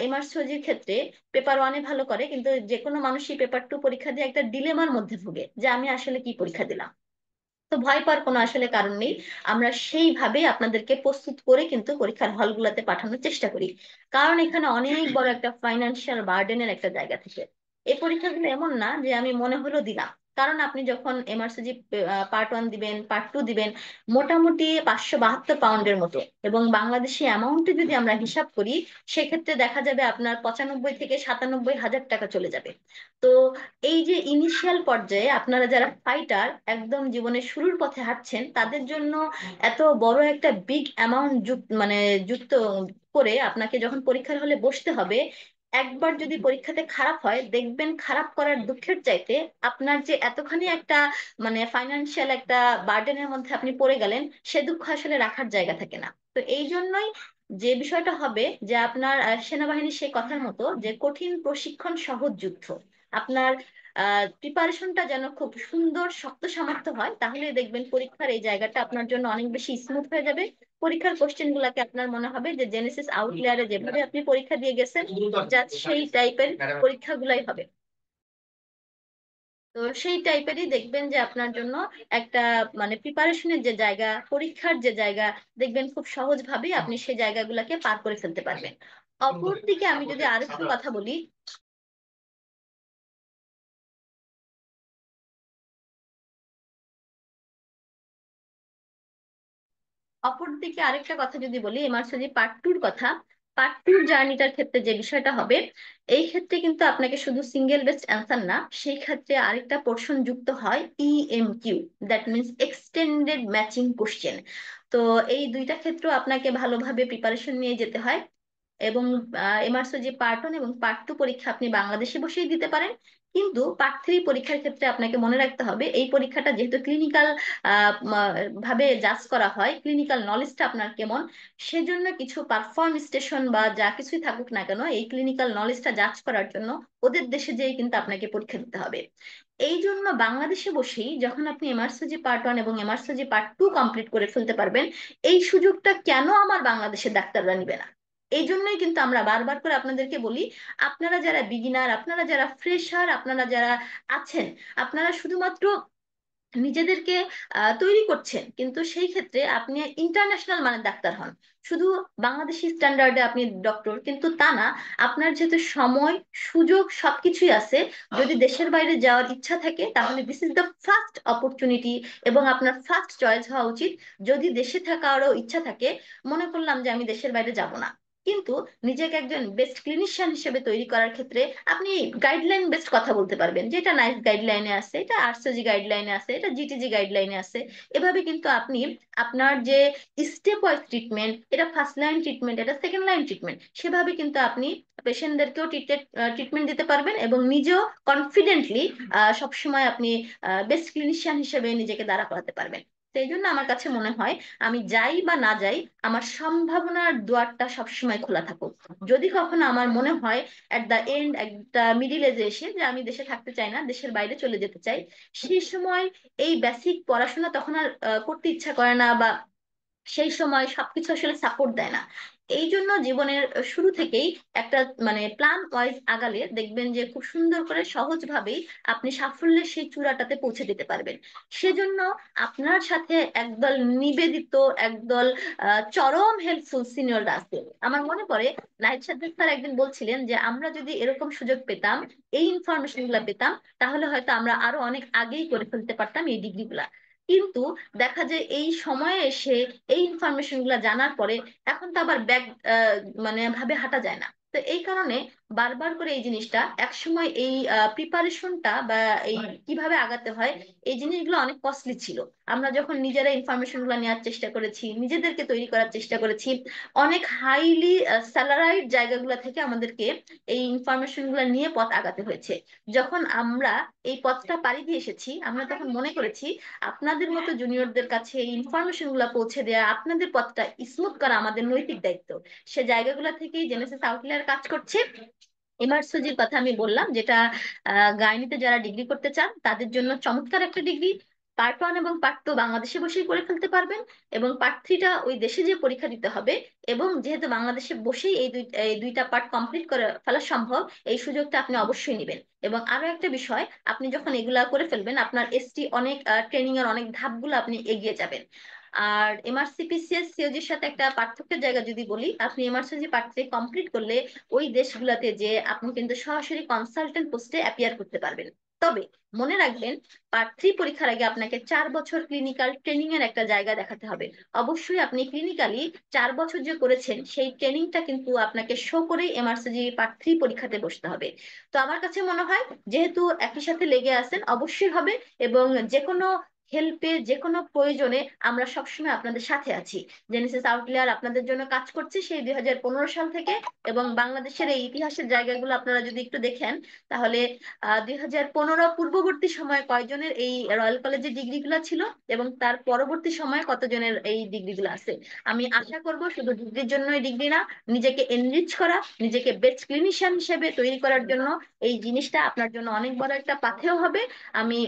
এমআরসিওজির ক্ষেত্রে পেপার 1-এ ভালো করে, কিন্তু যে কোনো মানুষই পেপার 2 পরীক্ষা দিয়ে একটা ডিলেমার মধ্যে ভুগে যে আমি আসলে কি পরীক্ষা দিলাম। তো ভয় পাওয়ার কোনো আসলে কারণ নেই। আমরা সেইভাবে আপনাদেরকে প্রস্তুত করে কিন্তু পরীক্ষার হলগুলোতে পাঠানোর চেষ্টা করি, কারণ এখানে অনেক বড় একটা ফাইন্যান্সিয়াল বার্ডেনের একটা জায়গা থেকে। এই পরীক্ষাগুলো এমন না যে আমি মনে হলো দিলাম, কারণ আপনি যখন এমআরসিজি পার্ট 1 দিবেন, পার্ট 2 দিবেন, মোটামুটি 572 পাউন্ডের মতো, এবং বাংলাদেশি অ্যামাউন্টে যদি আমরা হিসাব করি, সেক্ষেত্রে দেখা যাবে আপনার 95 থেকে 97 হাজার টাকা চলে যাবে। তো এই যে ইনিশিয়াল পর্যায়ে আপনারা যারা ফাইটার, একদম জীবনের শুরুর পথে হাঁটছেন, তাদের জন্য এত বড় একটা বিগ অ্যামাউন্ট মানে যুক্ত করে আপনাকে যখন পরীক্ষার হলে বসতে হবে, একবার যদি পরীক্ষাতে খারাপ হয়, দেখবেন খারাপ করার দুঃখের চাইতে আপনার যে এতখানি একটা মানে ফাইনান্সিয়াল একটা বার্ডেনের মধ্যে আপনি পড়ে গেলেন, সে দুঃখ আসলে রাখার জায়গা থাকে না। তো এই জন্যই যে বিষয়টা হবে যে আপনার সেনাবাহিনীর সেই কথার মতো যে কঠিন প্রশিক্ষণ সহজ যুদ্ধ, আপনার প্রিপারেশনটা যেন খুব সুন্দর শক্ত সামর্থ্য হয়, তাহলে দেখবেন পরীক্ষার এই জায়গাটা আপনার জন্য অনেক বেশি স্মুথ হয়ে যাবে। পরীক্ষার কোশ্চেন গুলাকে আপনার মনে হবে যে জেনেসিস আউটলেয়ারে যেভাবে আপনি পরীক্ষা দিয়ে গেছেন, জাস্ট সেই টাইপের পরীক্ষাগুলাই হবে। তো সেই টাইপেরই দেখবেন যে আপনার জন্য একটা মানে প্রিপারেশনের যে জায়গা, পরীক্ষার যে জায়গা, দেখবেন খুব সহজভাবেই আপনি সেই জায়গাগুলোকে পার করে ফেলতে পারবেন। অপরদিকে আমি যদি আরেকটু কথা বলি, অপরদিকে আরেকটা কথা যদি বলি, এমআরসিজি পার্ট টুর কথা, পার্ট টুর জার্নিটার ক্ষেত্রে যে বিষয়টা হবে, এই ক্ষেত্রে কিন্তু আপনাকে শুধু সিঙ্গেল বেসড অ্যান্সার না, সেই ক্ষেত্রে আরেকটা পোর্শন যুক্ত হয় EMQ, that means extended matching question. তো এই দুইটা ক্ষেত্রেও আপনাকে ভালোভাবে প্রিপারেশন নিয়ে যেতে হয়। এবং এমআরসিজি পার্ট 1 এবং পার্ট 2 পরীক্ষা আপনি বাংলাদেশে বসেই দিতে পারেন, কিন্তু পার্ট 3 পরীক্ষার ক্ষেত্রে আপনাকে মনে রাখতে হবে এই পরীক্ষাটা যেহেতু ক্লিনিক্যাল ভাবে জাজ করা হয়, ক্লিনিক্যাল নলেজটা আপনার কেমন, সেজন্য কিছু পারফর্ম স্টেশন বা যা কিছুই থাকুক না কেন, এই ক্লিনিক্যাল নলেজটা জাজ করার জন্য ওদের দেশে যেয়ে কিন্তু আপনাকে পরীক্ষা দিতে হবে। এই জন্য বাংলাদেশে বসেই যখন আপনি এমআরসিজি পার্ট 1 এবং এমআরসিজি পার্ট 2 কমপ্লিট করে ফেলতে পারবেন, এই সুযোগটা কেন আমার বাংলাদেশের ডাক্তাররা নিবে না? এই জন্যই কিন্তু আমরা বারবার করে আপনাদেরকে বলি, আপনারা যারা বিগিনার, আপনারা যারা ফ্রেশার, আপনারা যারা আছেন, আপনারা শুধুমাত্র নিজেদেরকে তৈরি করছেন, কিন্তু সেই ক্ষেত্রে আপনি ইন্টারন্যাশনাল মানের ডাক্তার হন। শুধু বাংলাদেশি স্ট্যান্ডার্ডে আপনি ডক্টর কিন্তু তা না, আপনার যেহেতু সময় সুযোগ সবকিছুই আছে, যদি দেশের বাইরে যাওয়ার ইচ্ছা থাকে তাহলে this is the first opportunity এবং আপনার ফার্স্ট চয়েস হওয়া উচিত। যদি দেশে থাকারও ইচ্ছা থাকে, মনে করলাম যে আমি দেশের বাইরে যাব না, কিন্তু নিজেকে একজন বেস্ট ক্লিনিশিয়ান হিসেবে তৈরি করার ক্ষেত্রে আপনি গাইডলাইন বেস্ট কথা বলতে পারবেন, যেটা নাইস গাইডলাইনে আছে, এটা আরসিজি গাইডলাইনে আছে, এটা জিটিজি গাইডলাইনে আছে। এভাবে কিন্তু আপনি আপনার যে স্টেপ ওয়াইজ ট্রিটমেন্ট, এটা ফার্স্ট লাইন ট্রিটমেন্ট, এটা সেকেন্ড লাইন ট্রিটমেন্ট, সেভাবে কিন্তু আপনি পেশেন্টদেরকেও ট্রিটমেন্ট দিতে পারবেন এবং নিজেও কনফিডেন্টলি সবসময় আপনি বেস্ট ক্লিনিশিয়ান হিসেবে নিজেকে দাঁড়া করাতে পারবেন। সেই জন্য আমার কাছে মনে হয় আমি যাই বা না যাই, আমার সম্ভাবনার দুয়ারটা সবসময় খোলা থাকুক। যদি কখনো আমার মনে হয় এট দা এন্ড, একটা মিডিল এজে এসে, যে আমি দেশে থাকতে চাই না, দেশের বাইরে চলে যেতে চাই, সেই সময় এই বেসিক পড়াশোনা তখন আর করতে ইচ্ছা করে না, বা সেই সময় সবকিছু আসলে সাপোর্ট দেয় না। এই জন্য জীবনের শুরু থেকেই একটা মানে প্ল্যান ওয়াইজ আগালে দেখবেন যে খুব সুন্দর করে সহজভাবেই আপনি সাফল্যের সেই চূড়াটাতে পৌঁছে দিতে পারবেন। সেজন্য আপনার সাথে একদল নিবেদিত, একদল চরম হেল্পফুল সিনিয়ররা আছে। আমার মনে পড়ে নাহিদ সাদ্দাক স্যার একদিন বলছিলেন যে আমরা যদি এরকম সুযোগ পেতাম, এই ইনফরমেশন গুলা পেতাম, তাহলে হয়তো আমরা আরো অনেক আগেই করে ফেলতে পারতাম এই ডিগ্রি গুলা। কিন্তু দেখা যায় এই সময়ে এসে এই ইনফরমেশন গুলা জানার পরে এখন তো আবার ব্যাক মানে ভাবে হাঁটা যায় না। তো এই কারণে বারবার করে এই জিনিসটা, একসময় এই প্রিপারেশনটা বা এই কিভাবে আগাতে হয়, এই জিনিসগুলো অনেক কস্টলি ছিল। আমরা যখন নিজেরা ইনফরমেশন গুলো নেওয়ার চেষ্টা করেছি, নিজেদেরকে তৈরি করার চেষ্টা করেছি, অনেক হাইলি স্যালারাইড জায়গাগুলো থেকে আমাদেরকে এই ইনফরমেশন গুলো নিয়ে পথ আগাতে হয়েছে। যখন আমরা এই পথটা পাড়ি দিয়ে এসেছি, আমরা তখন মনে করেছি আপনাদের মতো জুনিয়রদের কাছে এই ইনফরমেশন গুলা পৌঁছে দেওয়া, আপনাদের পথটা স্মুথ করা আমাদের নৈতিক দায়িত্ব। সে জায়গাগুলো থেকেই জেনেসিস আউটলায়ার কাজ করছে। এমআরসিজির কথা আমি বললাম, যেটা গাইনিতে যারা ডিগ্রি করতে চান তাদের জন্য চমৎকার একটা ডিগ্রি। পার্ট 1 এবং পার্ট 2 বাংলাদেশে বসেই করে ফেলতে পারবেন, এবং পার্ট 3টা ওই দেশে যে পরীক্ষা দিতে হবে। এবং যেহেতু বাংলাদেশে বসেই এই দুইটা পার্ট কমপ্লিট করে ফেলা সম্ভব, এই সুযোগটা আপনি অবশ্যই নেবেন। এবং আরো একটা বিষয়, আপনি যখন এগুলা করে ফেলবেন, আপনার এসটি অনেক ট্রেনিং এর অনেক ধাপগুলো আপনি এগিয়ে যাবেন। আর এমআরসিপিসিএস সিওজির সাথে একটা পার্থক্যের জায়গা যদি বলি, আপনি এমআরসিজি পার্ট 3 কমপ্লিট করলে ওই দেশগুলোতে যে আপনি কিন্তু সরাসরি কনসালটেন্ট পোস্টে অ্যাপিয়ার করতে পারবেন। তবে মনে রাখবেন, পার্ট 3 পরীক্ষার আগে আপনাকে 4 বছর ক্লিনিক্যাল ট্রেনিং এর একটা জায়গা দেখাতে হবে। অবশ্যই আপনি ক্লিনিক্যালি 4 বছর যে করেছেন সেই ট্রেনিংটা কিন্তু আপনাকে শো করেই এমআরসিজি পার্ট 3 পরীক্ষাতে বসতে হবে। তো আমার কাছে মনে হয় যেহেতু একই সাথে লেগে আছেন, অবশ্যই হবে। এবং যে কোনো হেল্পে, যে কোনো প্রয়োজনে আমরা সবসময় আপনাদের সাথে আছি। জেনেসিস আউটলেয়ার আপনাদের জন্য কাজ করছে সেই 2015 সাল থেকে, এবং বাংলাদেশের এই ইতিহাসের জায়গাগুলো আপনারা যদি একটু দেখেন, তাহলে 2015 পূর্ববর্তী সময়ে কয়জনের এই রয়্যাল কলেজের ডিগ্রিগুলো ছিল এবং তার পরবর্তী সময়ে কতজনের এই ডিগ্রিগুলো আছে। আমি আশা করব শুধু ডিগ্রির জন্যই ডিগ্রি না, নিজেকে এনরিচ করা, নিজেকে বেস্ট ক্লিনিশিয়ান হিসেবে তৈরি করার জন্য এই জিনিসটা আপনার জন্য অনেক বড় একটা পাথেয় হবে। আমি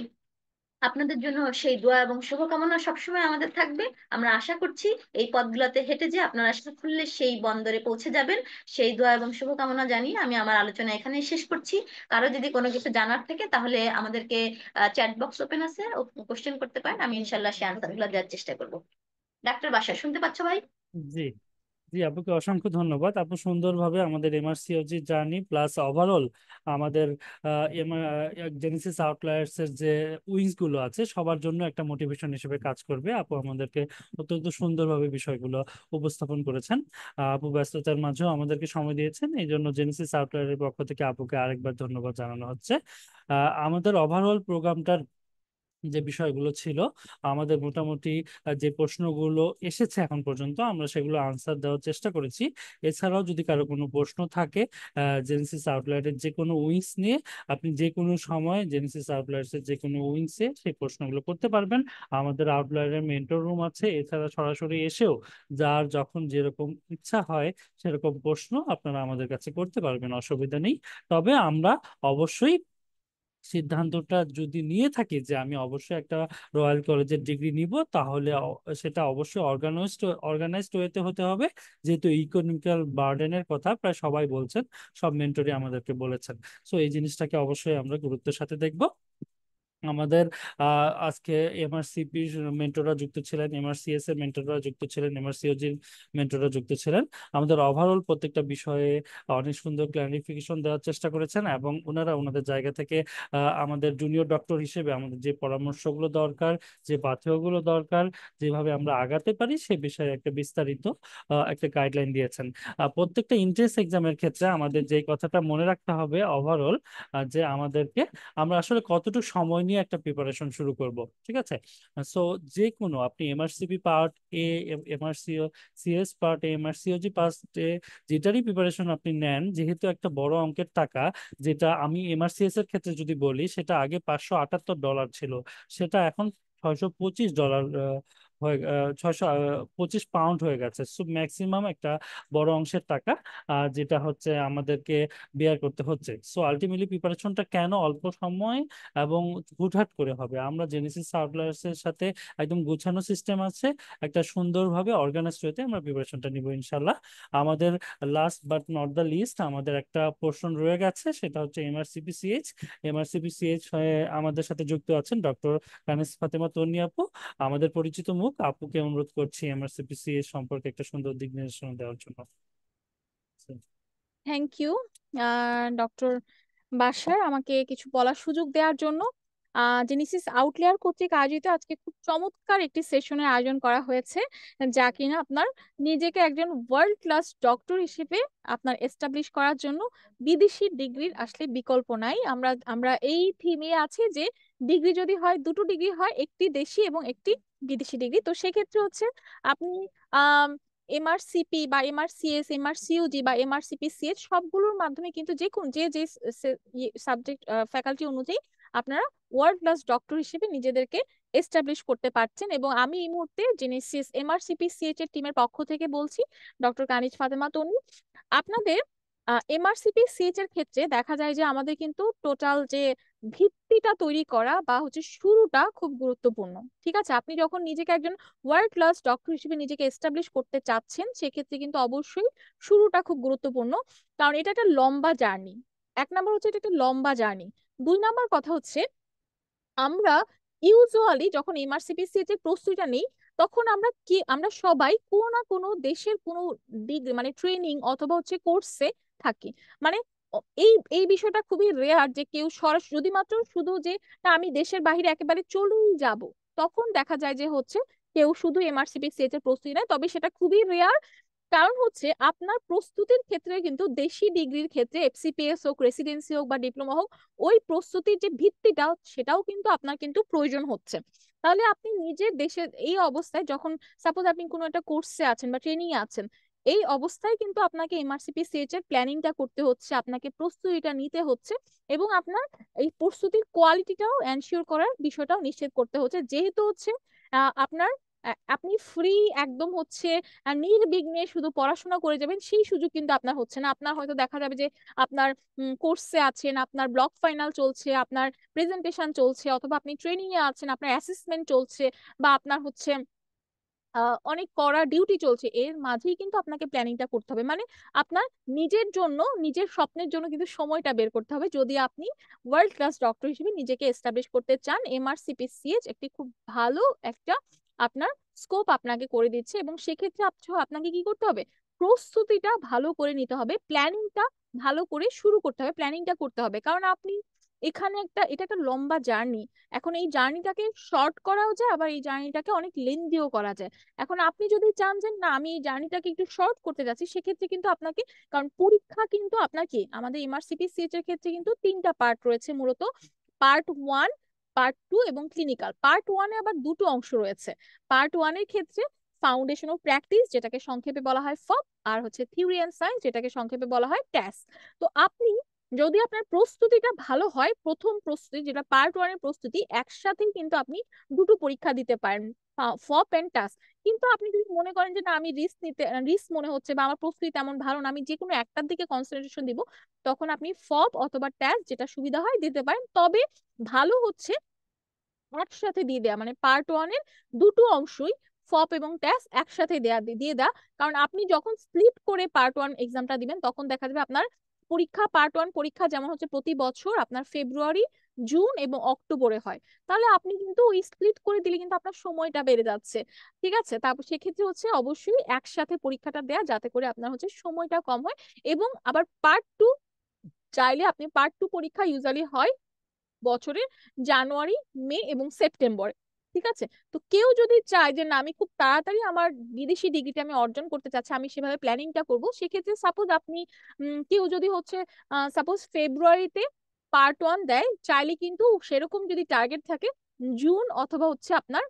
আপনাদের জন্য সেই দোয়া এবং শুভকামনা সবসময় আমাদের থাকবে। আমরা আশা করছি এই পথগুলোতে হেঁটে যে আপনারা সাফল্যে সেই বন্দরে পৌঁছে যাবেন। সেই দোয়া এবং শুভকামনা জানিয়ে আমি আমার আলোচনা এখানেই শেষ করছি। কারো যদি কোনো কিছু জানার থাকে তাহলে আমাদেরকে চ্যাট বক্স ওপেন আছে, কোশ্চেন করতে পারেন, আমি ইনশাল্লাহ সেই আনসারগুলো দেওয়ার চেষ্টা করব। ডাক্তার বাসা শুনতে পাচ্ছ ভাই? জি, জি আপুকে অসংখ্য ধন্যবাদ। আপু সুন্দরভাবে আমাদের এমআরসিওজি জার্নি প্লাস ওভারঅল আমাদের জেনেসিস আউটলায়ার্স এর যে উইংস গুলো আছে সবার জন্য একটা মোটিভেশন হিসেবে কাজ করবে। আপু আমাদেরকে অত্যন্ত সুন্দরভাবে বিষয়গুলো উপস্থাপন করেছেন। আপু ব্যস্ততার মাঝেও আমাদেরকে সময় দিয়েছেন, এই জন্য জেনেসিস আউটলায়ারের পক্ষ থেকে আপুকে আরেকবার ধন্যবাদ জানানো হচ্ছে। আমাদের ওভারঅল প্রোগ্রামটার যে বিষয়গুলো ছিল, আমাদের মোটামুটি যে প্রশ্নগুলো এসেছে এখন পর্যন্ত আমরা সেগুলো আনসার দেওয়ার চেষ্টা করেছি। এছাড়াও যদি কারো কোনো প্রশ্ন থাকে জেনেসিস আউটলায়ারের যে কোনো উইংস নিয়ে, আপনি যে কোনো সময় জেনেসিস আউটলায়ার্সের যে কোনো উইংসে সেই প্রশ্নগুলো করতে পারবেন। আমাদের আউটলায়ারের মেন্টর রুম আছে, এছাড়া সরাসরি এসেও যার যখন যেরকম ইচ্ছা হয় সেরকম প্রশ্ন আপনারা আমাদের কাছে করতে পারবেন, অসুবিধা নেই। তবে আমরা অবশ্যই সিদ্ধান্তটা যদি নিয়ে থাকি যে আমি অবশ্যই একটা রয়্যাল কলেজের ডিগ্রি নিব, তাহলে সেটা অবশ্যই অর্গানাইজড ওয়েতে হতে হবে, যেহেতু ইকোনমিক্যাল বার্ডেনের কথা প্রায় সবাই বলছেন, সব মেন্টরই আমাদেরকে বলেছেন। সো এই জিনিসটাকে অবশ্যই আমরা গুরুত্বের সাথে দেখব। আমাদের আজকে এমআরসিপি মেন্টররা যুক্ত ছিলেন, এমআরসিএস এর মেন্টররা যুক্ত ছিলেন, এমআরসিওজির মেন্টররা যুক্ত ছিলেন। আমাদের ওভারঅল প্রত্যেকটা বিষয়ে অনেক সুন্দর ক্লারিফিকেশন দেওয়ার চেষ্টা করেছেন, এবং ওনারা ওনাদের জায়গা থেকে আমাদের জুনিয়র ডক্টর হিসেবে আমাদের যে পরামর্শগুলো দরকার, যে পাথেয়গুলো দরকার, যেভাবে আমরা আগাতে পারি সে বিষয়ে একটা বিস্তারিত একটা গাইডলাইন দিয়েছেন। প্রত্যেকটা এন্ট্রান্স এক্সামের ক্ষেত্রে আমাদের যে কথাটা মনে রাখতে হবে ওভারঅল, যে আমাদেরকে আমরা আসলে কতটুকু সময় নিয়ে একটা প্রিপারেশন শুরু করব, ঠিক আছে? সো যে কোনো আপনি MRCP part A, MRCS part A, MRCOG part A, যেটারই প্রিপারেশন আপনি নেন, যেহেতু একটা বড় অঙ্কের টাকা, যেটা আমি এমআরসিএস এর ক্ষেত্রে যদি বলি সেটা আগে $578 ছিল, সেটা এখন $625 হয়ে 625 পাউন্ড হয়ে গেছে। সো ম্যাক্সিমাম একটা বড় অংশের টাকা যেটা হচ্ছে আমাদেরকে বেয়ার করতে হচ্ছে। সো আলটিমেটলি প্রিপারেশনটা কেন অল্প সময় এবং হুটহাট করে হবে, আমরা জেনেসিস আউটলায়ার্স এর সাথে একদম গুছানো সিস্টেম আছে, একটা সুন্দরভাবে অর্গানাইজড হতে আমরা প্রিপারেশনটা নিব ইনশাল্লাহ। আমাদের last but not the least আমাদের একটা পোর্শন রয়ে গেছে, সেটা হচ্ছে এমআরসিপিসিএইচ। এমআরসিপিসিএইচ হয়ে আমাদের সাথে যুক্ত আছেন ডক্টর কানিজ ফাতেমা তন্নি আপু, আমাদের পরিচিত মুখ। আপুকে অনুরোধ করছি এমআরসিপিসিএইচ সম্পর্কে একটা সুন্দর দিক নির্দেশনা দেওয়ার জন্য। থ্যাংক ইউ ডক্টর বাশার আমাকে কিছু বলার সুযোগ দেওয়ার জন্য। জেনেসিস আউটলেয়ার কর্তৃক আয়োজিত আজকে খুব চমৎকার একটি সেশনের আয়োজন করা হয়েছে, যা কিনা আপনার নিজেকে একজন ওয়ার্ল্ড ক্লাস ডক্টর হিসেবে আপনার এস্টাবলিশ করার জন্য বিদেশি ডিগ্রির আসলে বিকল্প নাই। আমরা আমরা এই থিমে আছি যে ডিগ্রি যদি হয়, দুটো ডিগ্রি হয়, একটি দেশি এবং একটি বিদেশি ডিগ্রি। তো সেক্ষেত্রে হচ্ছে আপনি এমআরসিপি বা এমআরসিএস, এমআরসিইউজি বা এমআরসিপিসিএস সবগুলোর মাধ্যমে কিন্তু যে কোন যে যে সাবজেক্ট ফ্যাকাল্টি অনুযায়ী আপনারা ওয়ার্ল্ড ক্লাস ডক্টর হিসেবে নিজেদেরকে এস্টাবলিশ করতে পারছেন। এবং আমি এই মুহূর্তে জেনেসিস এমআরসিপিসিএইচ এর টিমের পক্ষ থেকে বলছি, ডক্টর কানিজ ফাতেমা তন্নি, আপনাদের এমআরসিপিসিএইচ এর ক্ষেত্রে দেখা যায় যে আমাদের কিন্তু টোটাল যে ভিত্তিটা তৈরি করা বা হচ্ছে শুরুটা খুব গুরুত্বপূর্ণ। ঠিক আছে, আপনি যখন নিজেকে একজন ওয়ার্ল্ড ক্লাস ডক্টর হিসেবে নিজেকে এস্টাবলিশ করতে চাচ্ছেন সেক্ষেত্রে কিন্তু অবশ্যই শুরুটা খুব গুরুত্বপূর্ণ, কারণ এটা একটা লম্বা জার্নি। এক নম্বর হচ্ছে এটা একটা লম্বা জার্নি। দুই নম্বর কথা হচ্ছে আমরা ইউজুয়ালি যখন এমআরসিপিসিএইচ এর প্রস্তুতিটা নেই তখন আমরা সবাই কোনো না কোনো দেশের কোনো ডিগ্রি মানে ট্রেনিং অথবা হচ্ছে কোর্সে থাকি। মানে এই এই বিষয়টা খুবই রেয়ার যে কেউ সরাসরি যদি মাত্র শুধু যে না আমি দেশের বাইরে একেবারে চলেই যাব, তখন দেখা যায় যে হচ্ছে কেউ শুধু এমআরসিপিসিএইচ এর প্রস্তুতি নেয়, তবে সেটা খুবই রেয়ার। কারণ হচ্ছে আপনার প্রস্তুতির ক্ষেত্রে কিন্তু দেশি ডিগ্রির ক্ষেত্রে এফসিপিএস হোক, রেসিডেন্সি হোক বা ডিপ্লোমা হোক, ওই প্রস্তুতির যে ভিত্তিটা সেটাও কিন্তু আপনার কিন্তু প্রয়োজন হচ্ছে। তাহলে আপনি নিজের দেশের এই অবস্থায় যখন সাপোজ আপনি কোনো একটা কোর্সে আছেন বা ট্রেনিং এ আছেন, এই অবস্থায় কিন্তু আপনাকে এমআরসিপি সিএইচ এর প্ল্যানিংটা করতে হচ্ছে, আপনাকে প্রস্তুতিটা নিতে হচ্ছে, এবং আপনার এই প্রস্তুতির কোয়ালিটিটাও এনশিওর করার বিষয়টাও নিশ্চিত করতে হচ্ছে। যেহেতু হচ্ছে আপনার আপনি ফ্রি একদম হচ্ছে নির্বিঘ্নে শুধু পড়াশোনা করে যাবেন, সেই সুযোগ কিন্তু আপনার হচ্ছে না। আপনার হয়তো দেখা যাবে যে আপনার কোর্সে আছেন, আপনার ব্লক ফাইনাল চলছে, আপনার প্রেজেন্টেশন চলছে, অথবা আপনি ট্রেনিং এ আছেন, আপনার অ্যাসেসমেন্ট চলছে, বা আপনার হচ্ছে অনেক কড়া ডিউটি চলছে, এর মাঝেই কিন্তু আপনাকে প্ল্যানিংটা করতে হবে। মানে আপনার নিজের জন্য, নিজের স্বপ্নের জন্য কিন্তু সময়টা বের করতে হবে, যদি আপনি ওয়ার্ল্ড ক্লাস ডক্টর হিসেবে নিজেকে এস্টাবলিশ করতে চান। এমআরসিপিসিএইচ একটি খুব ভালো একটা আপনার স্কোপ আপনাকে করে দিচ্ছে, এবং সেক্ষেত্রে আপনাকে কি করতে হবে, প্রস্তুতিটা ভালো করে নিতে হবে, প্ল্যানিংটা ভালো করে শুরু করতে হবে, প্ল্যানিংটা করতে হবে। কারণ আপনি এখানে এটা একটা লম্বা জার্নি। এখন এই জার্নিটাকে শর্ট করাও যায়, আবার এই জার্নিটাকে অনেক লেন্দিও করা যায়। এখন আপনি যদি চান যে না আমি এই জার্নিটাকে একটু শর্ট করতে যাচ্ছি, সেক্ষেত্রে কিন্তু আপনাকে, কারণ পরীক্ষা কিন্তু আপনার কি আমাদের এমআরসিপি সিএইচ এর ক্ষেত্রে কিন্তু 3টা পার্ট রয়েছে মূলত, পার্ট 1, পার্ট 2 এবং ক্লিনিক্যাল। পার্ট 1-এ আবার 2টো অংশ রয়েছে। পার্ট 1-এর ক্ষেত্রে ফাউন্ডেশন অফ প্র্যাকটিস, যেটাকে সংক্ষেপে বলা হয় ফপ, আর হচ্ছে থিওরি অ্যান্ড সায়েন্স, যেটাকে সংক্ষেপে বলা হয় ট্যাস। তো আপনি যদি আপনার প্রস্তুতিটা ভালো হয়, প্রথম প্রস্তুতি যেটা পার্ট 1-এর প্রস্তুতি, একসাথেই কিন্তু আপনি দুটো পরীক্ষা দিতে পারেন, ফপ এন্ড টাস। কিন্তু আপনি যদি মনে করেন যে না আমি রিস্ক মনে হচ্ছে, বা আমার প্রস্তুতি তেমন ভালো না, আমি যে কোনো একটার দিকে কনসেন্ট্রেশন দিব, তখন আপনি ফপ অথবা টাস যেটা সুবিধা হয় দিতে পারেন। তবে ভালো হচ্ছে একসাথে দিয়ে দেয়া, মানে পার্ট 1-এর দুটো অংশই ফপ এবং ট্যাস একসাথে দিয়ে দেয়া। কারণ আপনি যখন স্প্লিট করে পার্ট 1 এক্সামটা দিবেন, তখন দেখা যাবে আপনার পার্ট 1 পরীক্ষা যেমন হচ্ছে প্রতি বছর আপনার ফেব্রুয়ারি, জুন এবং অক্টোবরে হয়, তাহলে আপনি কিন্তু ওই স্প্লিট করে দিলে কিন্তু আপনার সময়টা বেড়ে যাচ্ছে। ঠিক আছে, তারপর সেক্ষেত্রে হচ্ছে অবশ্যই একসাথে পরীক্ষাটা দেয়া, যাতে করে আপনার হচ্ছে সময়টা কম হয়। এবং আবার পার্ট 2 চাইলে আপনি পার্ট 2 পরীক্ষা ইউজুয়ালি হয় বছরের জানুয়ারি, মে এবং সেপ্টেম্বর। ঠিক আছে, তো কেউ যদি চায় যে না আমি খুব তাড়াতাড়ি আমার বিদেশি ডিগ্রিটা আমি অর্জন করতে চাচ্ছি, আমি সেভাবে প্ল্যানিংটা করব, সেক্ষেত্রে সাপোজ আপনি কেউ যদি হচ্ছে সাপোজ ফেব্রুয়ারিতে পার্ট 1 দেয়, চাইলে কিন্তু সেরকম যদি টার্গেট থাকে, জুন অথবা হচ্ছে আপনার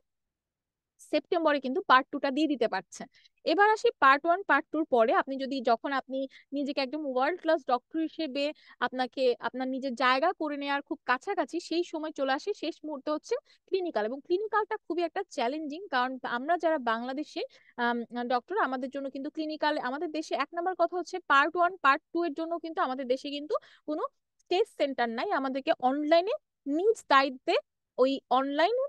সেপ্টেম্বরে কিন্তু পার্ট 2টা দিয়ে দিতে পারছে। এবার আসি পার্ট 1 পার্ট 2 পরে আপনি যদি, যখন আপনি নিজেকে একদম ওয়ার্ল্ড ক্লাস ডক্টর হিসেবে আপনাকে আপনার নিজের জায়গা করে নেওয়ার খুব কাছাকাছি, সেই সময় চলে আসে শেষ মুহূর্তে হচ্ছে ক্লিনিক্যাল। এবং ক্লিনিক্যালটা খুবই একটা চ্যালেঞ্জিং, কারণ আমরা যারা বাংলাদেশে ডক্টর, আমাদের জন্য কিন্তু ক্লিনিক্যাল, আমাদের দেশে 1 নম্বর কথা হচ্ছে পার্ট 1 পার্ট 2 এর জন্য কিন্তু আমাদের দেশে কিন্তু কোনো টেস্ট সেন্টার নাই, আমাদেরকে অনলাইনে নিজ দায়িত্বে ওই অনলাইনে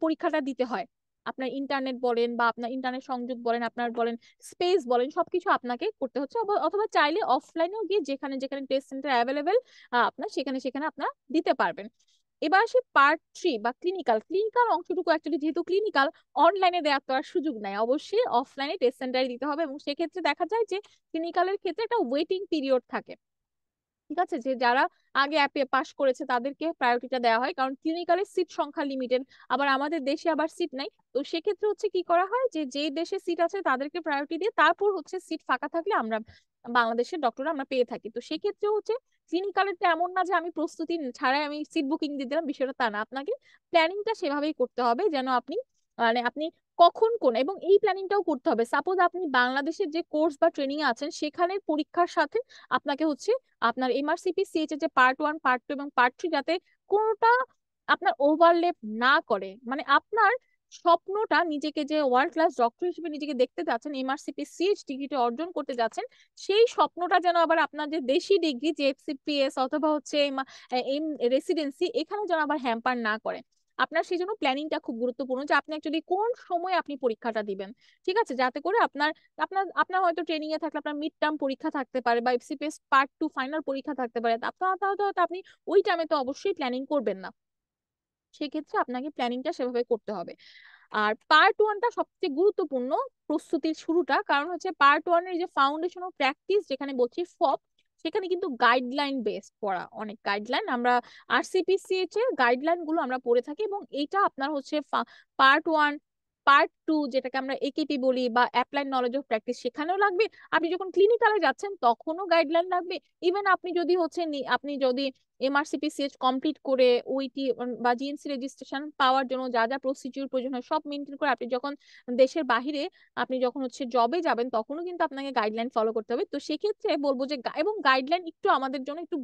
পরীক্ষাটা দিতে হয়। আপনার ইন্টারনেট বলেন, বা আপনার ইন্টারনেট সংযোগ বলেন, আপনার বলেন স্পেস বলেন, সবকিছু আপনাকে করতে হচ্ছে। অথবা চাইলে অফলাইনেও গিয়ে যেখানে যেখানে টেস্ট সেন্টার অ্যাভেলেবেল আপনার, সেখানে সেখানে আপনারা দিতে পারবেন। এবার আসি পার্ট 3 বা ক্লিনিক্যাল অংশটুকু। অ্যাকচুয়ালি যেহেতু ক্লিনিক্যাল, অনলাইনে দেওয়ার তো আর সুযোগ নাই, অবশ্যই অফলাইনে টেস্ট সেন্টারে দিতে হবে। এবং সেক্ষেত্রে দেখা যায় যে ক্লিনিক্যালের ক্ষেত্রে একটা ওয়েটিং পিরিয়ড থাকে। ঠিক আছে, যে যারা আগে অ্যাপে পাস করেছে তাদেরকে প্রায়োরিটিটা দেওয়া হয়, কারণ ক্লিনিক্যালের সিট সংখ্যা লিমিটেড, আবার আমাদের দেশে আবার সিট নাই। তো সেক্ষেত্রে হচ্ছে কি করা হয়, যে যেই দেশে সিট আছে তাদেরকে প্রায়োরিটি দিয়ে তারপর হচ্ছে সিট ফাঁকা থাকলে আমরা বাংলাদেশের ডক্টর আমরা পেয়ে থাকি। তো সেক্ষেত্রে হচ্ছে ক্লিনিক্যালেরটা এমন না যে আমি প্রস্তুতি ছাড়াই আমি সিট বুকিং দিয়ে দিলাম, বিষয়টা তা না। আপনাকে প্ল্যানিংটা সেভাবেই করতে হবে যেন আপনি, মানে আপনি কখন কোন, এবং এই প্ল্যানিংটাও করতে হবে। সাপোজ আপনি বাংলাদেশের যে কোর্স বা ট্রেনিং এ আছেন, সেখানের পরীক্ষার সাথে আপনাকে হচ্ছে আপনার এমআরসিপি সিএইচ এর যে পার্ট 1 পার্ট 2 এবং পার্ট 3, যাতে কোনোটা আপনার ওভারল্যাপ না করে, মানে আপনার স্বপ্নটা, নিজেকে যে ওয়ার্ল্ড ক্লাস ডক্টর হিসেবে নিজেকে দেখতে যাচ্ছেন, এমআরসিপি সিএইচ ডিগ্রিটা অর্জন করতে যাচ্ছেন, সেই স্বপ্নটা যেন আবার আপনার যে দেশি ডিগ্রি যে এফসিপিএস অথবা হচ্ছে এম রেসিডেন্সি, এখানে যেন আবার হ্যাম্পার না করে। আপনার সেই জন্য প্ল্যানিংটা খুব গুরুত্বপূর্ণ, যে আপনি অ্যাকচুয়ালি কোন সময় আপনি পরীক্ষাটা দিবেন। ঠিক আছে, যাতে করে আপনার আপনার আপনার হয়তো ট্রেনিং এ থাকলে আপনার মিড টার্ম পরীক্ষা থাকতে পারে, বা এফসিপিএস পার্ট 2 ফাইনাল পরীক্ষা থাকতে পারে, আপনার তাহলে হয়তো আপনি ওই টাইমে তো অবশ্যই প্ল্যানিং করবেন না। সেক্ষেত্রে আপনাকে প্ল্যানিংটা সেভাবে করতে হবে। আর পার্ট 1টা সবচেয়ে গুরুত্বপূর্ণ প্রস্তুতির শুরুটা, কারণ হচ্ছে পার্ট 1 এর যে ফাউন্ডেশন অফ প্র্যাকটিস, যেখানে বলছি ফপ, সেখানে কিন্তু গাইডলাইন বেসড পড়া, অনেক গাইডলাইন আমরা আরসিপিসিএইচ এর গাইডলাইন গুলো আমরা পড়ে থাকি, এবং এইটা আপনার হচ্ছে পার্ট 1 পার্ট 2 যেটাকে আমরা একেপি বলি বা অ্যাপ্লাইড নলেজ অফ প্র্যাকটিস, সেখানেও লাগবে। আপনি যখন ক্লিনিক্যালে যাচ্ছেন তখনও গাইডলাইন লাগবে। ইভেন আপনি যদি আপনি যদি এমআরসিপি-সিএইচ কমপ্লিট করে ওইটি বা জিএনসি রেজিস্ট্রেশন পাওয়ার জন্য যা যা প্রসিডিউর প্রয়োজন হয় সব মেনটেন করে আপনি যখন দেশের বাহিরে আপনি যখন জবে যাবেন তখনও কিন্তু আপনাকে গাইডলাইন ফলো করতে হবে। তো সেক্ষেত্রে বলবো যে এবং গাইডলাইন একটু আমাদের জন্য একটু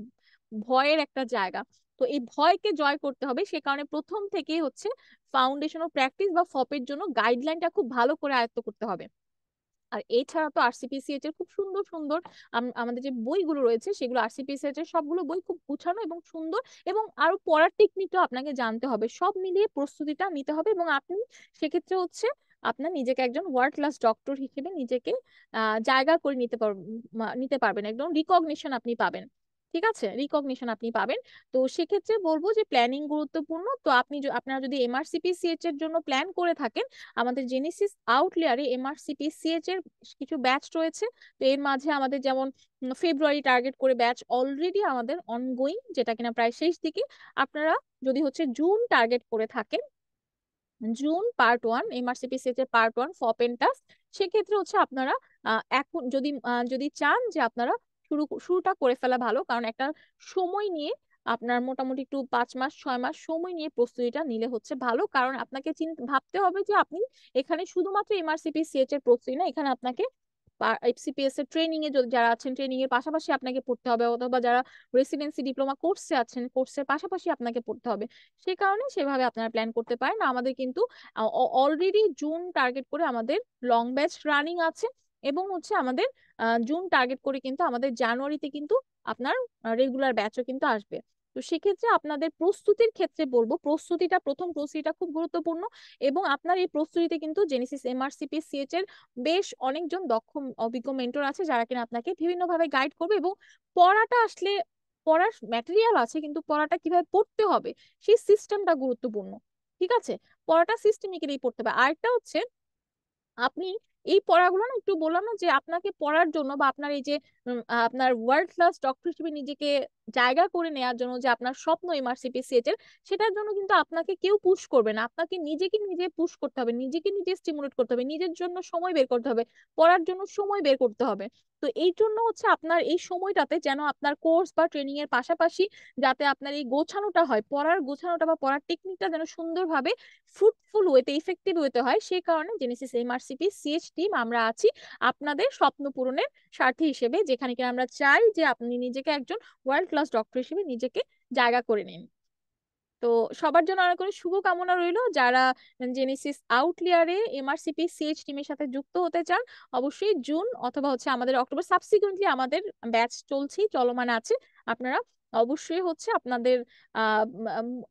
ভয়ের একটা জায়গা। তো এই ভয়কে জয় করতে হবে, সে কারণে প্রথম থেকেই ফাউন্ডেশন অফ প্র্যাকটিস বা ফপের জন্য গাইডলাইনটা খুব ভালো করে আয়ত্ত করতে হবে। আর এছাড়া তো আরসিপিসিএইচ এর খুব সুন্দর সুন্দর আমাদের যে বইগুলো রয়েছে সেগুলো আরসিপিসিএইচ এর সবগুলো বই খুব গুছানো এবং সুন্দর, এবং আরো পড়ার টেকনিকটাও আপনাকে জানতে হবে। সব মিলিয়ে প্রস্তুতিটা নিতে হবে এবং আপনি সেক্ষেত্রে আপনার নিজেকে একজন ওয়ার্ল্ড ক্লাস ডক্টর হিসেবে নিজেকে জায়গা করে নিতে পারবেন, একদম রিকগনিশন আপনি পাবেন। ঠিক আছে, রিকগনিশন আপনি পাবেন। তো সেক্ষেত্রে বলবো যে প্ল্যানিং গুরুত্বপূর্ণ। তো আপনারা যদি এমআরসিপি-সিএইচ এর জন্য প্ল্যান করে থাকেন, আমাদের জেনেসিস আউটলেয়ারে এমআরসিপি-সিএইচ এর কিছু ব্যাচ রয়েছে। তো এর মাঝে আমাদের যেমন ফেব্রুয়ারি টার্গেট করে ব্যাচ অলরেডি আমাদের অনগোয়িং, যেটা কিনা প্রায় শেষ দিকে। আপনারা যদি জুন টার্গেট করে থাকেন, জুন পার্ট 1 এমআরসিপি-সিএইচ এর পার্ট 1 ফপেন্টাস, সেক্ষেত্রে আপনারা এখন যদি চান যে আপনারা শুরুটা করে ফেলা ভালো, কারণ একটা সময় নিয়ে আপনার মোটামুটি একটু 5 মাস 6 মাস সময় নিয়ে প্রস্তুতিটা নিলে ভালো। কারণ আপনাকে ভাবতে হবে যে আপনি এখানে শুধুমাত্র এমআরসিপি-সিএইচ এর প্রস্তুতি না, এখানে আপনাকে এফসিপিএস এর ট্রেনিং এ যারা আছেন ট্রেনিং এর পাশাপাশি আপনাকে পড়তে হবে, অথবা যারা রেসিডেন্সি ডিপ্লোমা কোর্সে আছেন কোর্সের পাশাপাশি আপনাকে পড়তে হবে। সে কারণে সেভাবে আপনারা প্ল্যান করতে পারেন। আমাদের কিন্তু অলরেডি জুন টার্গেট করে আমাদের লং ব্যাচ রানিং আছে, এবং আমাদের জুন টার্গেট করে কিন্তু আমাদের জানুয়ারিতে কিন্তু আপনার রেগুলার ব্যাচও কিন্তু আসবে। তো সেক্ষেত্রে আপনাদের প্রস্তুতির ক্ষেত্রে বলবো প্রথম প্রস্তুতিটা খুব গুরুত্বপূর্ণ, এবং আপনার এই প্রস্তুতিতে কিন্তু জেনেসিস এমআরসিপি-সিএইচ এর বেশ অনেকজন দক্ষ অভিজ্ঞ মেন্টর আছে যারা কিনা আপনাকে বিভিন্নভাবে গাইড করবে। এবং পড়ার ম্যাটেরিয়াল আছে, কিন্তু পড়াটা কিভাবে পড়তে হবে সেই সিস্টেমটা গুরুত্বপূর্ণ। ঠিক আছে, পড়াটা সিস্টেমিক্যালি পড়তে হবে। আরেকটা আপনি এই পড়াগুলো না, একটু বললাম না যে আপনাকে পড়ার জন্য বা আপনার এই যে আপনার ওয়ার্ল্ড ক্লাস ডক্টর হিসেবে নিজেকে জায়গা করে নেওয়ার জন্য যে আপনার স্বপ্ন এমআরসিপি-সিএইচ এর, সেটার জন্য কিন্তু আপনাকে কেউ পুশ করবে না, আপনাকে নিজেকে নিজে পুশ করতে হবে, নিজেকে নিজে স্টিমুলেট করতে হবে, নিজের জন্য সময় বের করতে হবে, পড়ার জন্য সময় বের করতে হবে। তো এই জন্য আপনার এই সময়টাতে যেন আপনার কোর্স বা ট্রেনিং এর পাশাপাশি যাতে আপনার এই গোছানোটা হয়, পড়ার গোছানোটা বা পড়ার টেকনিকটা যেন সুন্দরভাবে ফ্রুটফুল ওয়েতে ইফেক্টিভ ওয়েতে হয়, সেই কারণে জেনেসিস এমআরসিপি-সিএইচ টিম আমরা আছি আপনাদের স্বপ্ন পূরণের স্বার্থী হিসেবে, যেখানে কিনা আমরা চাই যে আপনি নিজেকে একজন ওয়ার্ল্ড ক্লাস ডক্টর হিসেবে নিজেকে জায়গা করে নিন। তো সবার জন্য অনেক অনেক শুভকামনা রইলো। যারা জেনেসিস আউটলিয়ারে এমআরসিপি-সিএইচ টিমের সাথে যুক্ত হতে চান, অবশ্যই জুন অথবা আমাদের অক্টোবর, সাবসিকুয়েন্টলি আমাদের ব্যাচ চলমান আছে। আপনারা অবশ্যই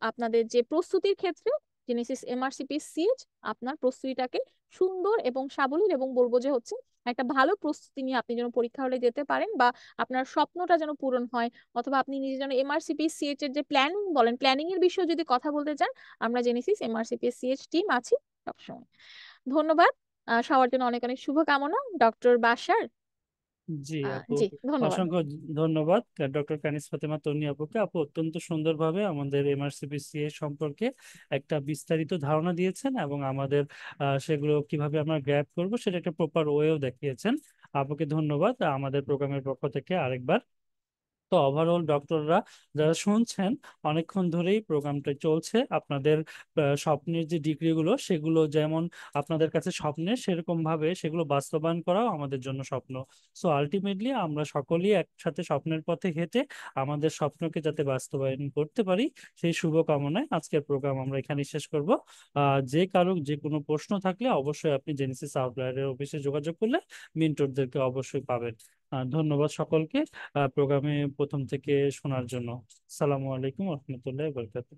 আপনাদের যে প্রস্তুতির ক্ষেত্রে জেনেসিস এমআরসিপি-সিএইচ আপনার প্রস্তুতিটাকে সুন্দর এবং সাবলীল, এবং বলবো যে একটা ভালো প্রস্তুতি নিয়ে আপনি যেন পরীক্ষা হলে যেতে পারেন, বা আপনার স্বপ্নটা যেন পূরণ হয়, অথবা আপনি নিজে যেন এমআরসিপি-সিএইচ এর যে প্ল্যানিং এর বিষয়ে যদি কথা বলতে চান, আমরা জেনেসিস এমআরসিপি-সিএইচ টিম আছি সবসময়। ধন্যবাদ। সবার জন্য অনেক অনেক শুভকামনা। ডক্টর বাশার। জি আপু, জি, ধন্যবাদ। অসংখ্য ধন্যবাদ ডক্টর কানিজ ফাতেমা তন্নি আপুকে। আপু অত্যন্ত সুন্দরভাবে আমাদের এমআরসিপি-সিএইচ সম্পর্কে একটা বিস্তারিত ধারণা দিয়েছেন, এবং আমাদের সেগুলো কিভাবে আমরা গ্র্যাব করব সেটা একটা প্রপার ওয়েও দেখিয়েছেন। আপুকে ধন্যবাদ আমাদের প্রোগ্রামের পক্ষ থেকে আরেকবার। তো ওভারঅল ডক্টররা যারা শুনছেন, অনেকক্ষণ ধরেই প্রোগ্রামটা চলছে। আপনাদের স্বপ্নের যে ডিগ্রিগুলো সেগুলো যেমন আপনাদের কাছে স্বপ্নের, সেরকম ভাবে সেগুলো বাস্তবায়ন করাও আমাদের জন্য স্বপ্ন। সো আলটিমেটলি আমরা সকলেই একসাথে স্বপ্নের পথে হেঁটে আমাদের স্বপ্নকে যাতে বাস্তবায়ন করতে পারি, সেই শুভকামনায় আজকের প্রোগ্রাম আমরা এখানে শেষ করব। যে কারো যে কোনো প্রশ্ন থাকলে অবশ্যই আপনি জেনেসিস আউটলায়ারের অফিসে যোগাযোগ করলে মেন্টরদেরকে অবশ্যই পাবেন। ধন্যবাদ সকলকে প্রোগ্রামে প্রথম থেকে শোনার জন্য। আসসালামু আলাইকুম রহমতুল্লাহ বরকাতুহ।